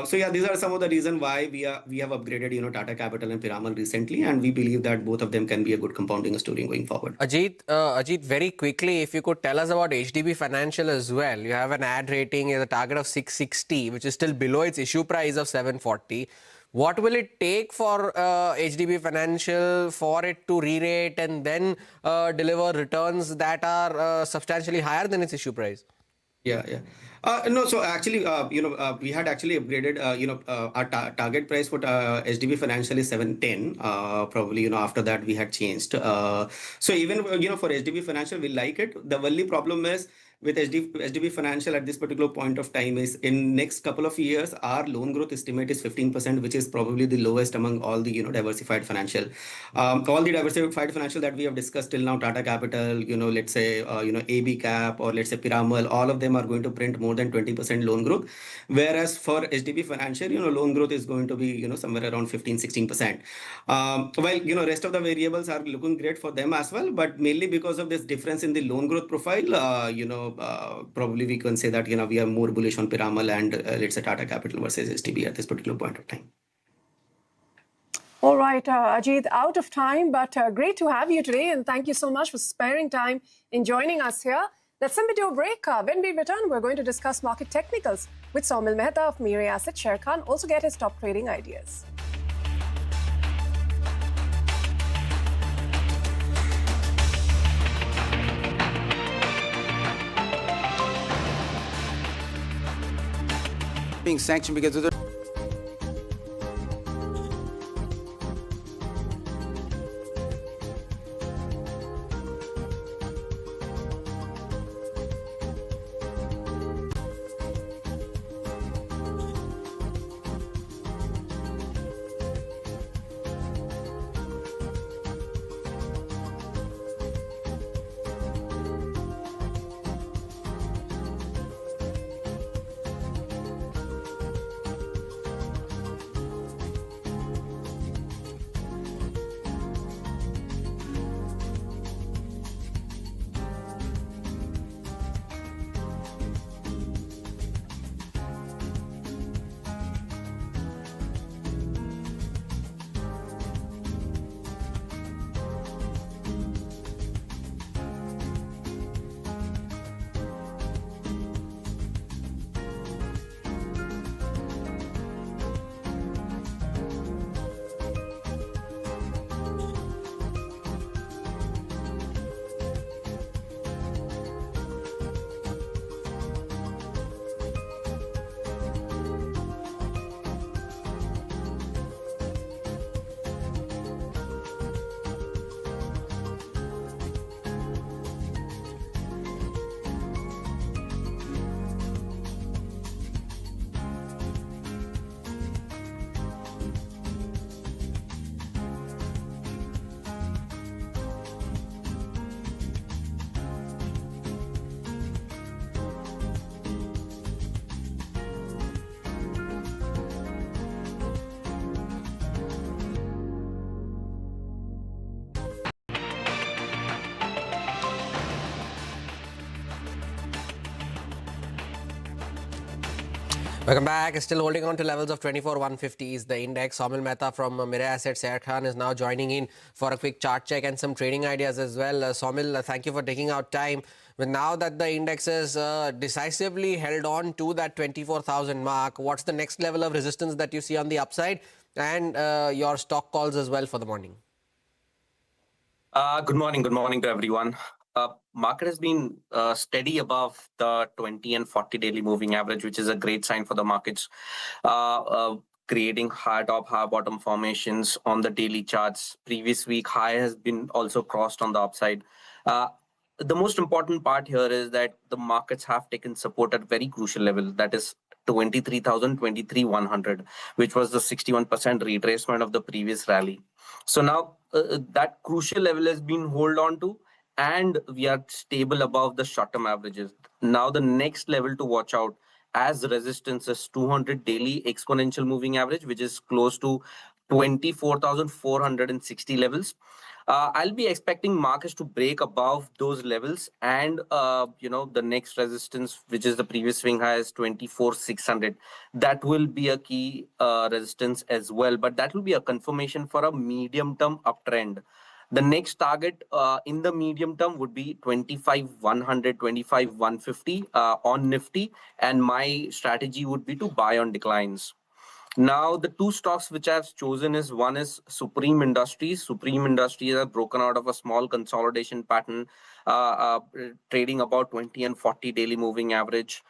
Speaker 6: So yeah, these are some of the reasons why we have upgraded Tata Capital and Piramal recently, and we believe that both of them can be a good compounding story going forward.
Speaker 4: Ajit, very quickly, if you could tell us about HDB Financial as well. You have an ad rating as a target of 660, which is still below its issue price of 740. What will it take for HDB Financial for it to re-rate and then deliver returns that are substantially higher than its issue price?
Speaker 6: Yeah. No, so actually, we had actually upgraded, our target price for HDB Financial is 710. Probably, after that we had changed. So even, for HDB Financial, we like it. The only problem is with HDB Financial at this particular point of time is in next couple of years, our loan growth estimate is 15%, which is probably the lowest among all the, diversified financial. All the diversified financial that we have discussed till now, Tata Capital, let's say, AB Cap or let's say Piramal, all of them are going to print more than 20% loan growth. Whereas for HDB Financial, loan growth is going to be, somewhere around 15-16%. While, rest of the variables are looking great for them as well, but mainly because of this difference in the loan growth profile, probably we can say that, we are more bullish on Piramal and let's say Tata Capital versus HDB at this particular point of time.
Speaker 22: All right, Ajit, out of time, but great to have you today. And thank you so much for sparing time in joining us here. Let's send to a break. When we return, we're going to discuss market technicals with Saumil Mehta of Mirae Asset. Sher Khan also get his top trading ideas.
Speaker 7: Being sanctioned because of the
Speaker 4: Welcome back. Still holding on to levels of 24,150 is the index. Saumil Mehta from Mirae Asset, Sher Khan is now joining in for a quick chart check and some trading ideas as well. Saumil, thank you for taking out time. But now that the index is decisively held on to that 24,000 mark, what's the next level of resistance that you see on the upside, and your stock calls as well for the morning?
Speaker 8: Good morning to everyone. Market has been steady above the 20 and 40 daily moving average, which is a great sign for the markets, creating high top, high bottom formations on the daily charts. Previous week high has been also crossed on the upside. The most important part here is that the markets have taken support at very crucial level, that is 23,000, 23,100, which was the 61% retracement of the previous rally. So now that crucial level has been held on to, and we are stable above the short-term averages. Now the next level to watch out as resistance is 200 daily exponential moving average, which is close to 24,460 levels. I'll be expecting markets to break above those levels, and the next resistance, which is the previous swing high, is 24,600. That will be a key resistance as well, but that will be a confirmation for a medium-term uptrend. The next target in the medium term would be 25,100, 25,150 on Nifty, and my strategy would be to buy on declines. Now, the two stocks which I've chosen is, one is Supreme Industries. Supreme Industries are broken out of a small consolidation pattern, trading about 20 and 40 daily moving average.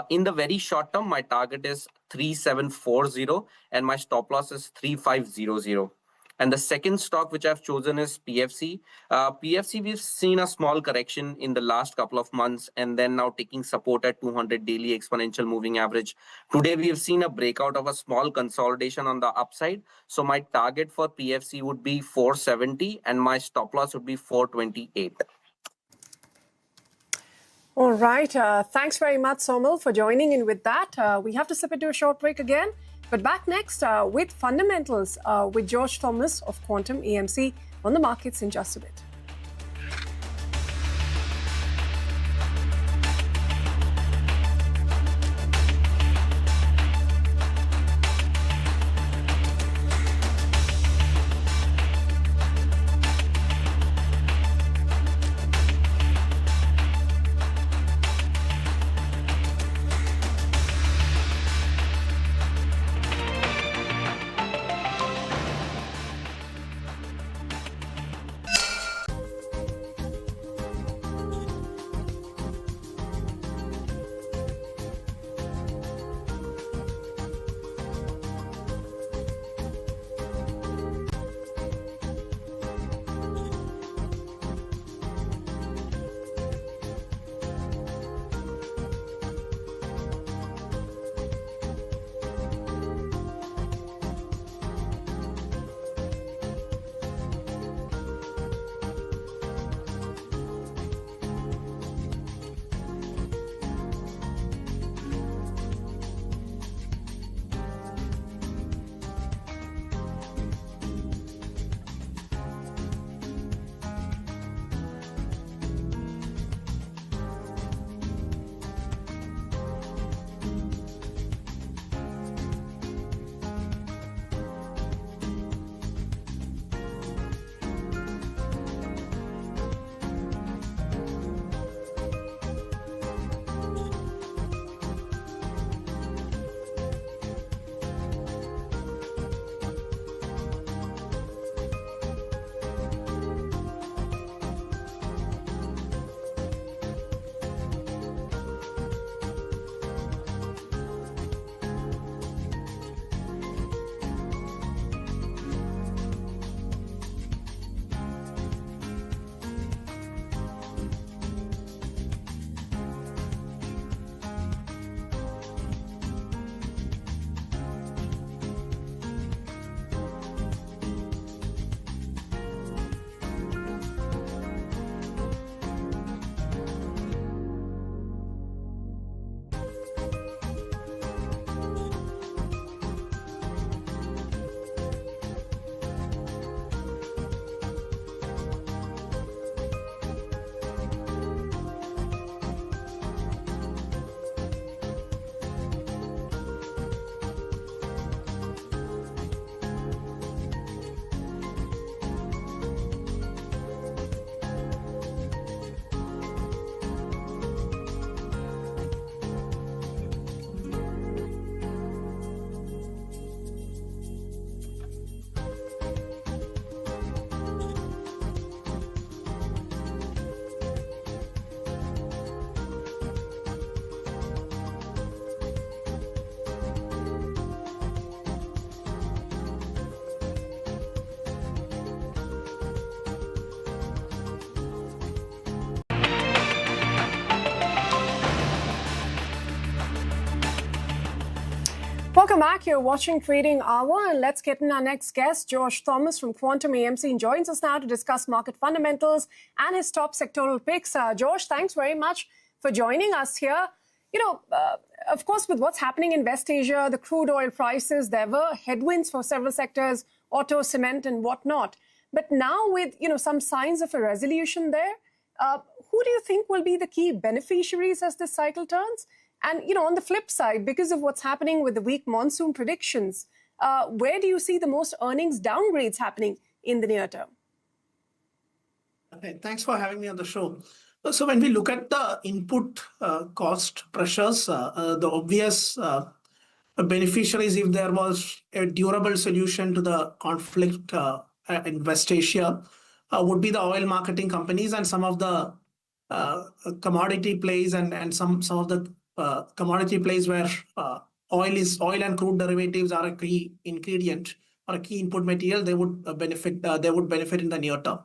Speaker 8: In the very short term, my target is 3740 and my stop loss is 3500. And the second stock which I've chosen is PFC. PFC, we've seen a small correction in the last couple of months and then now taking support at 200 daily exponential moving average. Today, we have seen a breakout of a small consolidation on the upside. So my target for PFC would be 470 and my stop loss would be 428.
Speaker 22: All right. Thanks very much, Somil, for joining in with that. We have to slip into a short break again. But back next with fundamentals with George Thomas of Quantum AMC on the markets in just a bit. Welcome back. You're watching Trading Hour, and let's get in our next guest. George Thomas from Quantum AMC joins us now to discuss market fundamentals and his top sectoral picks. George, thanks very much for joining us here. You know, of course, with what's happening in West Asia, the crude oil prices, there were headwinds for several sectors. auto, cement, and whatnot. But now with some signs of a resolution there, who do you think will be the key beneficiaries as this cycle turns? And on the flip side, because of what's happening with the weak monsoon predictions, where do you see the most earnings downgrades happening in the near term?
Speaker 7: Okay, thanks for having me on the show. So when we look at the input cost pressures, the obvious beneficiaries, if there was a durable solution to the conflict in West Asia, would be the oil marketing companies and some of the commodity plays and some of the commodity plays where oil and crude derivatives are a key ingredient or a key input material. They would benefit. They would benefit in the near term.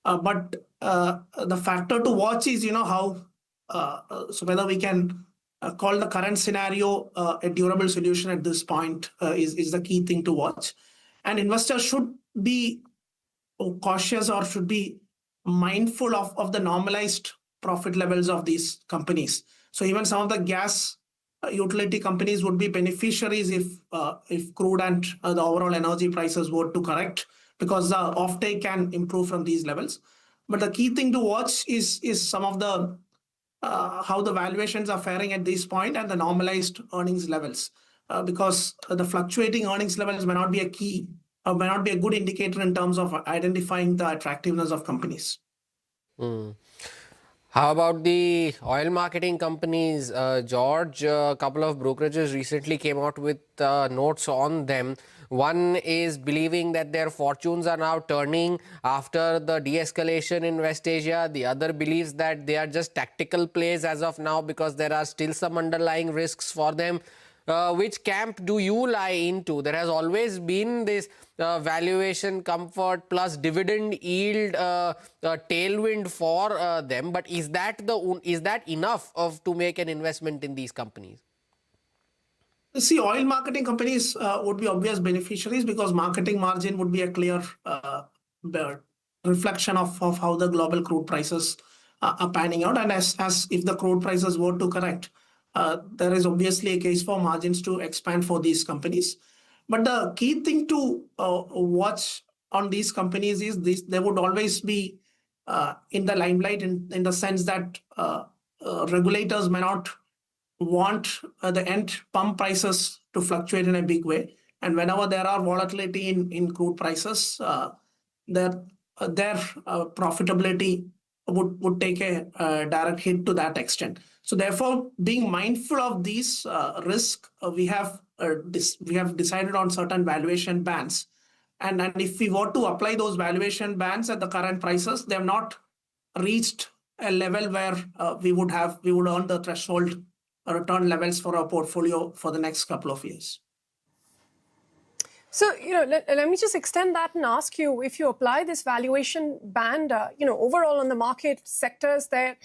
Speaker 7: But the factor to watch is, how, so whether we can call the current scenario a durable solution at this point is the key thing to watch. And investors should be cautious or should be mindful of the normalized profit levels of these companies. So even some of the gas utility companies would be beneficiaries if crude and the overall energy prices were to correct, because the offtake can improve from these levels. But the key thing to watch is some of the how the valuations are faring at this point and the normalized earnings levels, because the fluctuating earnings levels may not be may not be a good indicator in terms of identifying the attractiveness of companies.
Speaker 4: How about the oil marketing companies, George? A couple of brokerages recently came out with notes on them. One is believing that their fortunes are now turning after the de-escalation in West Asia. The other believes that they are just tactical plays as of now because there are still some underlying risks for them. Which camp do you lie into? There has always been this valuation comfort plus dividend yield tailwind for them, but is that enough to make an investment in these companies?
Speaker 7: See, oil marketing companies would be obvious beneficiaries because marketing margin would be a clear reflection of how the global crude prices are panning out. And as if the crude prices were to correct, there is obviously a case for margins to expand for these companies. But the key thing to watch on these companies is they would always be in the limelight in the sense that regulators may not want the end pump prices to fluctuate in a big way. And whenever there are volatility in crude prices, their profitability would take a direct hit to that extent. So therefore, being mindful of these risks, we have decided on certain valuation bands. And if we were to apply those valuation bands at the current prices, they have not reached a level where we would earn the threshold return levels for our portfolio for the next couple of years.
Speaker 22: So, let me just extend that and ask you, if you apply this valuation band, overall on the market sectors there,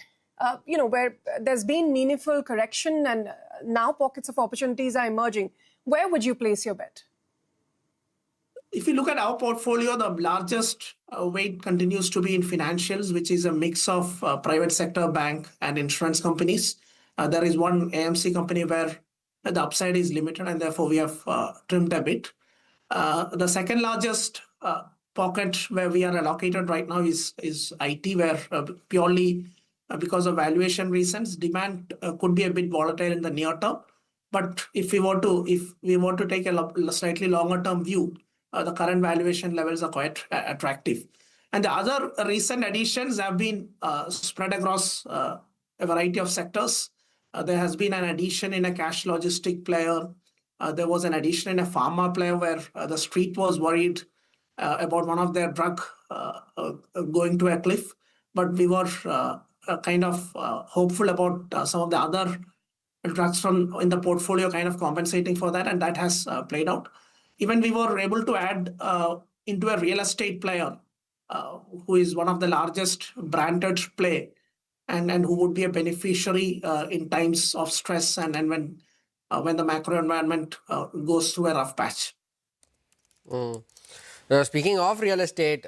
Speaker 22: where there's been meaningful correction and now pockets of opportunities are emerging, where would you place your bet?
Speaker 7: If you look at our portfolio, the largest weight continues to be in financials, which is a mix of private sector, bank and insurance companies. There is one AMC company where the upside is limited and therefore we have trimmed a bit. The second largest pocket where we are allocated right now is IT, where purely because of valuation reasons, demand could be a bit volatile in the near term. But if we were to take a slightly longer term view, the current valuation levels are quite attractive. And the other recent additions have been spread across a variety of sectors. There has been an addition in a cash logistic player. There was an addition in a pharma player where the street was worried about one of their drug going to a cliff. But we were kind of hopeful about some of the other drugs in the portfolio kind of compensating for that, and that has played out. Even we were able to add into a real estate player who is one of the largest branded play and who would be a beneficiary in times of stress and when the macro environment goes through a rough patch.
Speaker 4: Now, speaking of real estate,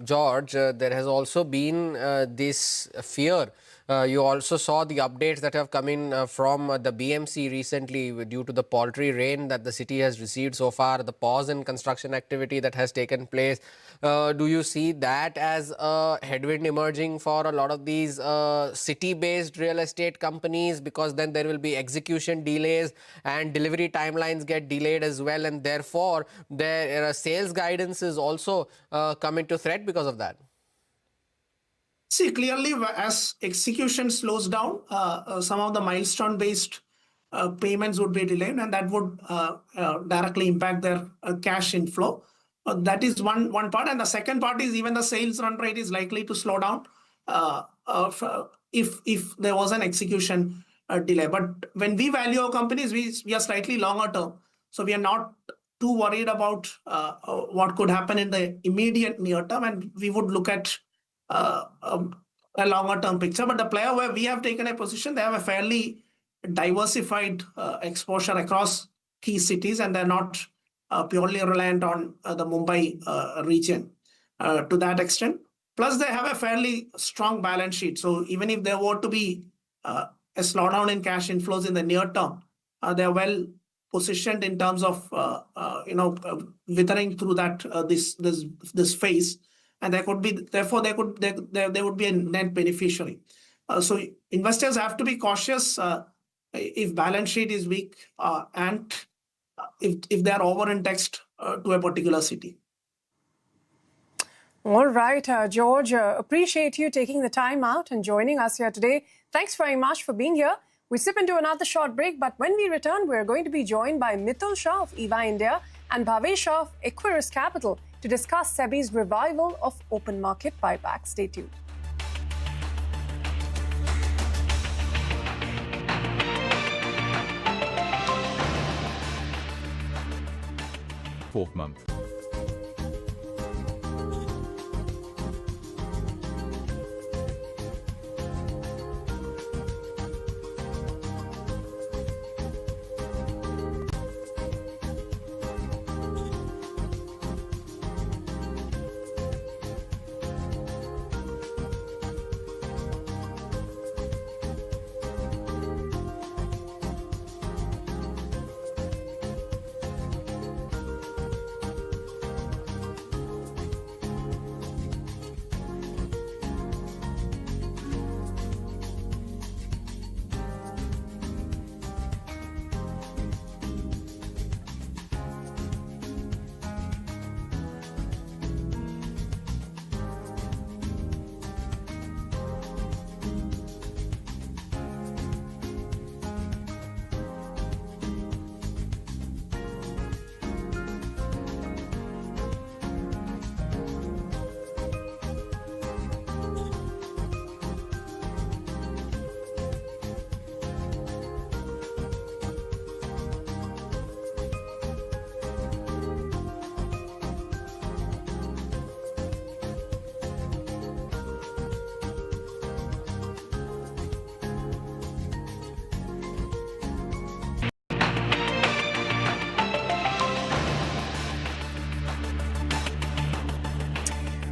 Speaker 4: George, there has also been this fear You also saw the updates that have come in from the BMC recently due to the paltry rain that the city has received so far, the pause in construction activity that has taken place. Do you see that as a headwind emerging for a lot of these city-based real estate companies, because then there will be execution delays and delivery timelines get delayed as well, and therefore their sales guidance is also come into threat because of that?
Speaker 7: See, clearly, as execution slows down, some of the milestone-based payments would be delayed, and that would directly impact their cash inflow. That is one part. And the second part is even the sales run rate is likely to slow down if there was an execution delay. But when we value our companies, we are slightly longer term. So we are not too worried about what could happen in the immediate near term. And we would look at a longer term picture. But the player where we have taken a position, they have a fairly diversified exposure across key cities, and they're not purely reliant on the Mumbai region to that extent. Plus, they have a fairly strong balance sheet. So even if there were to be a slowdown in cash inflows in the near term, they're well positioned in terms of withering through that this phase, and there could be therefore there would be a net beneficiary. So investors have to be cautious if balance sheet is weak and if they are over-indexed to a particular city.
Speaker 22: All right, George, appreciate you taking the time out and joining us here today. Thanks very much for being here. We slip into another short break, but when we return, we're going to be joined by Mitul Shah of EVA India and Bhavesh Shah of Equirus Capital to discuss SEBI's revival of open market buyback. Stay tuned.
Speaker 10: Fourth month.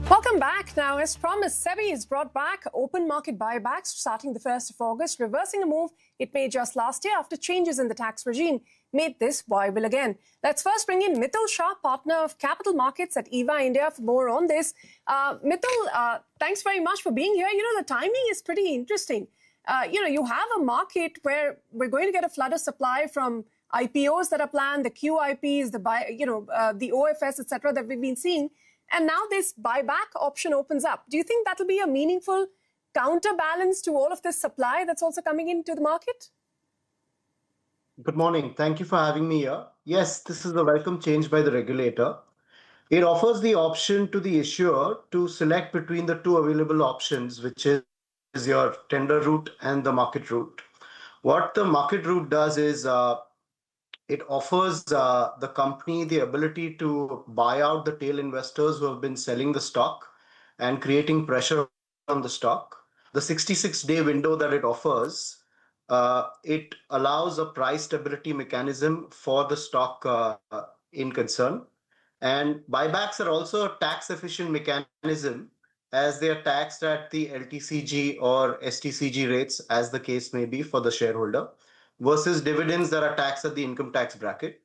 Speaker 22: Welcome back. Now, as promised, SEBI has brought back open market buybacks starting the 1st of August, reversing a move it made just last year after changes in the tax regime made this viable again. Let's first bring in Mitul Shah, partner of capital markets at EVA India, for more on this. Mitul, thanks very much for being here. You know, the timing is pretty interesting. You have a market where we're going to get a flood of supply from IPOs that are planned, the QIPs, the OFS, etc., that we've been seeing. And now this buyback option opens up. Do you think that will be a meaningful counterbalance to all of this supply that's also coming into the market?
Speaker 11: Good morning. Thank you for having me here. Yes, this is a welcome change by the regulator. It offers the option to the issuer to select between the two available options, which is your tender route and the market route. What the market route does is it offers the company the ability to buy out the tail investors who have been selling the stock and creating pressure on the stock. The 66-day window that it offers, it allows a price stability mechanism for the stock in concern. And buybacks are also a tax-efficient mechanism, as they are taxed at the LTCG or STCG rates, as the case may be for the shareholder, versus dividends that are taxed at the income tax bracket.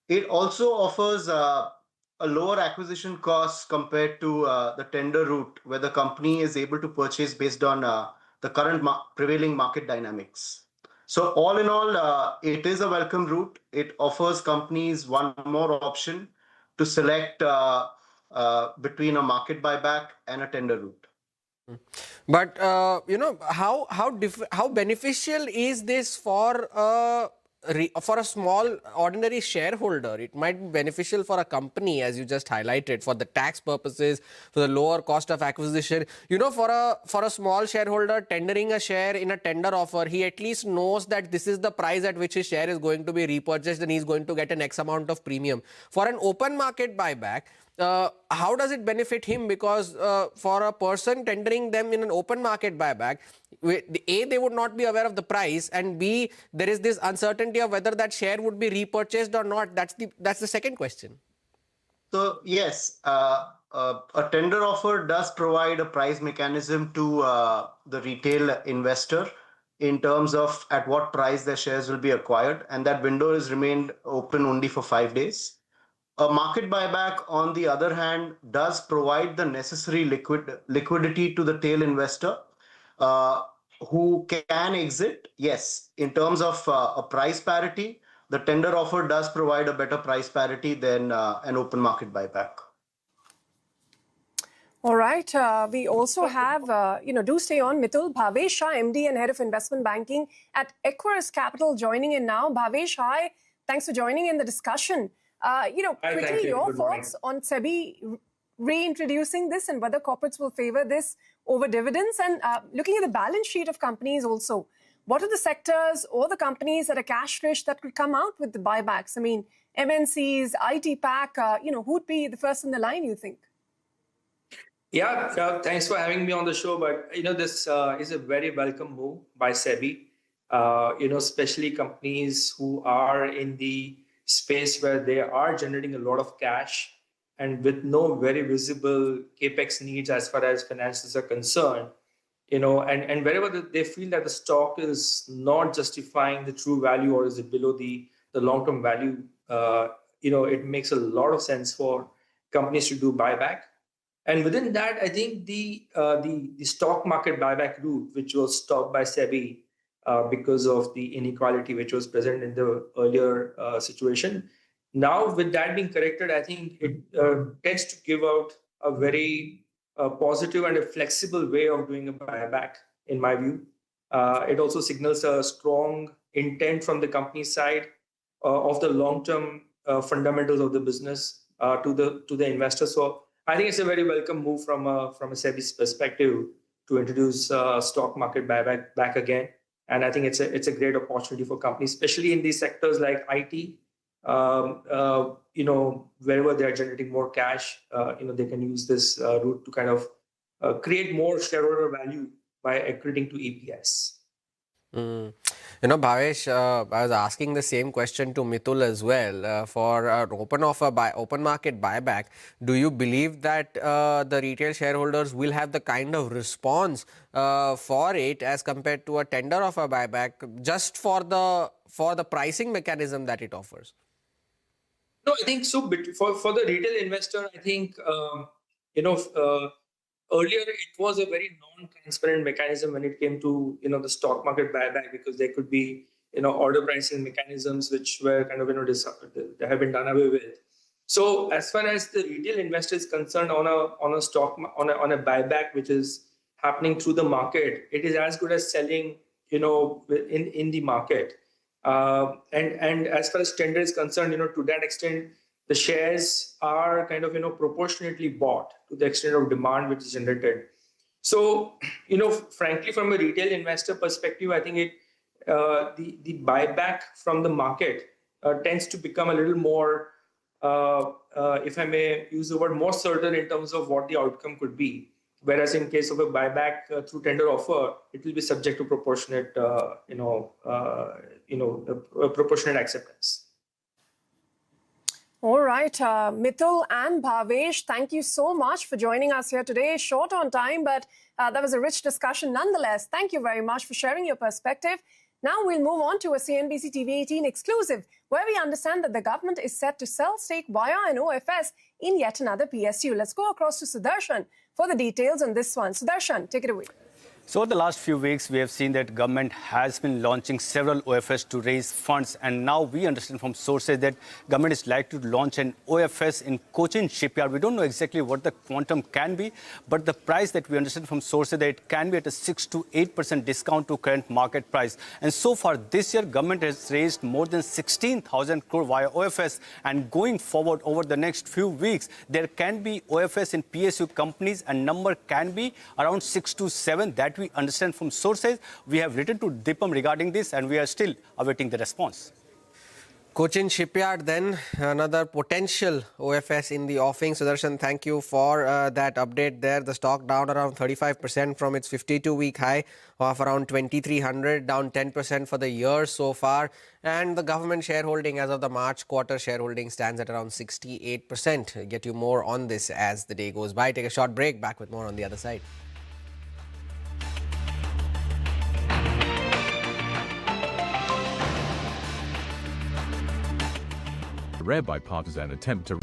Speaker 11: It also offers a lower acquisition cost compared to the tender route, where the company is able to purchase based on the current prevailing market dynamics. So all in all, it is a welcome route. It offers companies one more option to select between a market buyback and a tender route.
Speaker 4: But how beneficial is this for a small ordinary shareholder? It might be beneficial for a company, as you just highlighted, for the tax purposes, for the lower cost of acquisition. For a small shareholder tendering a share in a tender offer, he at least knows that this is the price at which his share is going to be repurchased and he's going to get an X amount of premium. For an open market buyback, how does it benefit him? Because for a person tendering them in an open market buyback, A, they would not be aware of the price, and B, there is this uncertainty of whether that share would be repurchased or not. That's the second question.
Speaker 11: So yes, a tender offer does provide a price mechanism to the retail investor in terms of at what price their shares will be acquired, and that window has remained open only for 5 days. A market buyback, on the other hand, does provide the necessary liquidity to the tail investor who can exit. Yes, in terms of a price parity, the tender offer does provide a better price parity than an open market buyback.
Speaker 22: All right. We also have, do stay on, Mitul. Bhavesh Shah, MD and Head of Investment Banking at Equirus Capital, joining in now. Bhavesh, hi. Thanks for joining in the discussion. Quickly, your thoughts on SEBI reintroducing this and whether corporates will favor this over dividends, and looking at the balance sheet of companies also. What are the sectors or the companies that are cash rich that could come out with the buybacks? I mean, MNCs, IT pack, who'd be the first in the line, you think?
Speaker 9: Yeah, thanks for having me on the show. But, this is a very welcome move by SEBI, especially companies who are in the space where they are generating a lot of cash and with no very visible capex needs as far as finances are concerned, and wherever they feel that the stock is not justifying the true value or is it below the long-term value, it makes a lot of sense for companies to do buyback. And within that, I think the stock market buyback route, which was stopped by SEBI, because of the inequality which was present in the earlier situation. Now, with that being corrected, I think it tends to give out a very positive and a flexible way of doing a buyback, in my view. It also signals a strong intent from the company side of the long-term fundamentals of the business to the investor. So I think it's a very welcome move from a SEBI's perspective to introduce stock market buyback back again. And I think it's a great opportunity for companies, especially in these sectors like IT, wherever they are generating more cash, they can use this route to kind of create more shareholder value by accreting to EPS.
Speaker 4: Bhavesh, I was asking the same question to Mitul as well. For an open market buyback, do you believe that the retail shareholders will have the kind of response for it as compared to a tender of a buyback, just for the pricing mechanism that it offers?
Speaker 9: No, I think so. For the retail investor, I think earlier, it was a very non-transparent mechanism when it came to the stock market buyback, because there could be order pricing mechanisms which were kind of they have been done away with. So as far as the retail investor is concerned, on a buyback which is happening through the market, it is as good as selling in the market. And as far as tender is concerned, to that extent, the shares are kind of proportionately bought to the extent of demand which is generated. So frankly, from a retail investor perspective, I think the buyback from the market tends to become a little more, if I may use the word, more certain in terms of what the outcome could be. Whereas in case of a buyback through tender offer, it will be subject to proportionate, proportionate acceptance.
Speaker 22: All right, Mithul and Bhavesh, thank you so much for joining us here today. Short on time, but that was a rich discussion nonetheless. Thank you very much for sharing your perspective. Now we'll move on to a CNBC TV18 exclusive, where we understand that the government is set to sell stake via an OFS in yet another PSU. Let's go across to Sudarshan for the details on this one. Sudarshan, take it away.
Speaker 14: So the last few weeks, we have seen that government has been launching several OFS to raise funds. And now we understand from sources that government is likely to launch an OFS in Cochin Shipyard. We don't know exactly what the quantum can be, but the price that we understand from sources that it can be at a 6 to 8% discount to current market price. And so far this year, government has raised more than 16,000 crore via OFS. And going forward over the next few weeks, there can be OFS in PSU companies, and number can be around 6 to 7. That we understand from sources. We have written to Deepam regarding this, and we are still awaiting the response.
Speaker 4: Cochin Shipyard, then another potential OFS in the offing. Sudarshan, thank you for that update there. The stock down around 35% from its 52-week high of around 2,300, down 10% for the year so far. And the government shareholding as of the March quarter shareholding stands at around 68%. Get you more on this as the day goes by. Take a short break. Back with more on the other side.
Speaker 10: A rare bipartisan attempt to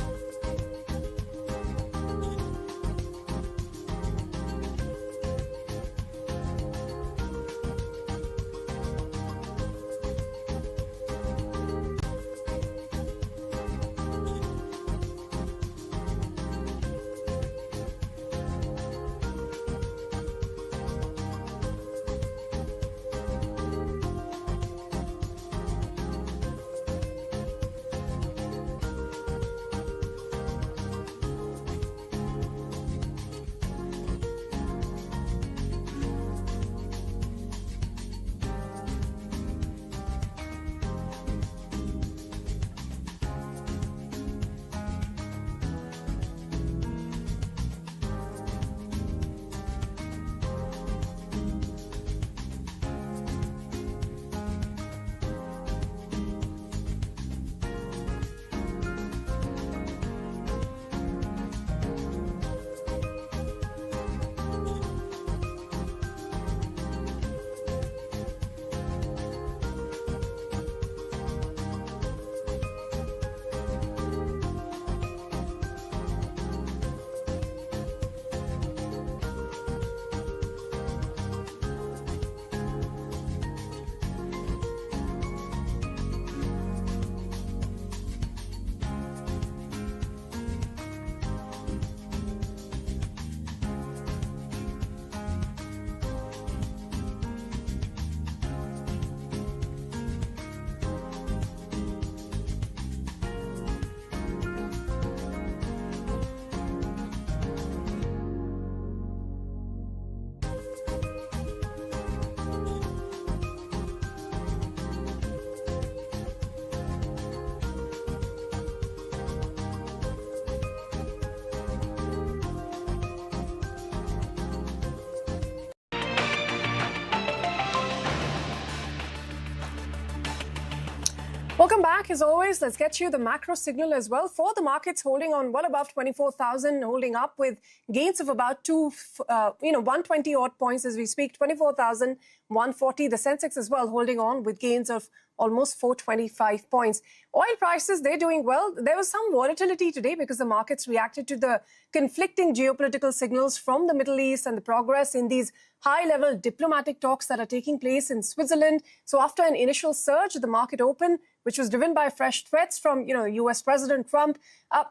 Speaker 22: Welcome back. As always, let's get you the macro signal as well for the markets holding on well above 24,000, holding up with gains of about 120 odd points as we speak, 24,140. The Sensex as well holding on with gains of almost 425 points. Oil prices, they're doing well. There was some volatility today because the markets reacted to the conflicting geopolitical signals from the Middle East and the progress in these high-level diplomatic talks that are taking place in Switzerland. So after an initial surge, the market opened, which was driven by fresh threats from, U.S. President Trump.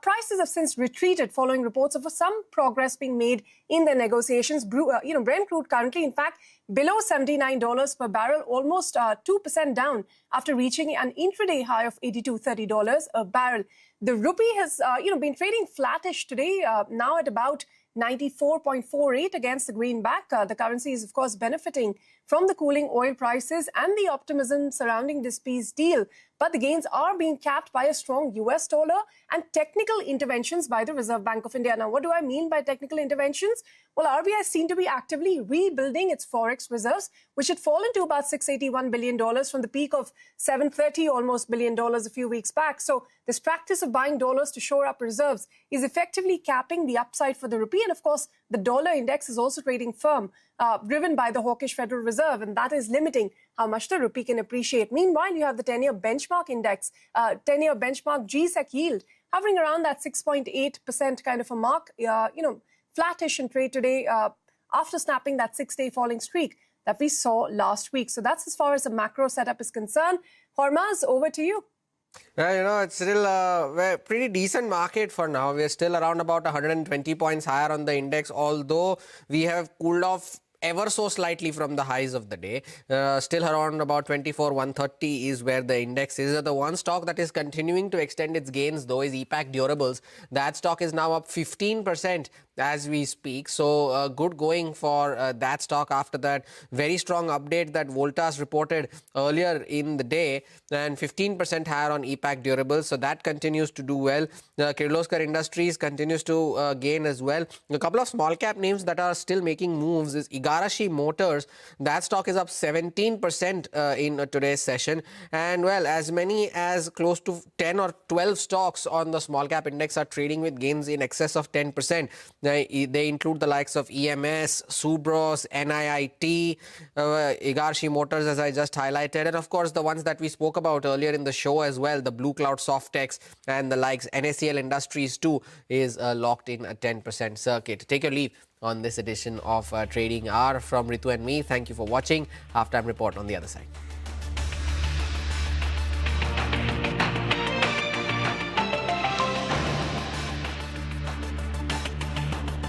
Speaker 22: Prices have since retreated following reports of some progress being made in the negotiations. Brent crude currently, in fact, below $79 per barrel, almost 2% down after reaching an intraday high of $82.30 a barrel. The rupee has, been trading flattish today, now at about 94.48 against the greenback. The currency is, of course, benefiting from the cooling oil prices and the optimism surrounding this peace deal. But the gains are being capped by a strong US dollar and technical interventions by the Reserve Bank of India. Now, what do I mean by technical interventions? Well, RBI is seen to be actively rebuilding its forex reserves, which had fallen to about $681 billion from the peak of $730 almost billion a few weeks back. So this practice of buying dollars to shore up reserves is effectively capping the upside for the rupee. And of course, the dollar index is also trading firm, driven by the hawkish Federal Reserve, and that is limiting how much the rupee can appreciate. Meanwhile, you have the 10-year benchmark index, 10-year benchmark GSEC yield hovering around that 6.8% kind of a mark, flattish in trade today after snapping that 6-day falling streak that we saw last week. So that's as far as the macro setup is concerned. Hormaz, over to you.
Speaker 4: It's still a pretty decent market for now. We're still around about 120 points higher on the index, although we have cooled off ever so slightly from the highs of the day. Still around about 24,130 is where the index is. The one stock that is continuing to extend its gains, though, is EPAC Durables. That stock is now up 15% as we speak. So good going for that stock after that very strong update that Voltas reported earlier in the day, and 15% higher on EPAC Durables. So that continues to do well. Kirloskar Industries continues to gain as well. A couple of small cap names that are still making moves is Igarashi Motors. That stock is up 17% in today's session. And well, as many as close to 10 or 12 stocks on the small cap index are trading with gains in excess of 10%. They include the likes of EMS, Subros, NIIT, Igarashi Motors, as I just highlighted, and of course the ones that we spoke about earlier in the show as well, the Blue Cloud Softex and the likes. NACL Industries too is locked in a 10% circuit. Take your leave on this edition of Trading Hour from Ritu and me. Thank you for watching. Halftime report on the other side.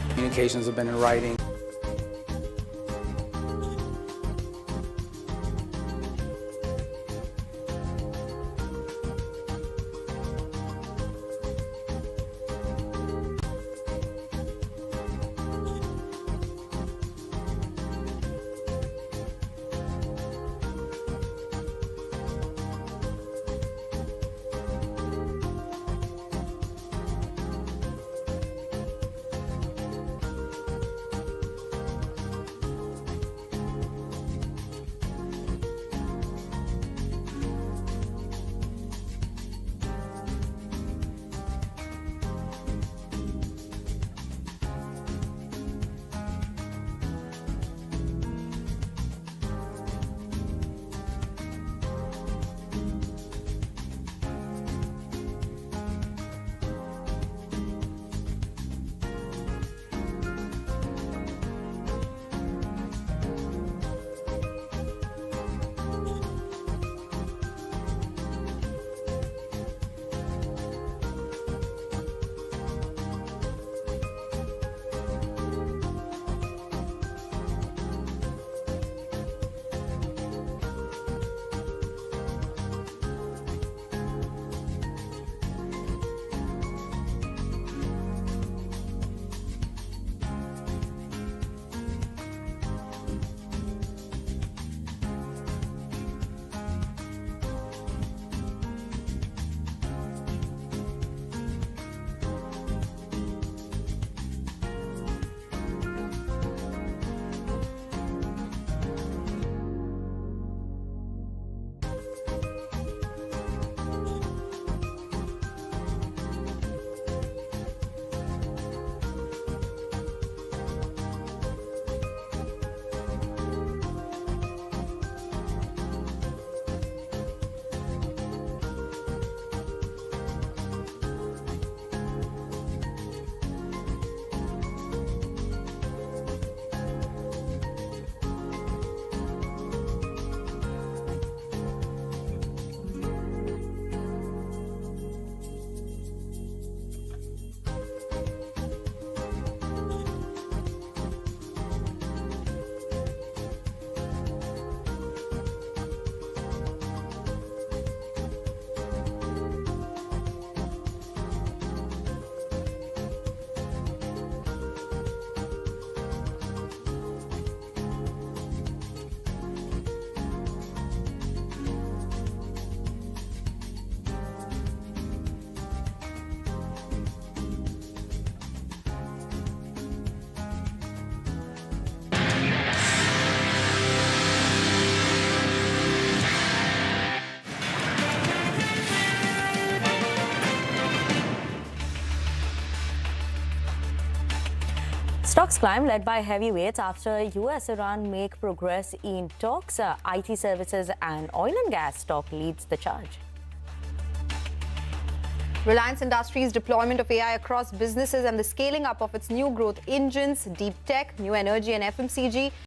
Speaker 15: Communications have been in writing.
Speaker 19: Stocks climb led by heavyweights after US-Iran make progress in talks. IT services and oil and gas stock leads the charge.
Speaker 5: Reliance Industries' deployment of AI across businesses and the scaling up of its new growth engines, deep tech, new energy and FMCG